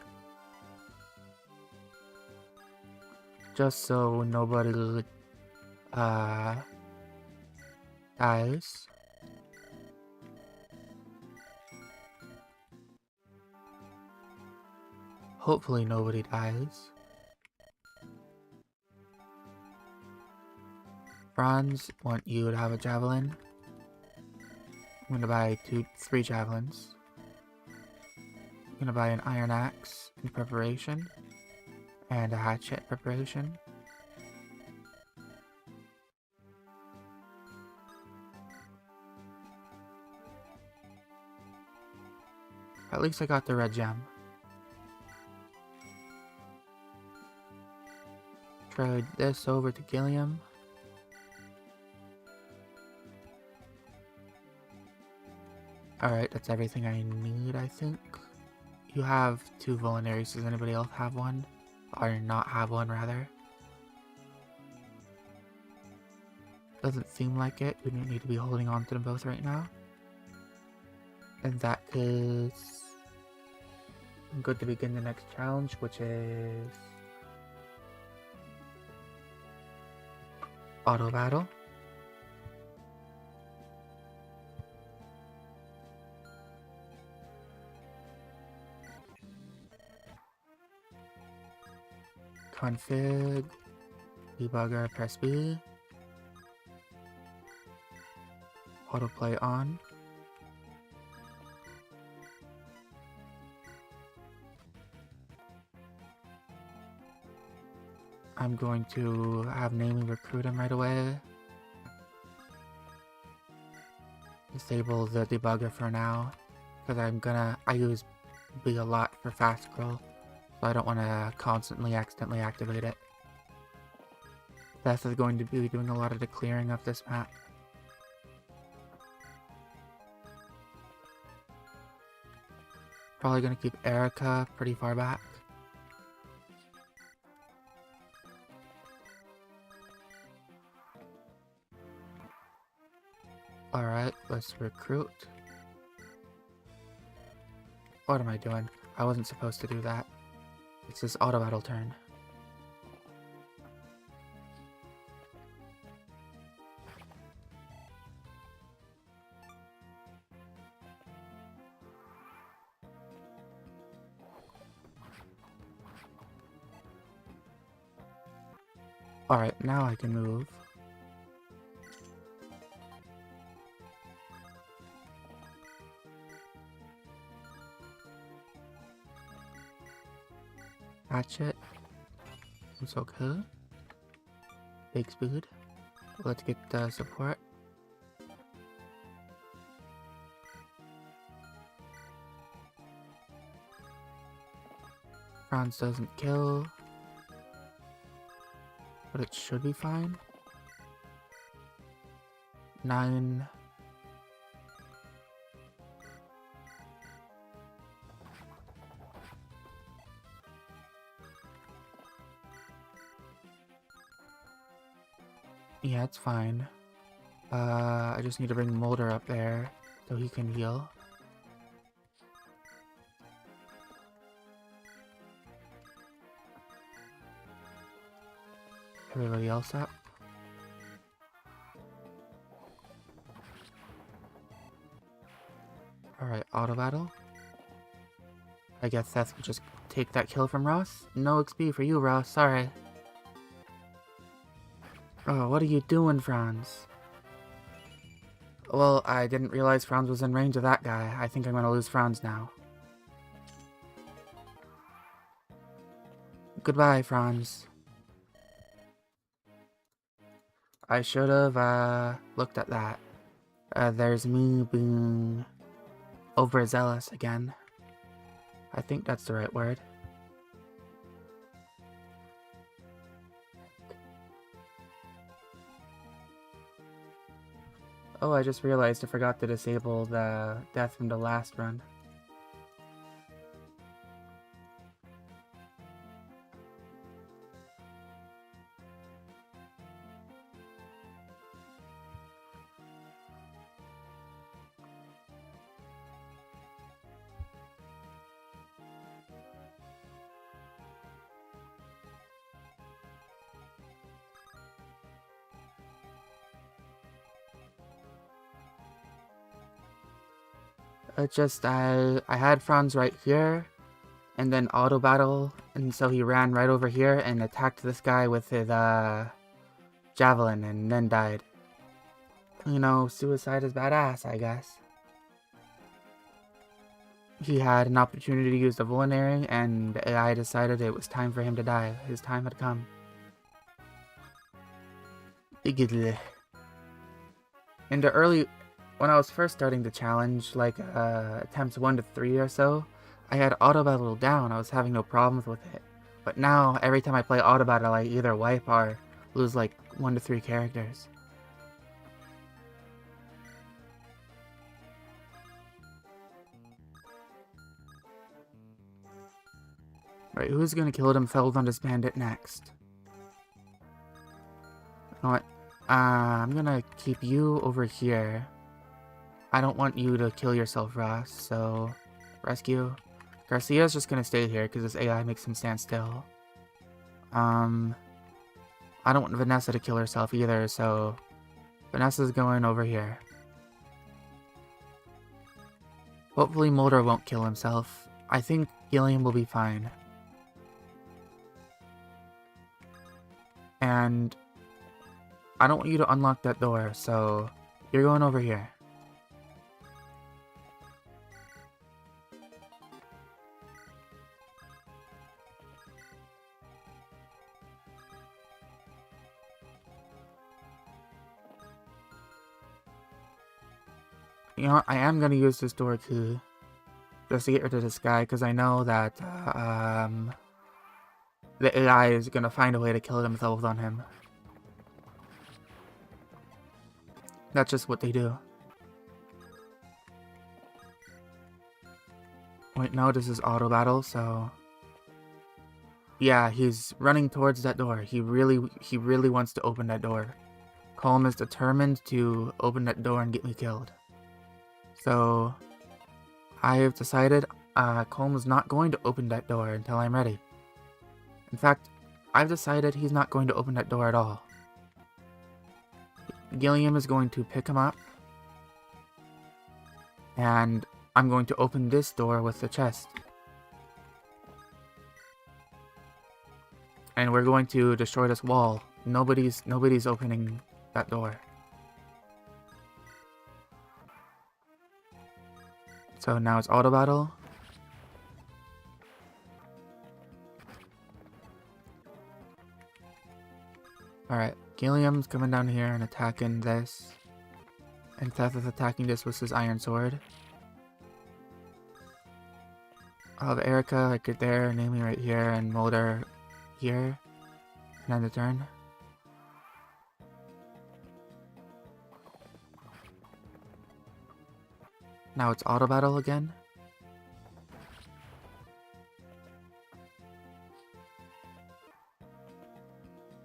Just so nobody dies. Hopefully nobody dies. Franz, want you to have a javelin. I'm gonna buy 3 javelins. I'm gonna buy an iron axe in preparation. And a hatchet preparation. At least I got the red gem. Trade this over to Gilliam. Alright, that's everything I need, I think. You have 2 vulneraries. Does anybody else have one? Or not have one, rather? Doesn't seem like it. We don't need to be holding on to them both right now. In that case, I'm good to begin the next challenge, which is auto battle. Config, debugger, press B. Autoplay on. I'm going to have naming recruit him right away. Disable the debugger for now, because I use B a lot for fast scroll, so I don't want to constantly accidentally activate it. Seth is going to be doing a lot of the clearing of this map. Probably going to keep Erica pretty far back. Alright, let's recruit. What am I doing? I wasn't supposed to do that. It's this auto battle turn. Alright, now I can move. Hatchet. It's okay. Big speed. Let's get the support. Franz doesn't kill. But it should be fine. 9. Yeah, it's fine. I just need to bring Mulder up there so he can heal. Everybody else up? Alright, auto battle. I guess Seth could just take that kill from Ross. No XP for you, Ross. Sorry. Oh, what are you doing, Franz? Well, I didn't realize Franz was in range of that guy. I think I'm gonna lose Franz now. Goodbye, Franz. I should have, looked at that. There's me being overzealous again. I think that's the right word. Oh, I just realized I forgot to disable the death from the last run. It's just, I had Franz right here, and then auto battle, and so he ran right over here and attacked this guy with his, javelin, and then died. You know, suicide is badass, I guess. He had an opportunity to use the vulnerary, and AI decided it was time for him to die. His time had come. In the early... When I was first starting the challenge, like attempts 1 to 3 or so, I had auto battle down. I was having no problems with it. But now, every time I play auto battle, I either wipe or lose like 1 to 3 characters. Right, who's gonna kill themselves on this bandit next? You know what? I'm gonna keep you over here. I don't want you to kill yourself, Ross, so... Rescue. Garcia's just gonna stay here, because this AI makes him stand still. I don't want Vanessa to kill herself either, so... Vanessa's going over here. Hopefully Mulder won't kill himself. I think Gilliam will be fine. And... I don't want you to unlock that door, so... You're going over here. You know, I am going to use this door too, just to get rid of this guy, because I know that the AI is going to find a way to kill themselves on him. That's just what they do. Wait, no, this is auto battle, so... Yeah, he's running towards that door. He really wants to open that door. Colm is determined to open that door and get me killed. So, I have decided Colm is not going to open that door until I'm ready. In fact, I've decided he's not going to open that door at all. Gilliam is going to pick him up, and I'm going to open this door with the chest. And we're going to destroy this wall. Nobody's opening that door. So now it's auto battle. Alright, Gilliam's coming down here and attacking this. And Seth is attacking this with his iron sword. I'll have Erica like right there, Naomi right here, and Mulder here. And end the turn. Now it's auto battle again.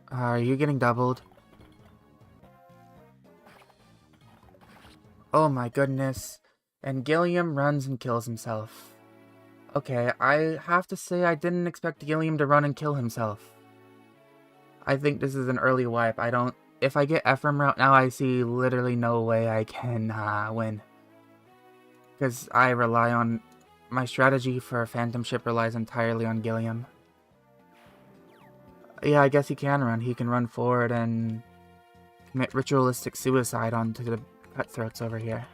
Are you getting doubled? Oh my goodness. And Gilliam runs and kills himself. Okay, I have to say I didn't expect Gilliam to run and kill himself. I think this is an early wipe. If I get Ephraim route now, I see literally no way I can win. Because my strategy for Phantom Ship relies entirely on Gilliam. Yeah, I guess he can run. He can run forward and commit ritualistic suicide onto the cutthroats over here.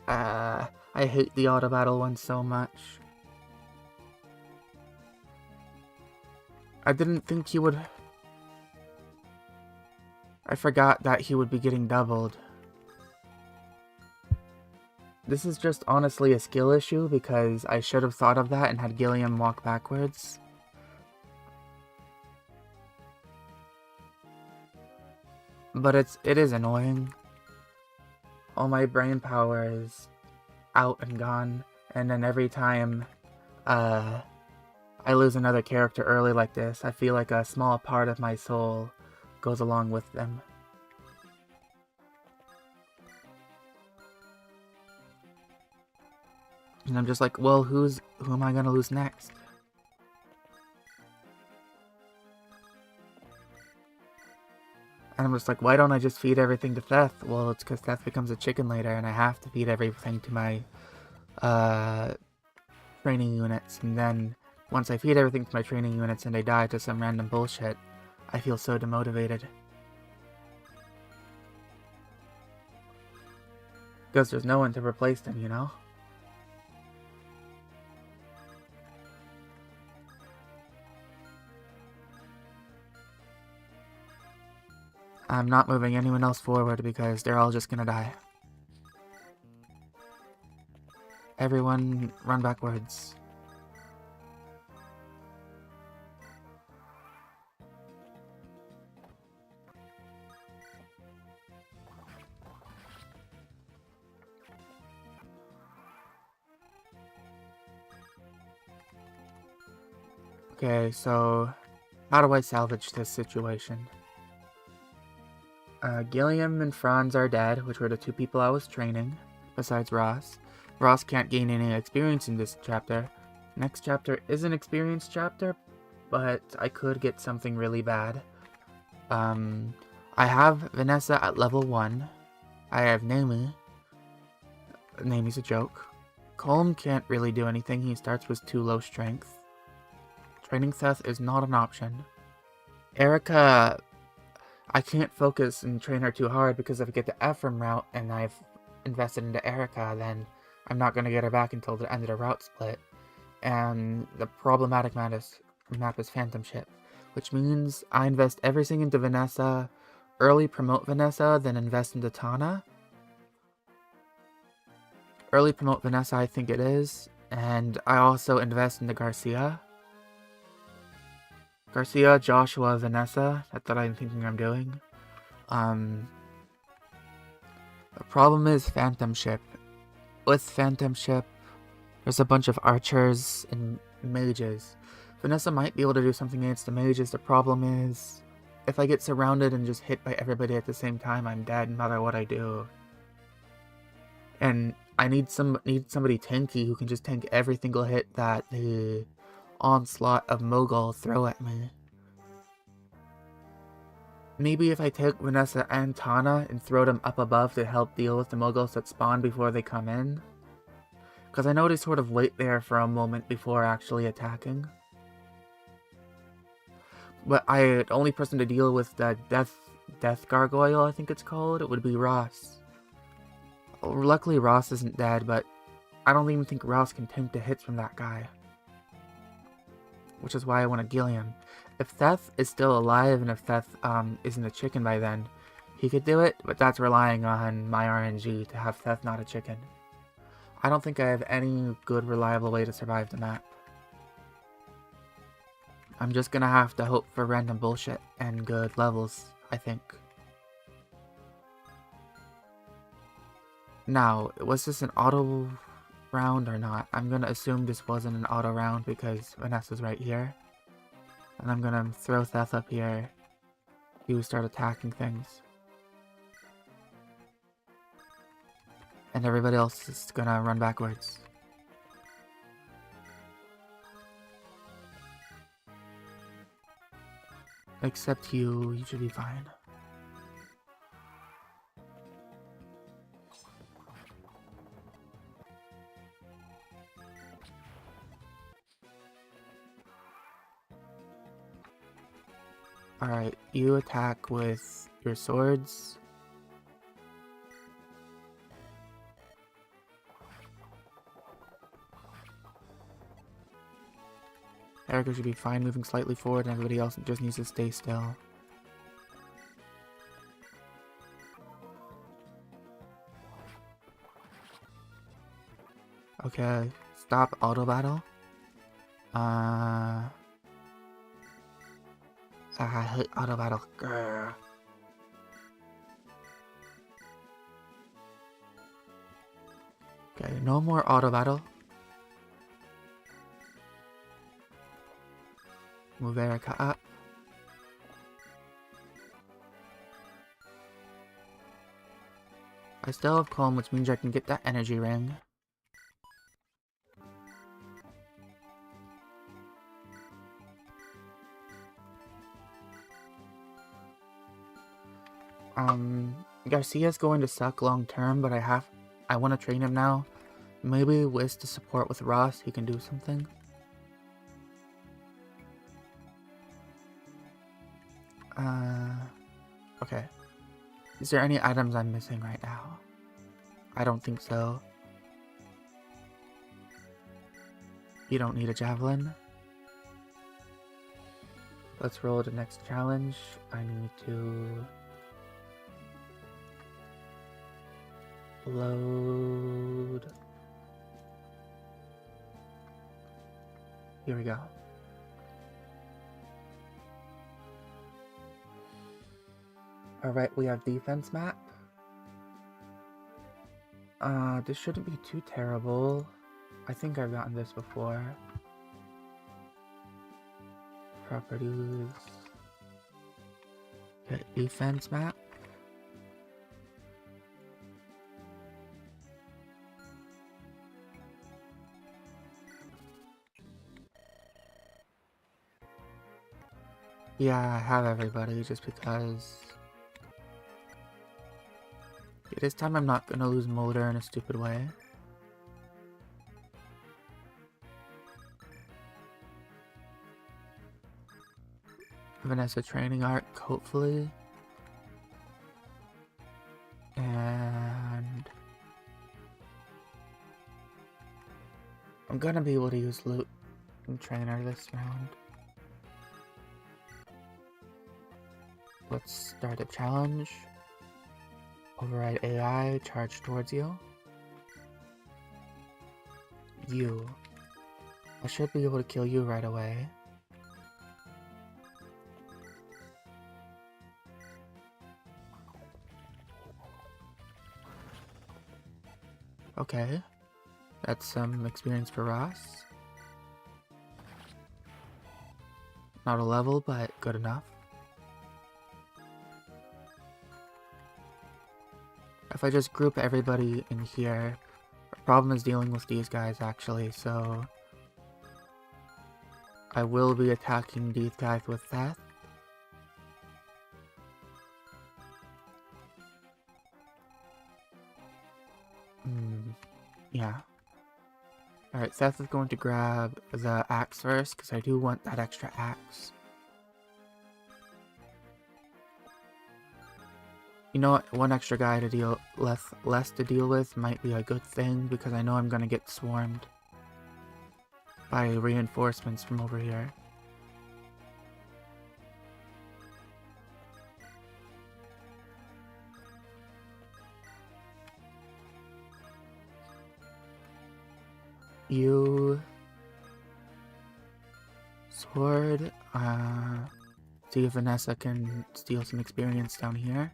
I hate the auto battle one so much. I didn't think he would... I forgot that he would be getting doubled. This is just honestly a skill issue because I should have thought of that and had Gilliam walk backwards. But it is annoying. All my brain power is out and gone, and then every time I lose another character early like this, I feel like a small part of my soul goes along with them. And I'm just like, well, who am I gonna lose next? And I'm just like, why don't I just feed everything to Theth? Well, it's because Theth becomes a chicken later, and I have to feed everything to my training units. And then, once I feed everything to my training units and they die to some random bullshit, I feel so demotivated. Because there's no one to replace them, you know? I'm not moving anyone else forward because they're all just gonna die. Everyone run backwards. Okay, so how do I salvage this situation? Gilliam and Franz are dead, which were the two people I was training, besides Ross. Ross can't gain any experience in this chapter. Next chapter is an experience chapter, but I could get something really bad. I have Vanessa at level 1. I have Naomi. Naomi's a joke. Colm can't really do anything, he starts with 2 low strength. Training Theth is not an option. Erica... I can't focus and train her too hard because if I get the Ephraim route and I've invested into Erica, then I'm not going to get her back until the end of the route split. And the problematic map is Phantom Ship, which means I invest everything into Vanessa, early promote Vanessa, then invest into Tana. Early promote Vanessa, I think it is, and I also invest into Garcia. Garcia, Joshua, Vanessa, that's what I'm thinking I'm doing. The problem is Phantom Ship. With Phantom Ship, there's a bunch of archers and mages. Vanessa might be able to do something against the mages. The problem is, if I get surrounded and just hit by everybody at the same time, I'm dead no matter what I do. And I need somebody tanky who can just tank every single hit that the onslaught of Mogul throw at me. Maybe if I take Vanessa and Tana and throw them up above to help deal with the Moguls that spawn before they come in. Because I know they sort of wait there for a moment before actually attacking. But the only person to deal with the death gargoyle, I think it's called, it would be Ross. Luckily Ross isn't dead, but I don't even think Ross can tank the hits from that guy. Which is why I want to Gilliam. If Theth is still alive and if Theth isn't a chicken by then, he could do it, but that's relying on my RNG to have Theth not a chicken. I don't think I have any good reliable way to survive the map. I'm just gonna have to hope for random bullshit and good levels, I think. Now, was this an auto round or not? I'm gonna assume this wasn't an auto round because Vanessa's right here. And I'm gonna throw Theth up here. He will start attacking things. And everybody else is gonna run backwards. Except you should be fine. Alright, you attack with your swords. Erica should be fine moving slightly forward, and everybody else just needs to stay still. Okay, stop auto battle. I hate auto battle. Grr. Okay, no more auto battle. Move Erica up. I still have calm, which means I can get that energy ring. Garcia's going to suck long term, but I want to train him now. Maybe with the support with Ross, he can do something. Okay. Is there any items I'm missing right now? I don't think so. You don't need a javelin. Let's roll the next challenge. I need to load. Here we go. Alright, we have defense map. This shouldn't be too terrible. I think I've gotten this before. Properties. Okay, defense map. Yeah, I have everybody just because this time I'm not gonna lose Mulder in a stupid way. Vanessa training arc, hopefully. And I'm gonna be able to use loot and trainer this round. Let's start a challenge. Override AI, charge towards you. You. I should be able to kill you right away. Okay. That's some experience for Ross. Not a level, but good enough. If I just group everybody in here, the problem is dealing with these guys actually, so I will be attacking these guys with Seth. Yeah. Alright, Seth is going to grab the axe first, because I do want that extra axe. You know what, one extra guy to deal less to deal with might be a good thing, because I know I'm gonna get swarmed by reinforcements from over here. You sword, see if Vanessa can steal some experience down here.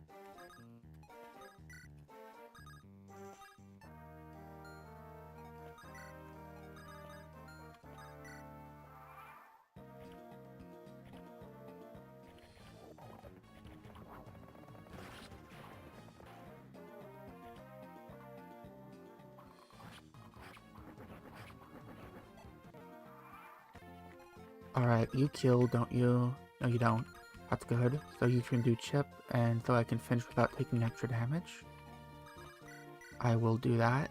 Alright, you kill, don't you? No, you don't. That's good. So you can do chip, and so I can finish without taking extra damage. I will do that.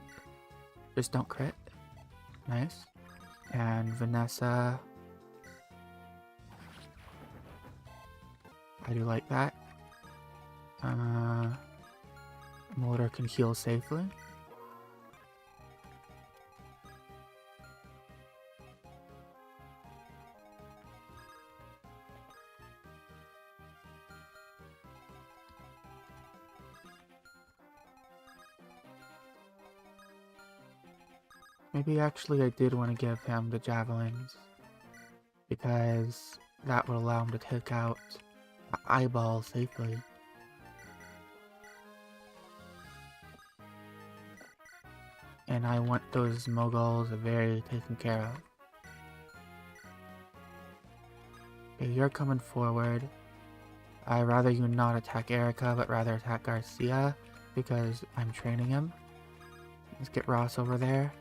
Just don't crit. Nice. And Vanessa. I do like that. Motor can heal safely. Maybe actually I did want to give him the javelins, because that would allow him to take out the eyeball safely. And I want those moguls very taken care of. Okay, you're coming forward. I'd rather you not attack Erica, but rather attack Garcia, because I'm training him. Let's get Ross over there.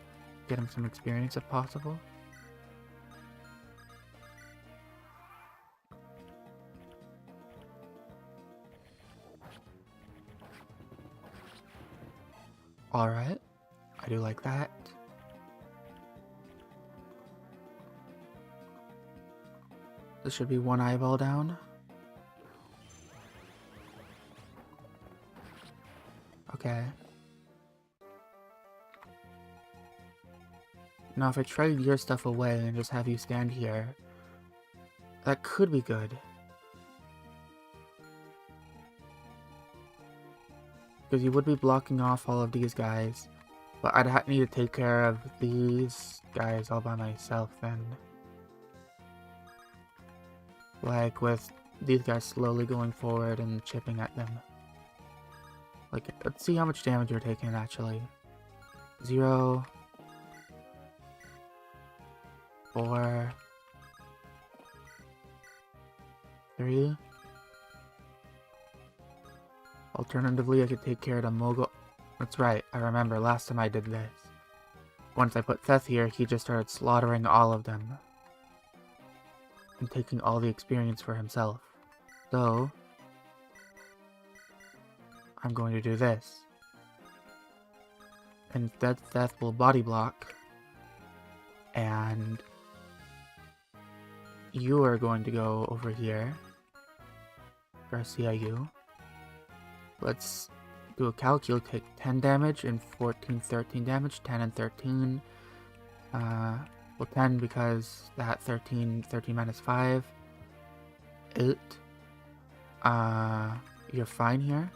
Get him some experience if possible. Alright. I do like that. This should be one eyeball down. Okay. Now if I trade your stuff away and just have you stand here, that could be good. Because you would be blocking off all of these guys. But I'd need to take care of these guys all by myself then. Like with these guys slowly going forward and chipping at them. Like, let's see how much damage you're taking actually. 0, 4, 3. Alternatively, I could take care of the mogul. That's right, I remember last time I did this. Once I put Seth here, he just started slaughtering all of them. And taking all the experience for himself. So, I'm going to do this. Instead, Seth will body block. And you are going to go over here. Garcia, you. Let's do a calc. You'll take 10 damage and 14, 13 damage. 10 and 13. Well, 10 because that 13 minus 5. 8. You're fine here.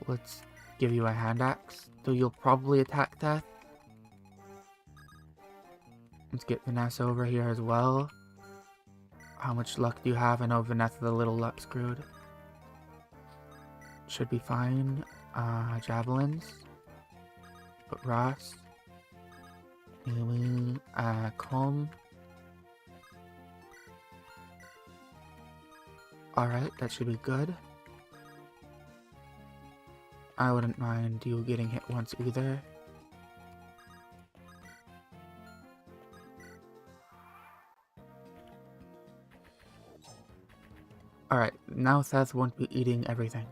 Let's give you a hand axe. So you'll probably attack Seth. Let's get Vanessa over here as well. How much luck do you have? I know Vanessa's a little luck screwed. Should be fine. Javelins. Put Ross. Amy. Calm. Alright, that should be good. I wouldn't mind you getting hit once either. Alright, now Seth won't be eating everything.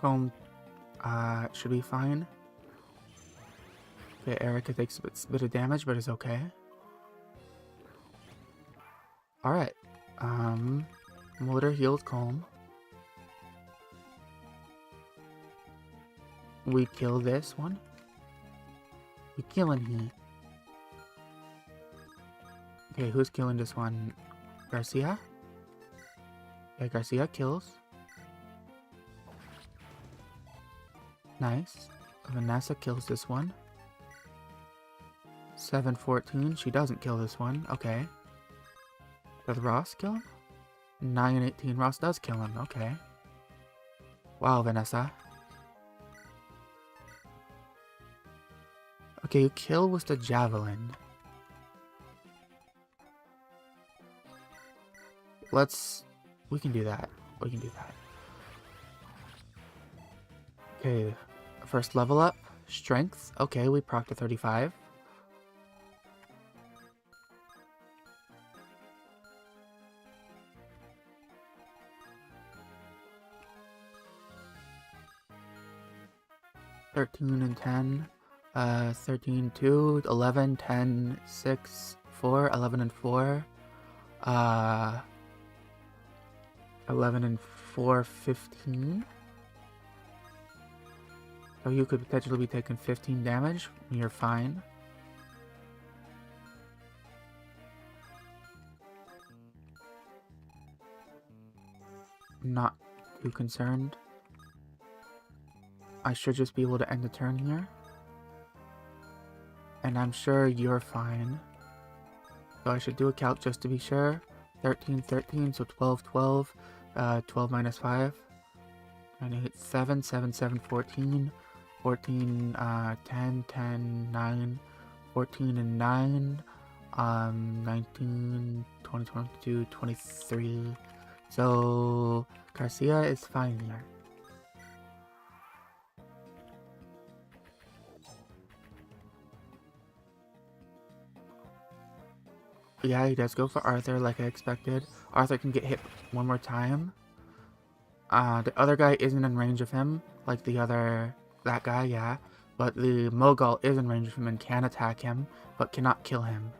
Comb, should be fine. Okay, Erica takes a bit of damage, but it's okay. Alright, Motor healed Calm. We kill this one. We killing he. Okay, who's killing this one? Garcia? Yeah, Garcia kills. Nice. Vanessa kills this one. 7-14. She doesn't kill this one. Okay. Does Ross kill him? 9-18. Ross does kill him. Okay. Wow, Vanessa. Okay, you kill with the javelin. We can do that. We can do that. Okay, first level up. Strength. Okay, we proc to 35. (13 and 10). 13, 2, 11, 10, 6, 4, 11 and 4. 11 and 4, 15. So you could potentially be taking 15 damage. You're fine. Not too concerned. I should just be able to end the turn here. And I'm sure you're fine. So I should do a calc just to be sure. 13, 13, so 12, 12. 12 minus 5. 9, 8, 7, 7, 7, 14. 14, 10, 10, 9. 14 and 9. 19, 20, 22, 23. So Garcia is fine here. Yeah, he does go for Arthur like I expected. Arthur can get hit one more time. The other guy isn't in range of him, like that guy, yeah. But the Mogul is in range of him and can attack him, but cannot kill him.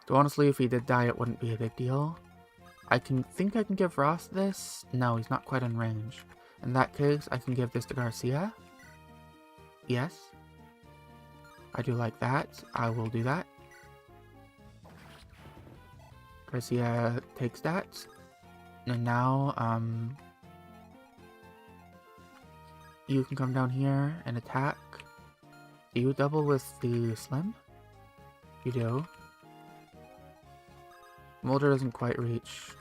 So honestly, if he did die, it wouldn't be a big deal. I think I can give Ross this. No, he's not quite in range. In that case, I can give this to Garcia. Yes. I do like that. I will do that. Garcia takes that. And now, you can come down here and attack. Do you double with the Slim? You do. Mulder doesn't quite reach.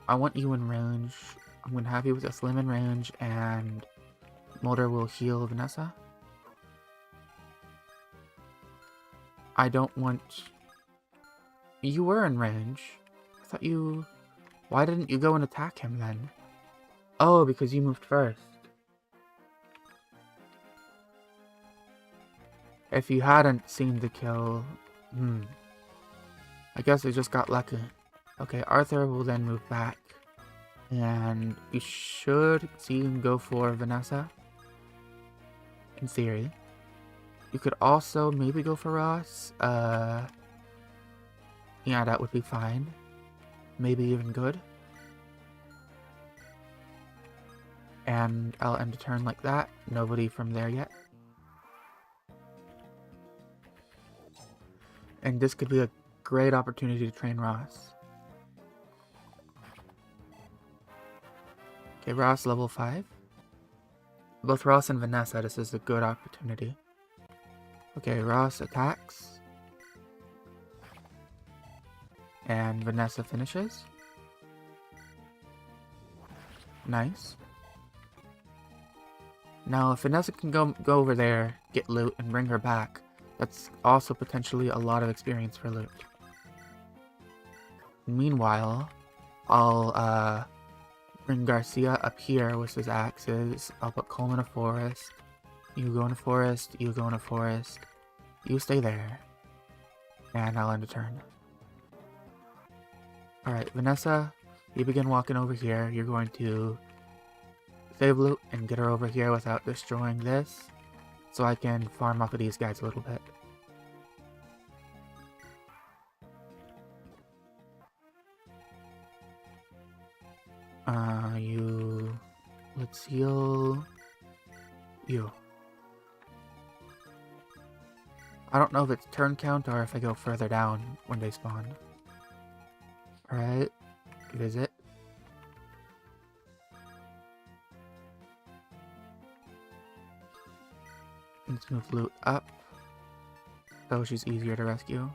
I want you in range. I'm gonna have you with a Slim in range, and Mulder will heal Vanessa. I don't want... You were in range. I thought you... Why didn't you go and attack him then? Oh, because you moved first. If you hadn't seen the kill... I guess I just got lucky. Okay, Arthur will then move back. And you should see him go for Vanessa. In theory. You could also maybe go for Ross. Yeah, that would be fine. Maybe even good. And I'll end a turn like that. Nobody from there yet. And this could be a great opportunity to train Ross. Okay, Ross level 5. Both Ross and Vanessa, this is a good opportunity. Okay, Ross attacks. And Vanessa finishes. Nice. Now, if Vanessa can go over there, get loot, and bring her back, that's also potentially a lot of experience for loot. Meanwhile, I'll bring Garcia up here with his axes. I'll put Colm in a forest. You go in a forest, you go in a forest. You stay there. And I'll end a turn. Alright, Vanessa, you begin walking over here. You're going to save loot and get her over here without destroying this. So I can farm off of these guys a little bit. Let's heal you. I don't know if it's turn count or if I go further down when they spawn. Alright, visit. Let's move loot up, so she's easier to rescue.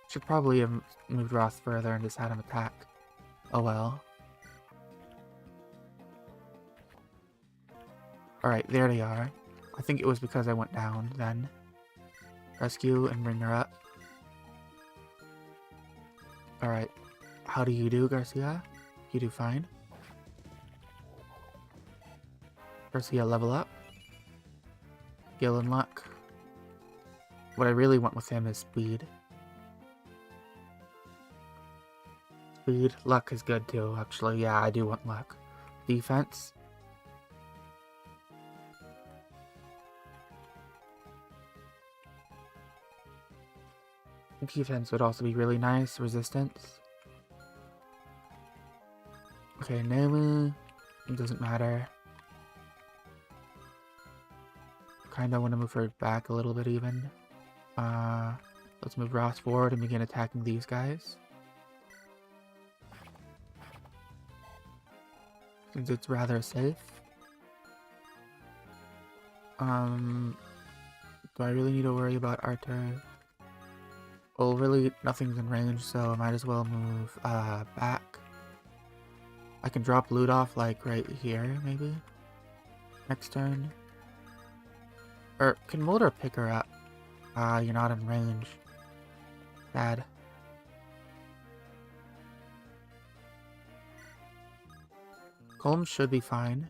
Should probably have moved Ross further and just had him attack. Oh well. Alright, there they are. I think it was because I went down then. Rescue and bring her up. Alright. How do you do, Garcia? You do fine. Garcia, level up. Skill and luck. What I really want with him is speed. Speed. Luck is good too, actually. Yeah, I do want luck. Defense. Defense would also be really nice. Resistance. Okay, Nemu. It doesn't matter. Kinda want to move her back a little bit even. Let's move Ross forward and begin attacking these guys. Since it's rather safe. Do I really need to worry about Arthur? Well, really, nothing's in range, so I might as well move, back. I can drop loot off, like, right here, maybe? Next turn. Or, can Mulder pick her up? You're not in range. Bad. Colm should be fine.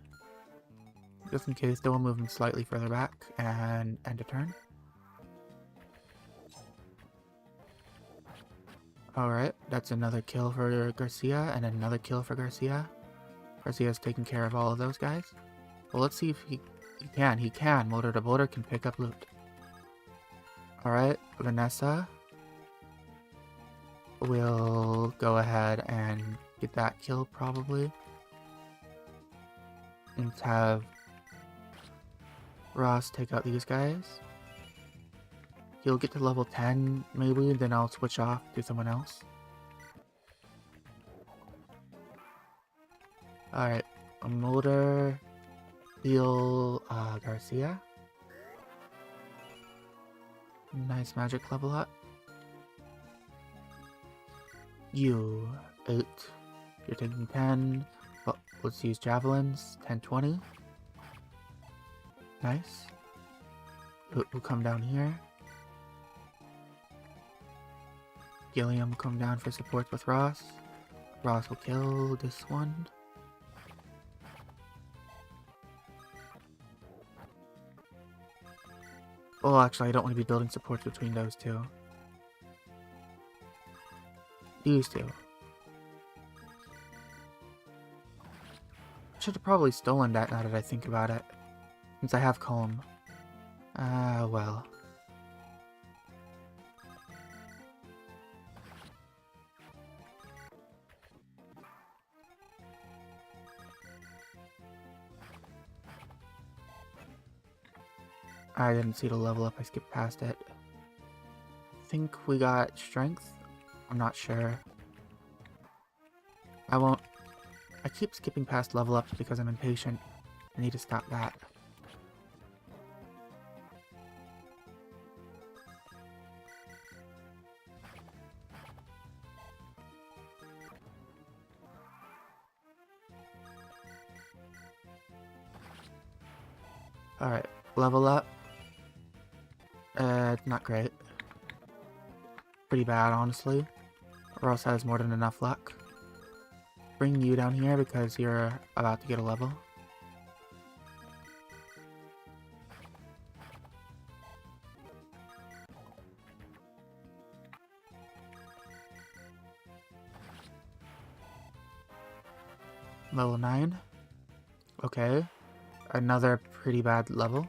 Just in case, though, we'll move him slightly further back and end a turn. Alright, that's another kill for Garcia and another kill for Garcia. Garcia's taking care of all of those guys. Well, let's see if he can. He can. Motor to motor can pick up loot. Alright, Vanessa will go ahead and get that kill probably. Let's have Ross take out these guys. He'll get to level 10 maybe, then I'll switch off to someone else. Alright, Motor, heal Garcia. Nice magic level up. You, 8. You're taking 10. Well, let's use javelins. 10, 20. Nice. We'll come down here. Gilliam will come down for support with Ross. Ross will kill this one. Well, actually, I don't want to be building supports between those two. These two. Should have probably stolen that now that I think about it. Since I have Calm. Well. I didn't see the level up, I skipped past it. I think we got strength. I'm not sure. I keep skipping past level ups because I'm impatient. I need to stop that. Alright, level up. Not great. Pretty bad, honestly. Ross has more than enough luck. Bring you down here because you're about to get a level. Level 9. Okay. Another pretty bad level.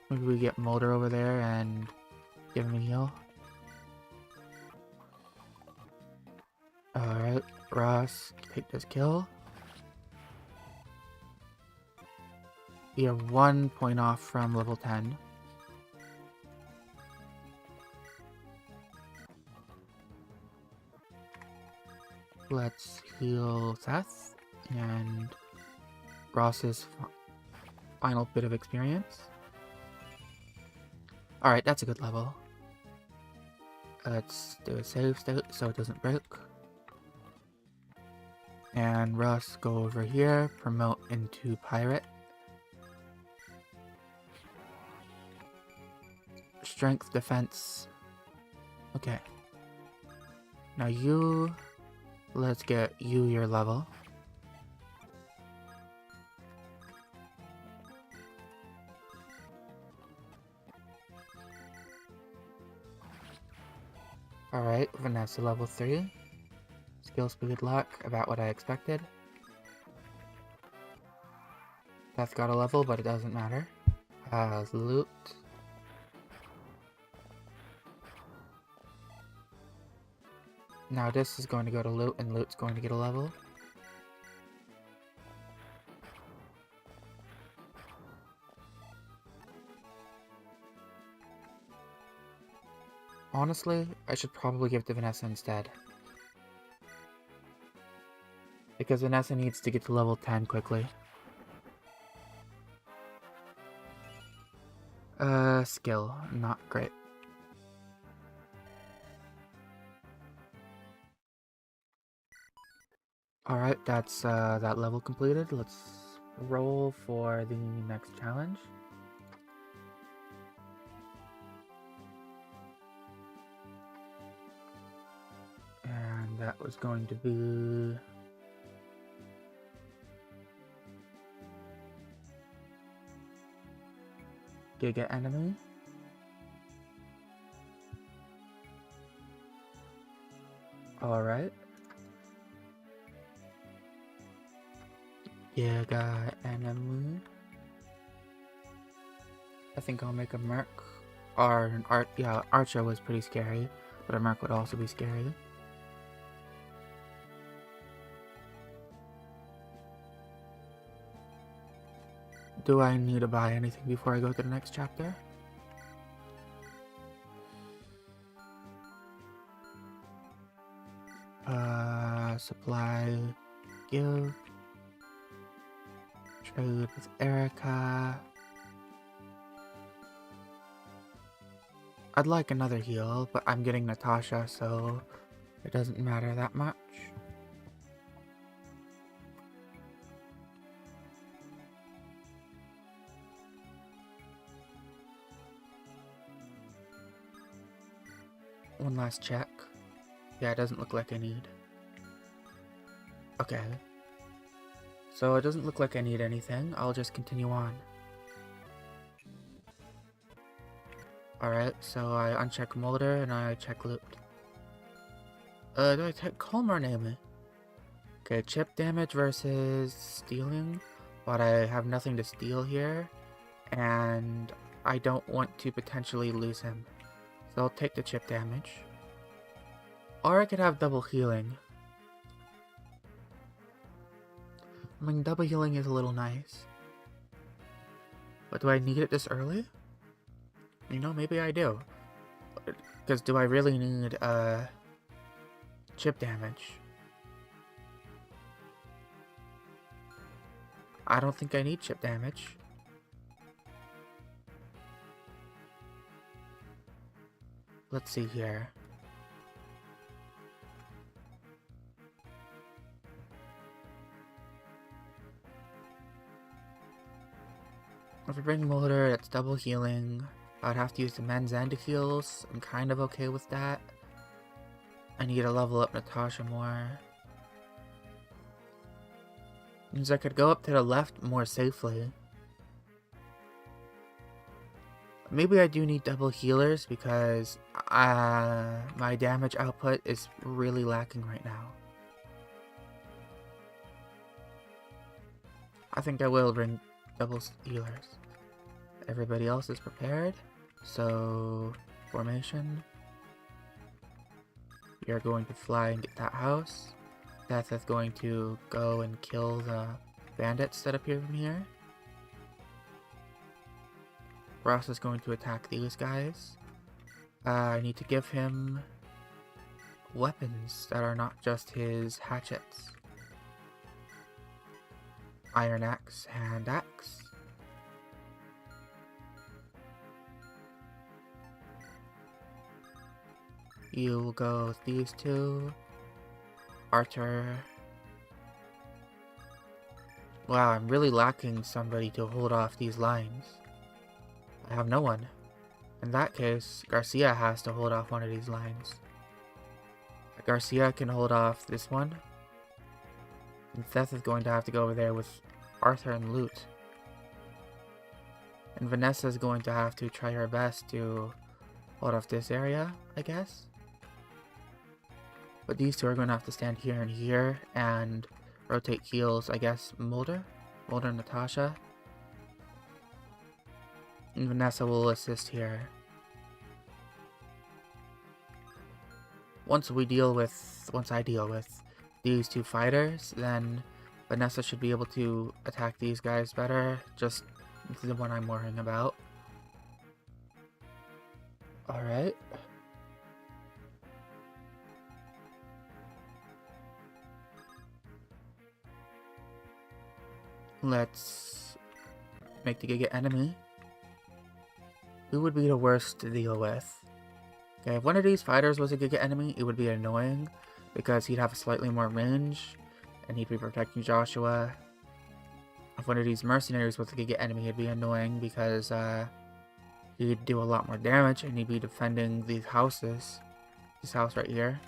Maybe we get Mulder over there and give him a heal. Alright, Ross, take this kill. We are 1 point off from level 10. Let's heal Seth, and Ross is Final bit of experience. Alright, that's a good level. Let's do a save state so it doesn't break. And Russ, go over here, promote into pirate. Strength, defense. Okay. Now you, let's get you your level. Alright, Vanessa level 3. Skill, speed, luck, about what I expected. Beth got a level, but it doesn't matter. Has loot. Now this is going to go to loot, and loot's going to get a level. Honestly, I should probably give it to Vanessa instead. Because Vanessa needs to get to level 10 quickly. Skill, not great. Alright, that's that level completed. Let's roll for the next challenge. And that was going to be... Giga Enemy. Alright. Giga Enemy. I think I'll make a Merc. Or an yeah, Archer was pretty scary, but a Merc would also be scary. Do I need to buy anything before I go to the next chapter? Supply, give, trade with Erica. I'd like another heal, but I'm getting Natasha, so it doesn't matter that much. One last check. Yeah, it doesn't look like I need. Okay. So it doesn't look like I need anything. I'll just continue on. Alright, so I uncheck Molder and I check Loot. Do I check Calm or Name? Okay, chip damage versus stealing. But I have nothing to steal here. And I don't want to potentially lose him. So I'll take the chip damage. Or I could have double healing. I mean, double healing is a little nice. But do I need it this early? You know, maybe I do. Because do I really need, chip damage? I don't think I need chip damage. Let's see here. If I bring Molder, that's double healing. I'd have to use the men's end heals. I'm kind of okay with that. I need to level up Natasha more. Means I could go up to the left more safely. Maybe I do need double healers because my damage output is really lacking right now. I think I will bring double healers. Everybody else is prepared. So, formation. We are going to fly and get that house. Death is going to go and kill the bandits that appear from here. Ross is going to attack these guys. I need to give him weapons that are not just his hatchets. Iron axe, hand axe. You will go with these two. Archer. Wow, I'm really lacking somebody to hold off these lines. I have no one. In that case, Garcia has to hold off one of these lines. Garcia can hold off this one. And Seth is going to have to go over there with Arthur and Loot. And Vanessa is going to have to try her best to hold off this area, I guess. But these two are going to have to stand here and here and rotate heals, I guess, Mulder and Natasha. And Vanessa will assist here. Once I deal with these two fighters, then Vanessa should be able to attack these guys better. Just the one I'm worrying about. Alright. Let's make the Giga enemy. Who would be the worst to deal with? Okay, if one of these fighters was a Giga enemy, it would be annoying because he'd have slightly more range and he'd be protecting Joshua. If one of these mercenaries was a Giga enemy, it'd be annoying because he'd do a lot more damage and he'd be defending these houses. This house right here.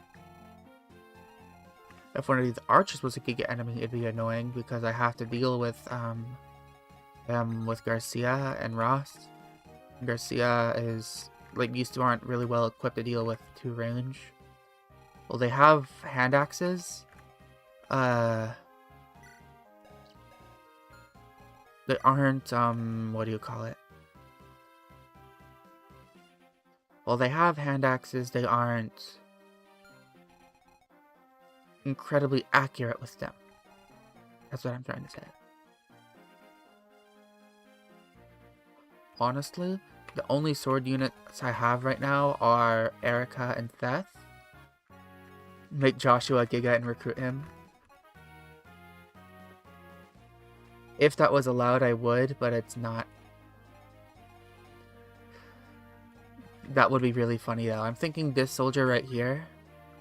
If one of these archers was a Giga enemy, it'd be annoying because I have to deal with them with Garcia and Ross. Garcia is, like, these two aren't really well equipped to deal with 2 range. Well, they have hand axes. They aren't, what do you call it? Well, they have hand axes, they aren't incredibly accurate with them. That's what I'm trying to say. Honestly, the only sword units I have right now are Erica and Seth. Make Joshua Giga and recruit him. If that was allowed, I would, but it's not. That would be really funny though. I'm thinking this soldier right here,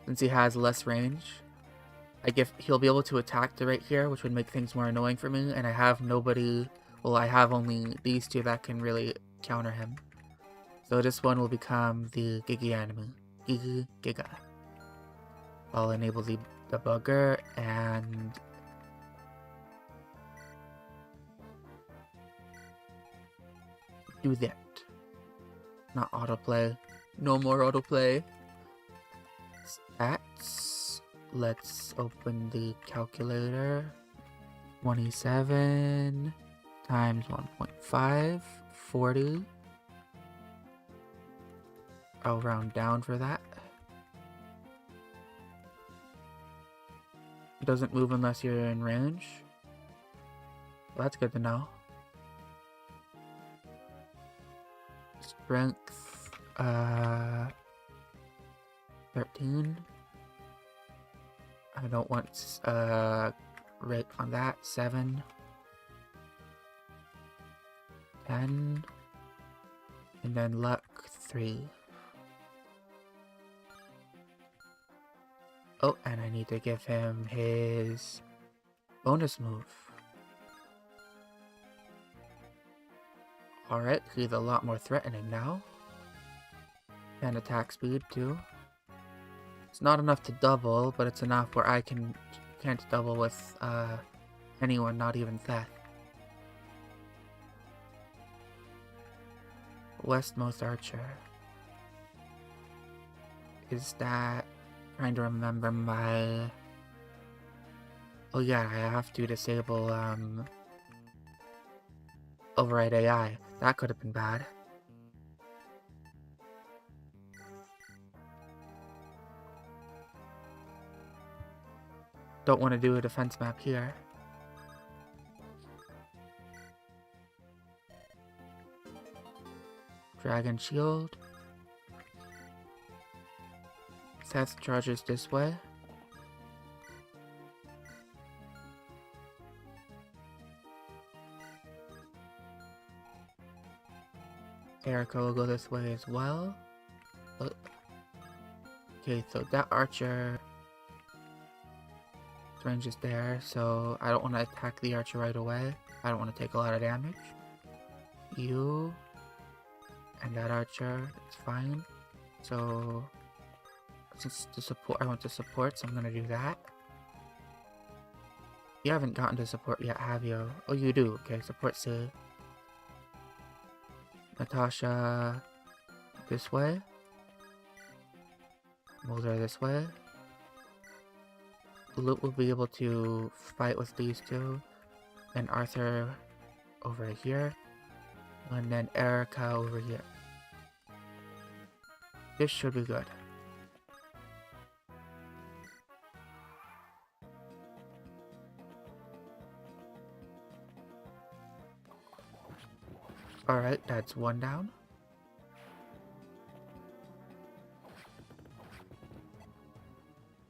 since he has less range, he'll be able to attack to right here, which would make things more annoying for me, and I have nobody, well, I have only these two that can really counter him. So this one will become the Giga enemy. Giga. I'll enable the debugger and do that. Not autoplay. No more autoplay. Stats. Let's open the calculator. 27 times 1.5, 40. I'll round down for that. It doesn't move unless you're in range. Well, that's good to know. Strength, 13. I don't want, rate on that, 7. 10. And then luck, 3. Oh, and I need to give him his bonus move. Alright, he's a lot more threatening now. And attack speed too. It's not enough to double, but it's enough where I can't double with anyone, not even Seth. Westmost Archer. Is that... Trying to remember my... Oh yeah, I have to disable override AI. That could have been bad. Don't want to do a defense map here. Dragon Shield. Seth charges this way. Erica will go this way as well. Okay, so that archer range is there, so I don't want to attack the archer right away. I don't want to take a lot of damage. You and that archer, it's fine. So since the support, I want to support, so I'm gonna do that. You haven't gotten to support yet, have you? Oh, you do. Okay, support C. Natasha this way. Mulder this way. Luke will be able to fight with these two. And Arthur over here. And then Erica over here. This should be good. Alright, that's one down.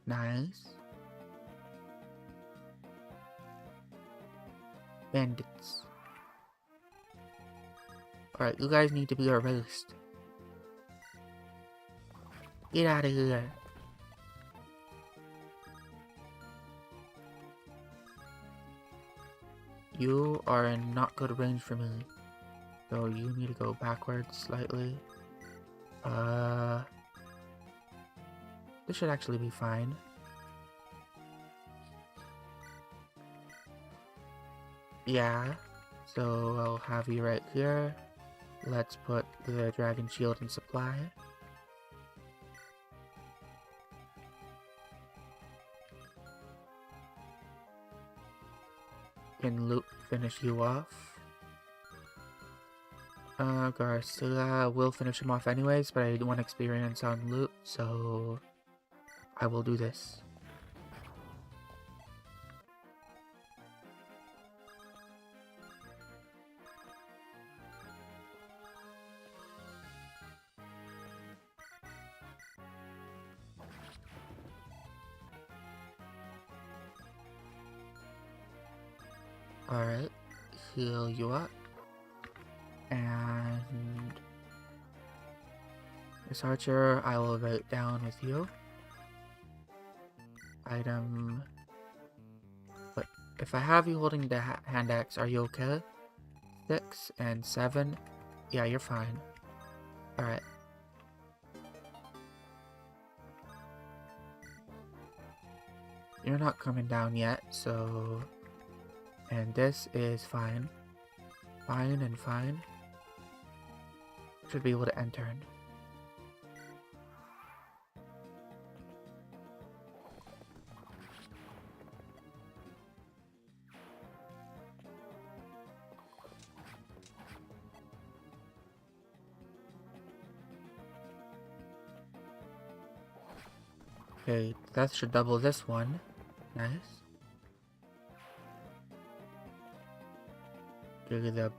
Nice. Bandits. Alright, you guys need to be erased. Get out of here. You are in not good range for me. So you need to go backwards slightly. This should actually be fine. Yeah. So I'll have you right here. Let's put the dragon shield in supply. Can Luke finish you off? Garcia will finish him off anyways, but I want experience on Luke, so I will do this. Alright, heal you up. And this archer, I will write down with you. Item. But if I have you holding the hand axe, are you okay? 6 and 7. Yeah, you're fine. Alright. You're not coming down yet, so. And this is fine. Fine and fine. Should be able to end turn. Okay, that should double this one. Nice. The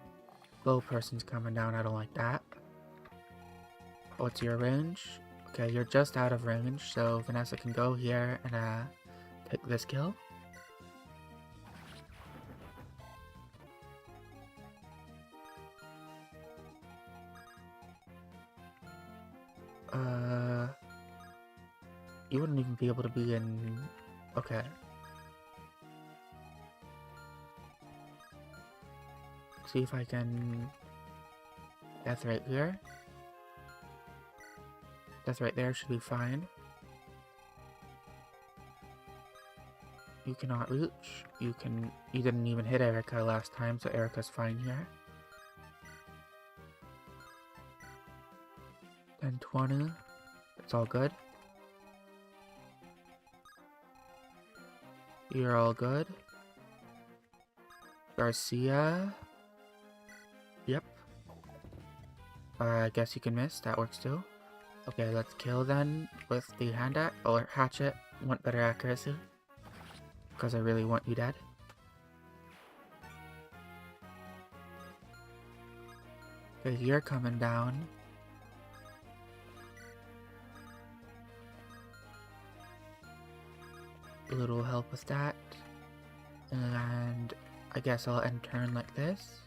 bow person's coming down, I don't like that. What's your range? Okay, you're just out of range, so Vanessa can go here and take this kill. You wouldn't even be able to be in... Okay. See if I can... Death right here. Death right there should be fine. You cannot reach. You didn't even hit Erica last time, so Erica's fine here. 10-20. It's all good. You're all good. Garcia. Yep. I guess you can miss. That works too. Okay, let's kill then with the hand axe or hatchet. Want better accuracy. Because I really want you dead. Okay, you're coming down. A little help with that. And I guess I'll end turn like this.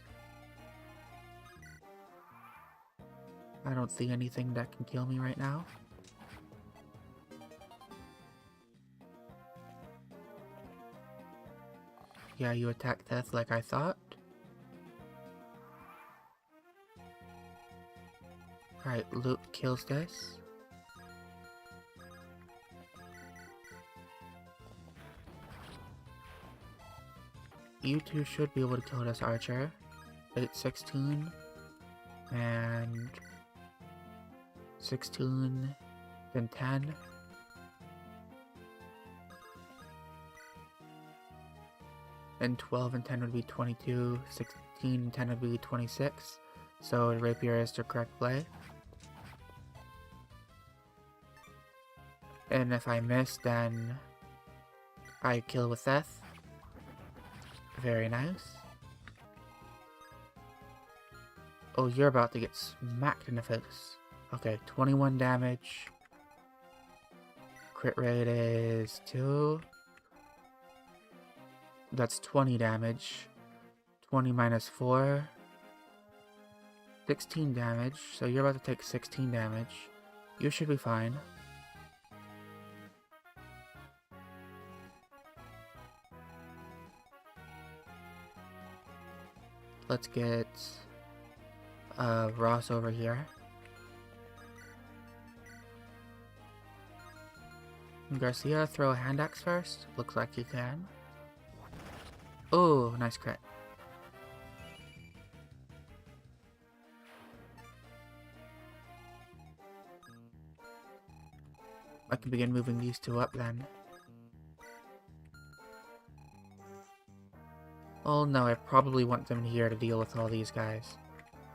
I don't see anything that can kill me right now. Yeah, you attack death like I thought. Alright, Luke kills this. You two should be able to kill this archer. 8-16 and 16, then 10. And 12 and 10 would be 22, 16 and 10 would be 26. So rapier is the correct play. And if I miss, then I kill with death. Very nice. Oh, you're about to get smacked in the face. Okay, 21 damage. Crit rate is 2. That's 20 damage. 20 minus 4. 16 damage. So you're about to take 16 damage. You should be fine. Let's get Ross over here. Garcia, throw a hand axe first. Looks like you can. Oh, nice crit. I can begin moving these two up then. Oh no, I probably want them here to deal with all these guys.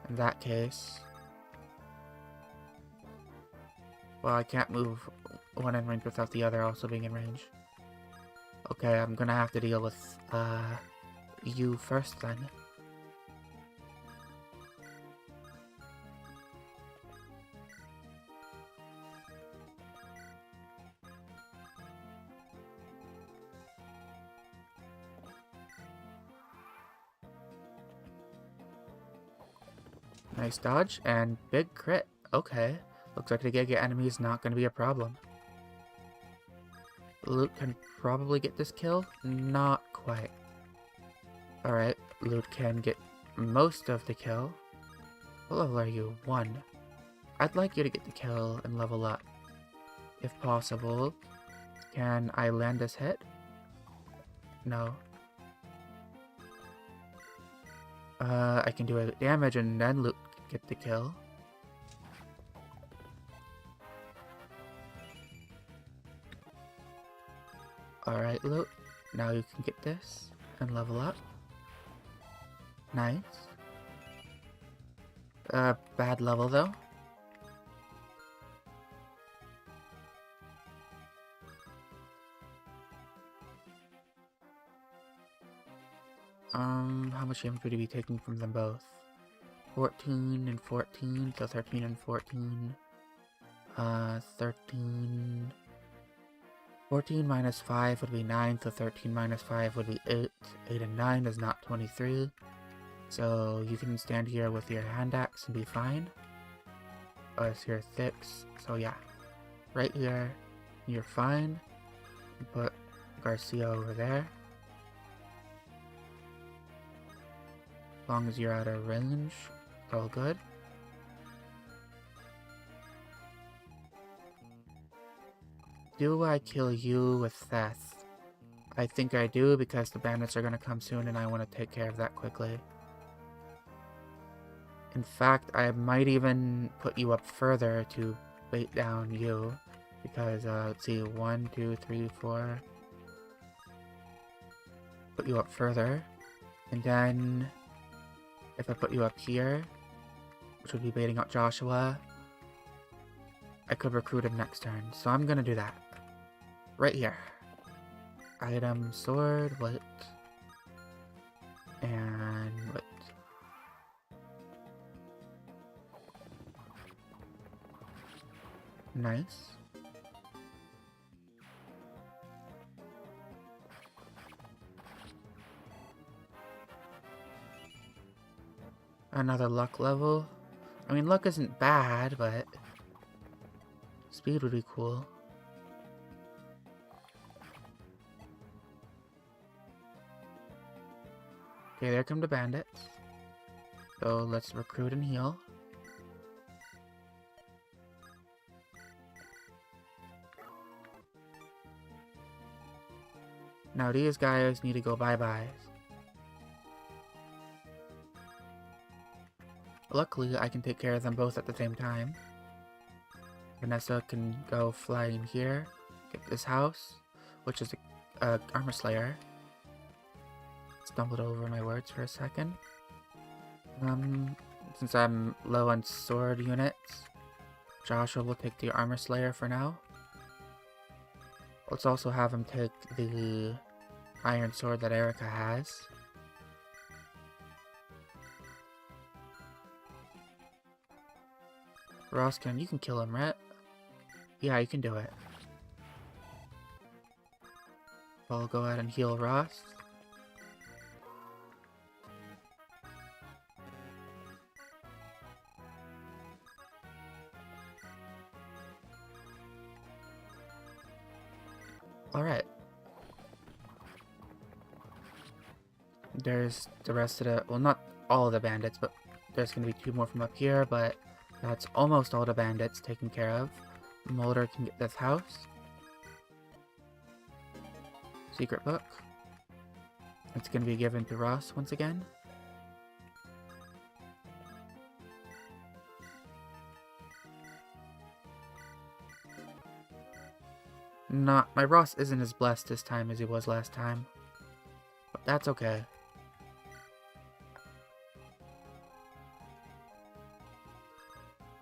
In that case... Well, I can't move one in range without the other also being in range. Okay, I'm gonna have to deal with, you first then. Nice dodge, and big crit. Okay. Looks like the Giga enemy is not going to be a problem. Luke can probably get this kill? Not quite. Alright, Luke can get most of the kill. What level are you? 1. I'd like you to get the kill and level up. If possible. Can I land this hit? No. I can do a damage and then Luke can get the kill. Alright, Luke. Now you can get this and level up. Nice. Bad level though. How much damage would he be taking from them both? 14 and 14, so 13 and 14. 13... 14 minus 5 would be 9, so 13 minus 5 would be 8. 8 and 9 is not 23. So you can stand here with your hand axe and be fine. It's your thicks, so yeah. Right here, you're fine. Put Garcia over there. As long as you're out of range, it's all good. Do I kill you with Theth? I think I do because the bandits are going to come soon and I want to take care of that quickly. In fact, I might even put you up further to bait down you. Because, let's see, 1, 2, 3, 4. Put you up further. And then, if I put you up here, which would be baiting out Joshua, I could recruit him next turn. So I'm going to do that. Right here. Item, sword, wit. And wit. Nice. Another luck level. I mean, luck isn't bad, but speed would be cool. Okay, there come the bandits. So let's recruit and heal. Now these guys need to go bye-bye. Luckily, I can take care of them both at the same time. Vanessa can go fly in here, get this house, which is a armor slayer. Stumbled over my words for a second. Since I'm low on sword units, Joshua will take the armor slayer for now. Let's also have him take the iron sword that Erica has. Roskin, you can kill him, right? Yeah, you can do it. I'll go ahead and heal Ross. Alright. There's the rest of the... well, not all of the bandits, but there's going to be 2 more from up here, but that's almost all the bandits taken care of. Mulder can get this house. Secret book. It's going to be given to Ross once again. My Ross isn't as blessed this time as he was last time. But that's okay.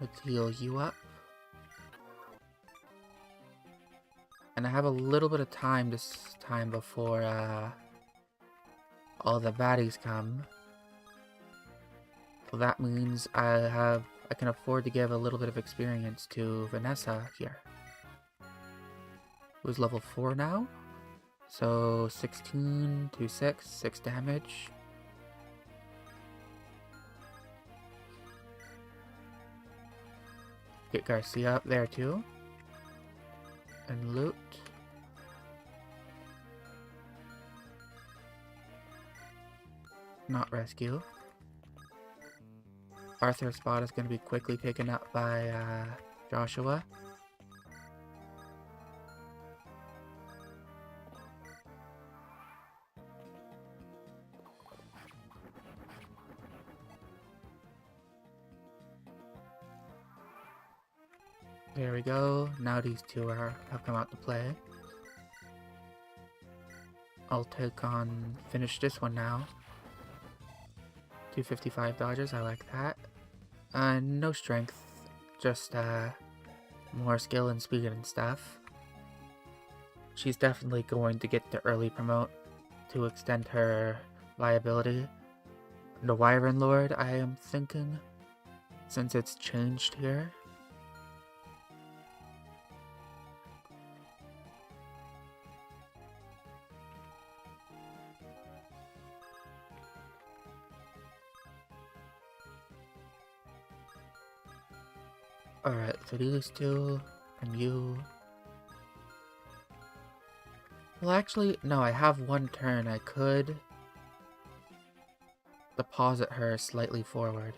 Let's heal you up. And I have a little bit of time this time before all the baddies come. So that means I can afford to give a little bit of experience to Vanessa here. Who's level 4 now? So 16 to 6 damage. Get Garcia up there too. And loot. Not rescue. Arthur's spot is going to be quickly taken up by Joshua. There we go. Now these 2 have come out to play. I'll finish this one now. 255 dodges, I like that. No strength, just more skill and speed and stuff. She's definitely going to get the early promote to extend her viability. The Wyvern Lord, I am thinking, since it's changed here. Alright, so these 2, and you... well, actually, no, I have 1 turn. I could deposit her slightly forward.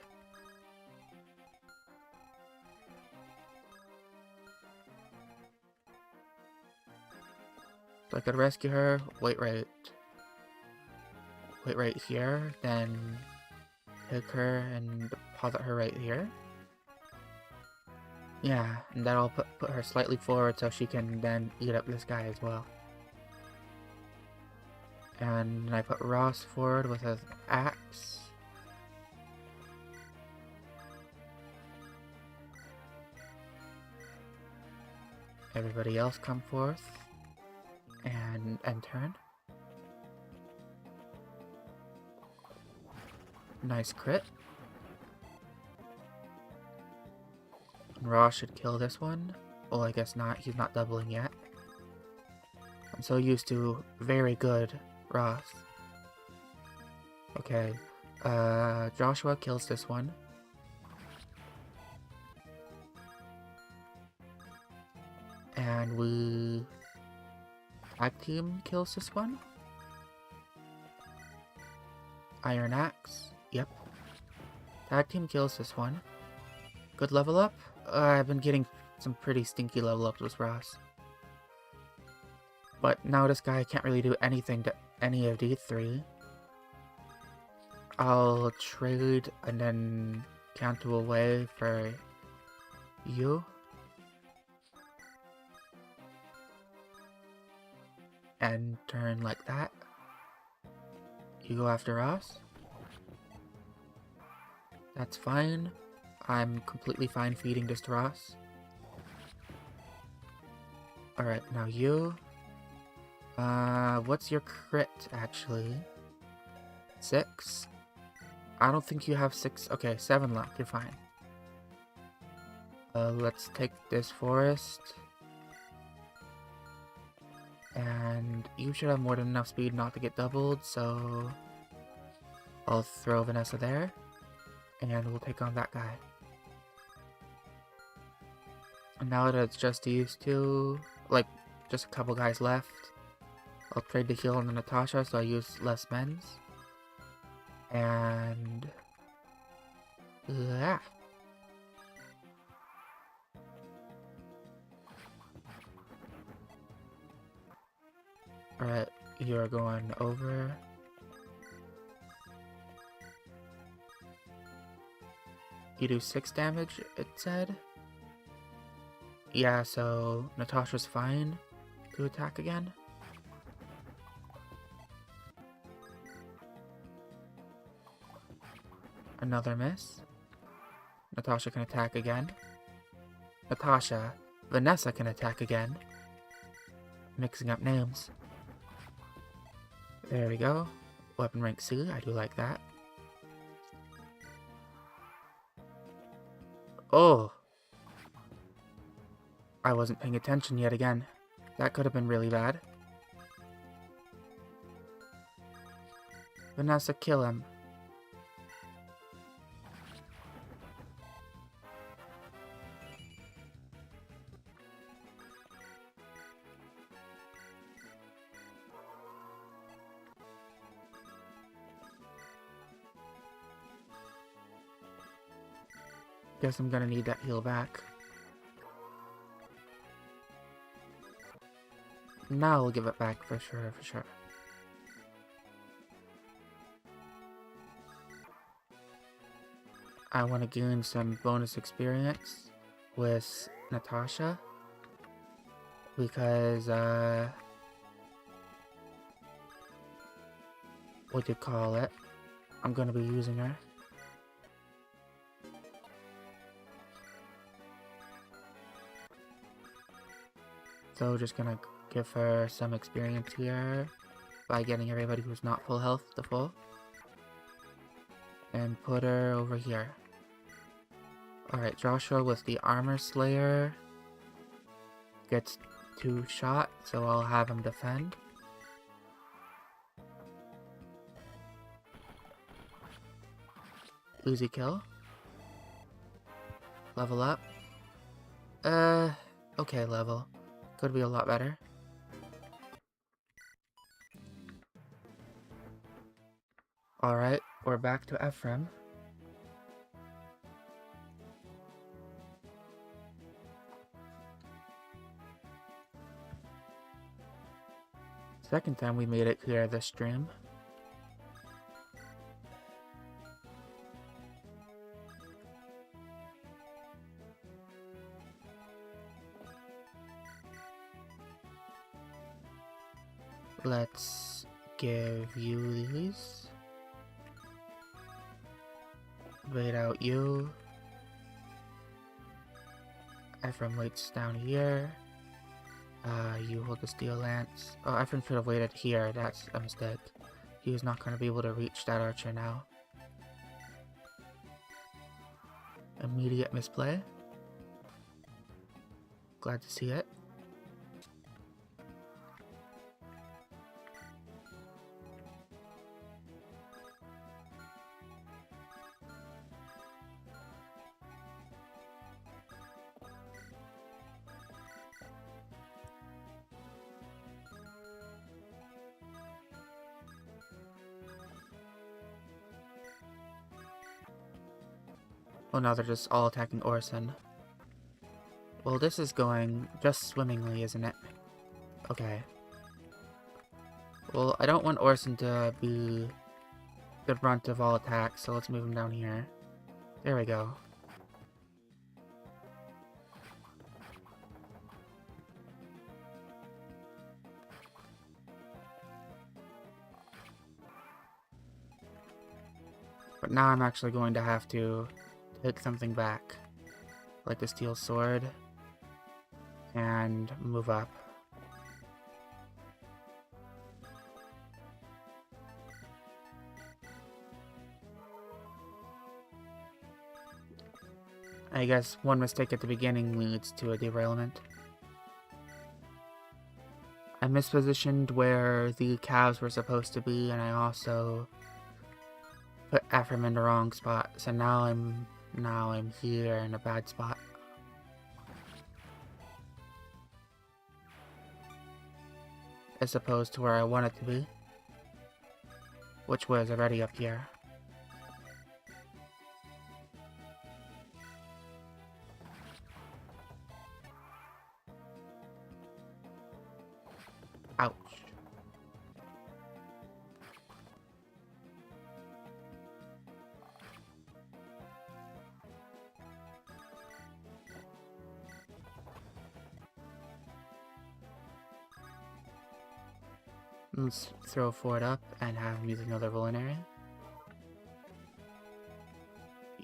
So I could rescue her, wait right here, then take her and deposit her right here. Yeah, and that'll put her slightly forward so she can then eat up this guy as well. And I put Ross forward with his axe. Everybody else come forth and turn. Nice crit. Ross should kill this one. Well, I guess not. He's not doubling yet. I'm so used to very good Ross. Okay. Joshua kills this one. And tag team kills this one. Iron Axe. Yep. Tag team kills this one. Good level up. I've been getting some pretty stinky level ups with Ross. But now this guy can't really do anything to any of these three. I'll trade and then cancel away for you. And turn like that. You go after us. That's fine. I'm completely fine feeding this to Ross. Alright, now you. What's your crit, actually? 6? I don't think you have 6. Okay, 7 left. You're fine. Let's take this forest. And you should have more than enough speed not to get doubled, so I'll throw Vanessa there. And we'll take on that guy. And now that it's just these two, like, just a couple guys left, I'll trade the heal on the Natasha so I use less men's. And yeah. Alright, you're going over. You do 6 damage, it said. Yeah, so Natasha's fine to attack again. Another miss. Natasha can attack again. Natasha. Vanessa can attack again. Mixing up names. There we go. Weapon rank C, I do like that. Oh! I wasn't paying attention yet again. That could have been really bad. Vanessa, kill him. Guess I'm gonna need that heal back. Now I'll give it back for sure, for sure. I want to gain some bonus experience with Natasha. Because, what do you call it? I'm gonna be using her. So just gonna give her some experience here by getting everybody who's not full health to full. And put her over here. Alright, Joshua with the Armor Slayer gets 2 shot, so I'll have him defend. Easy kill. Level up. Okay level. Could be a lot better. Alright, we're back to Ephraim. Second time we made it here this stream. Let's give you these. Wait out you. Ephraim waits down here. You hold the steel lance. Oh, Ephraim should have waited here. That's a mistake. He was not going to be able to reach that archer now. Immediate misplay. Glad to see it. Oh, now they're just all attacking Orson. Well, this is going just swimmingly, isn't it? Okay. Well, I don't want Orson to be the brunt of all attacks, so let's move him down here. There we go. But now I'm actually going to have to take something back, like the steel sword, and move up. I guess one mistake at the beginning leads to a derailment. I mispositioned where the calves were supposed to be, and I also put Ephraim in the wrong spot, so now I'm here in a bad spot. As opposed to where I want it to be, which was already up here. Ouch. Let's throw Ford up and have him use another vulnerary.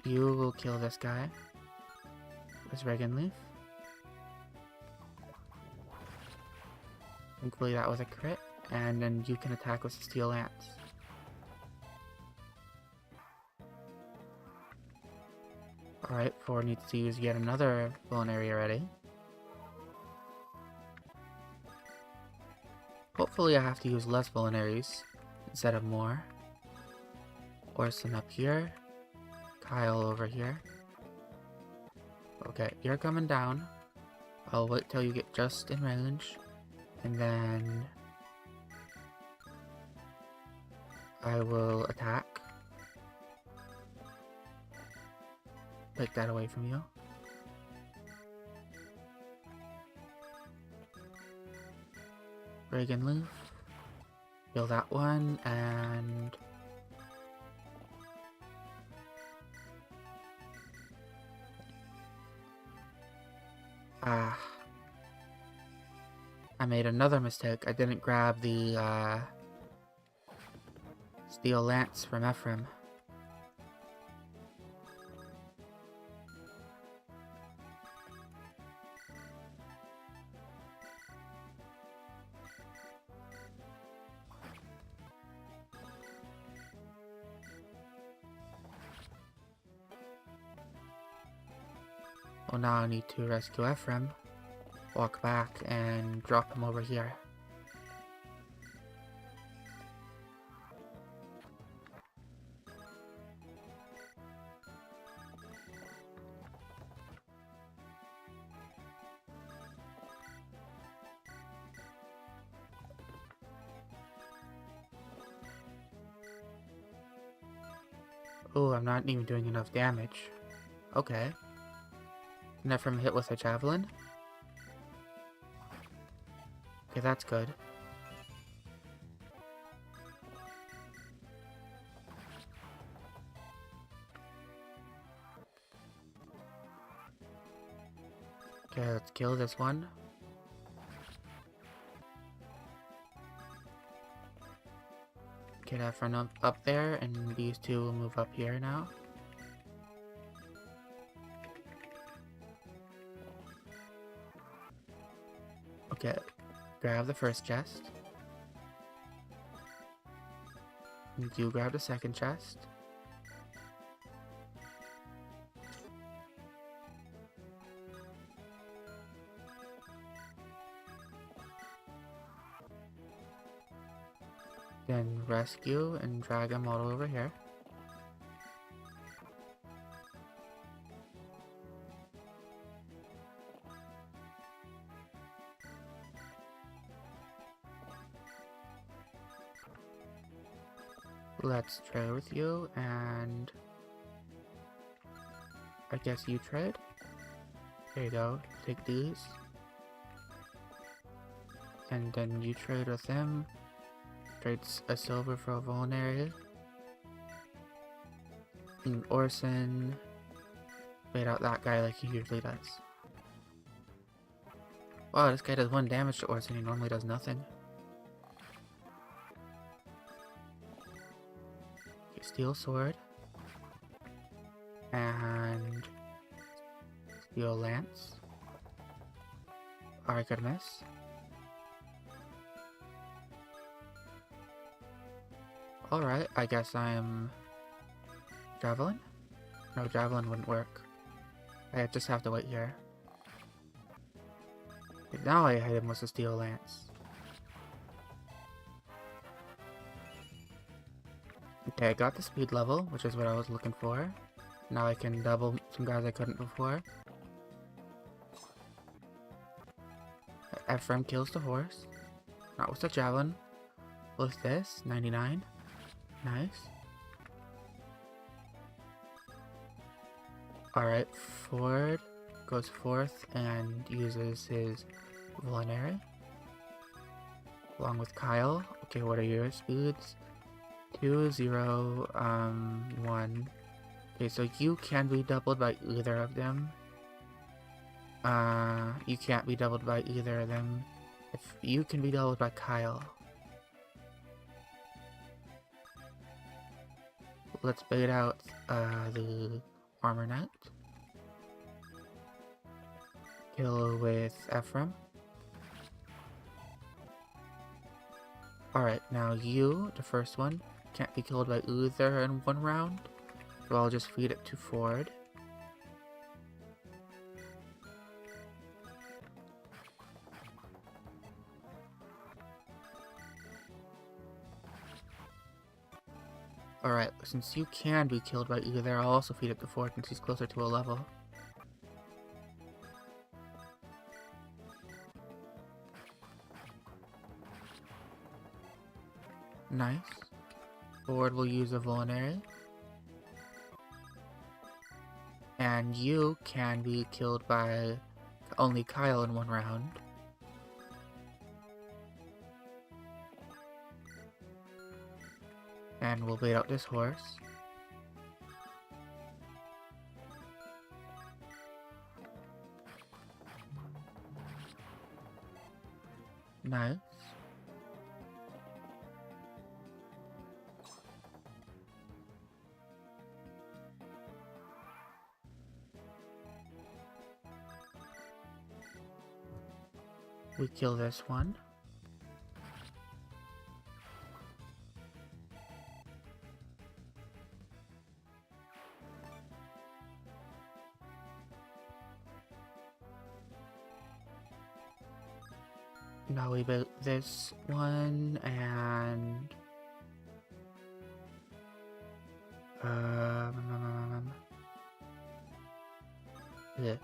You will kill this guy. This Reagan Leaf. Thankfully that was a crit, and then you can attack with the Steel Lance. Alright, Ford needs to use yet another vulnerary already. Hopefully I have to use less vulneraries instead of more. Orson up here. Kyle over here. Okay, you're coming down. I'll wait till you get just in range. And then I will attack. Take that away from you. Reagan Leaf. Kill that one, and I made another mistake. I didn't grab the Steel Lance from Ephraim. Well, now I need to rescue Ephraim, walk back, and drop him over here. Oh, I'm not even doing enough damage. Okay. Can Ephraim hit with a javelin? Okay, that's good. Okay, let's kill this one. Get Ephraim up there, and these two will move up here now. Okay, grab the first chest. And you grab the second chest. Then rescue and drag them all over here. Let's try with you, and I guess you trade. There you go, take these. And then you trade with him. Trades a silver for a vulnerary. And Orson bait out that guy like he usually does. Wow, this guy does 1 damage to Orson, he normally does nothing. Okay, Steel Sword. And Steel Lance. Alright, good miss. Alright, I guess I'm... Javelin? No, Javelin wouldn't work. I just have to wait here. But now I hit him with a Steel Lance. Okay, I got the speed level, which is what I was looking for. Now I can double some guys I couldn't before. Ephraim kills the horse. Not with the Javelin. With this, 99. Nice. Alright, Ford goes forth and uses his Vulnerary. Along with Kyle. Okay, what are your speeds? 2, 0, 1. Okay, so you can be doubled by either of them. You can't be doubled by either of them. If you can be doubled by Kyle. Let's bait out the Armor Knight. Kill with Ephraim. Alright, now you, the first one, can't be killed by either in 1 round. So I'll just feed it to Ford. Alright, since you can be killed by either, I'll also feed it to Ford since he's closer to a level. Nice. Ford will use a Vulnerary. And you can be killed by only Kyle in 1 round. And we'll bait out this horse. Nice. We kill this one. Now we built this one and yeah.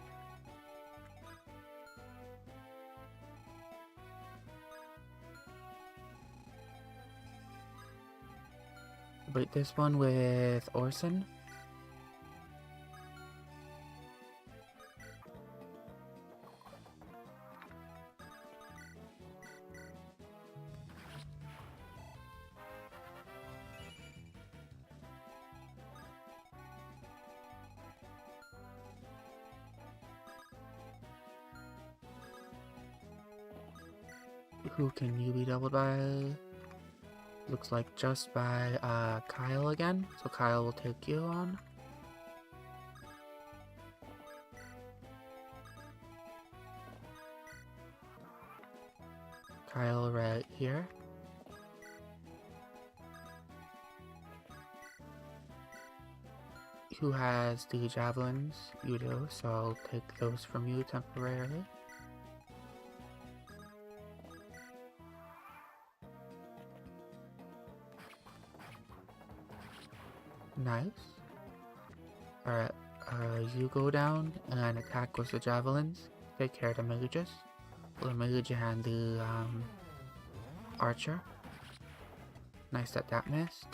Wait, this one with Orson. Who can you be doubled by? Looks like just by Kyle again. So Kyle will take you on. Kyle right here. Who has the javelins? You do, so I'll take those from you temporarily. Nice. Alright, you go down and attack with the javelins. Take care of the mages. The mage and the archer. Nice that that missed.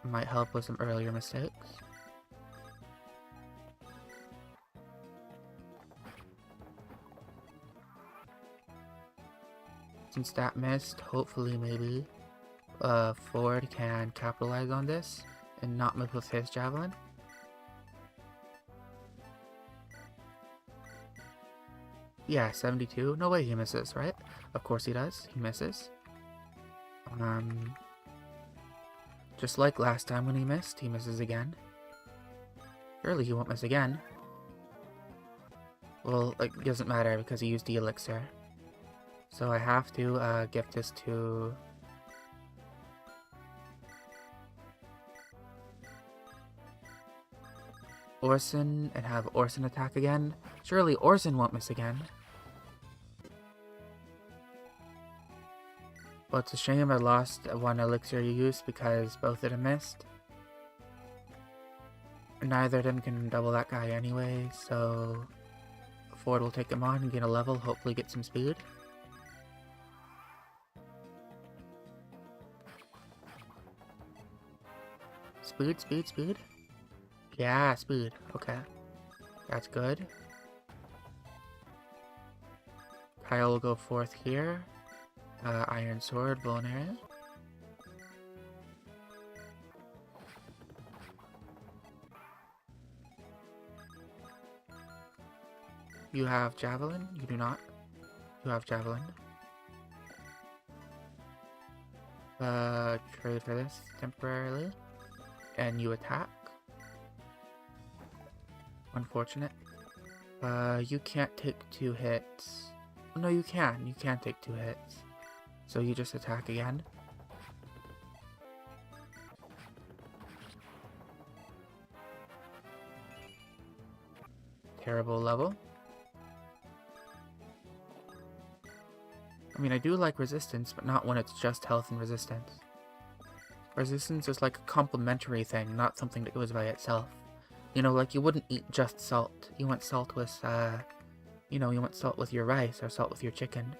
Might help with some earlier mistakes. since that missed, hopefully maybe Ford can capitalize on this and not move with his javelin. Yeah, 72. No way he misses, right? Of course he does. He misses. Just like last time when he misses again. Surely he won't miss again. Well, it doesn't matter because he used the elixir. So I have to give this to... Orson and have Orson attack again. Surely Orson won't miss again. Well, it's a shame I lost one elixir use because both of them missed. Neither of them can double that guy anyway, so Ford will take him on and gain a level, hopefully get some speed. Speed, speed, speed. Yeah, speed. Okay. That's good. Kyle will go fourth here. Iron Sword, vulnerable. You have Javelin? You do not. You have Javelin. Trade for this temporarily. And you attack. Unfortunate. You can't take 2 hits. No, you can. You can take 2 hits. So you just attack again. Terrible level. I mean, I do like resistance, but not when it's just health and resistance. Resistance is like a complementary thing, not something that goes by itself. You know, like you wouldn't eat just salt. You want salt with, you know, you want salt with your rice or salt with your chicken.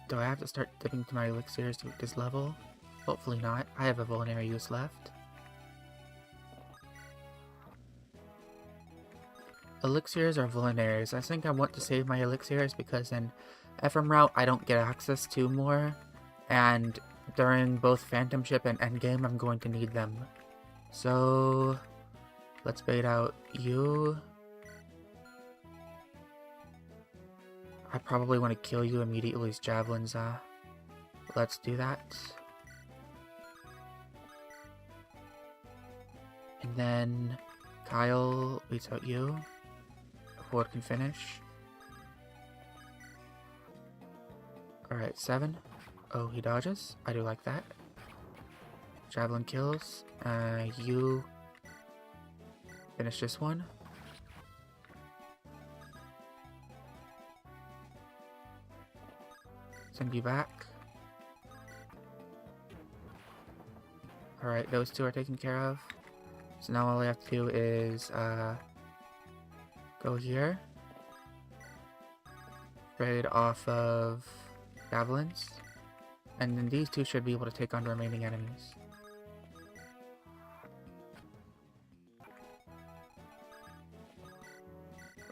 Do I have to start dipping to my elixirs to this level? Hopefully not. I have a vulnerary use left. Elixirs or vulneraries? I think I want to save my elixirs because in FM route I don't get access to more, and during both Phantom Ship and Endgame I'm going to need them. So let's bait out you. I probably want to kill you immediately with javelins. Let's do that. And then Kyle beats out you. Ford can finish. Alright, 7. Oh, he dodges. I do like that. Javelin kills. You finish this one. Send you back. Alright, those 2 are taken care of. So now all I have to do is go here. Trade off of javelins. And then these 2 should be able to take on the remaining enemies.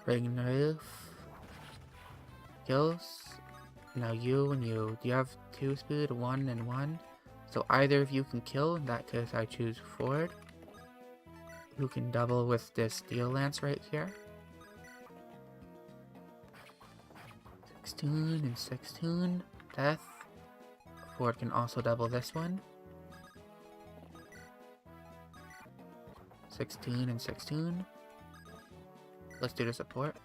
Ring Roof. Kills. Now you and you. Do you have 2 speed? 1 and 1. So either of you can kill. In that case I choose Ford. Who can double with this Steel Lance right here. 16 and 16. Death. Ford can also double this one. 16 and 16. Let's do the support.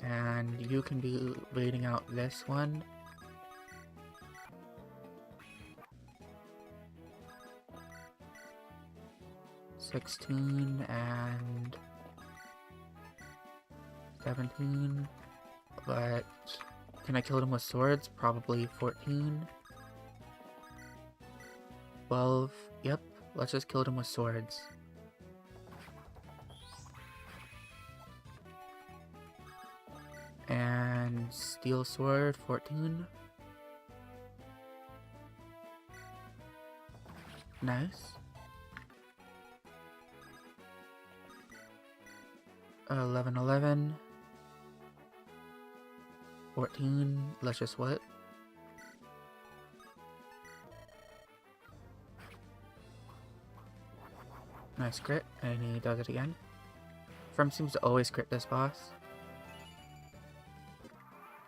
And you can be waiting out this one. $16 and 17. But can I kill them with swords? Probably 14. 12. Yep. Let's just kill them with swords. And Steel Sword, 14. Nice. 11, 11. 14. Let's just what? Nice crit, and he does it again. From seems to always crit this boss.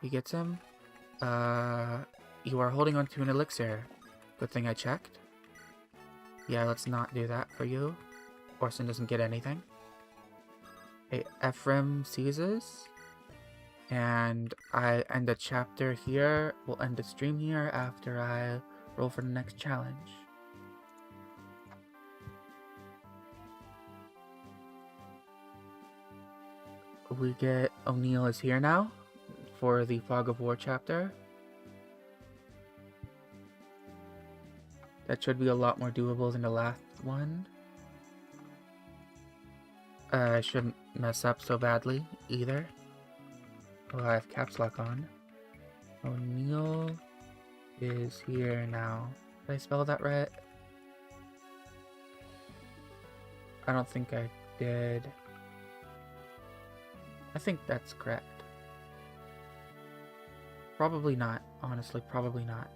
He gets him. You are holding on to an elixir. Good thing I checked. Yeah, let's not do that for you. Orson doesn't get anything. Hey, Ephraim seizes. And I end the chapter here. We'll end the stream here after I roll for the next challenge. We get O'Neill is here now for the Fog of War chapter. That should be a lot more doable than the last one. I shouldn't mess up so badly either. Oh, I have caps lock on. O'Neill is here now. Did I spell that right? I don't think I did. I think that's correct. Probably not. Honestly, probably not.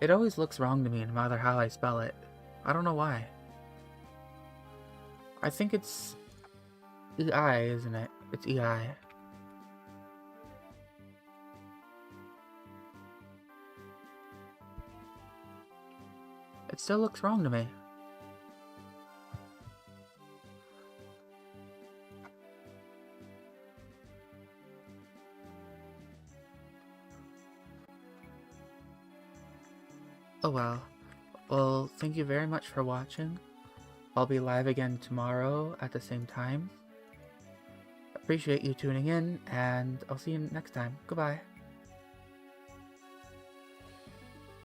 It always looks wrong to me no matter how I spell it. I don't know why. I think it's EI, isn't it? It's EI. It still looks wrong to me. Oh well. Well, thank you very much for watching. I'll be live again tomorrow at the same time. Appreciate you tuning in, and I'll see you next time. Goodbye.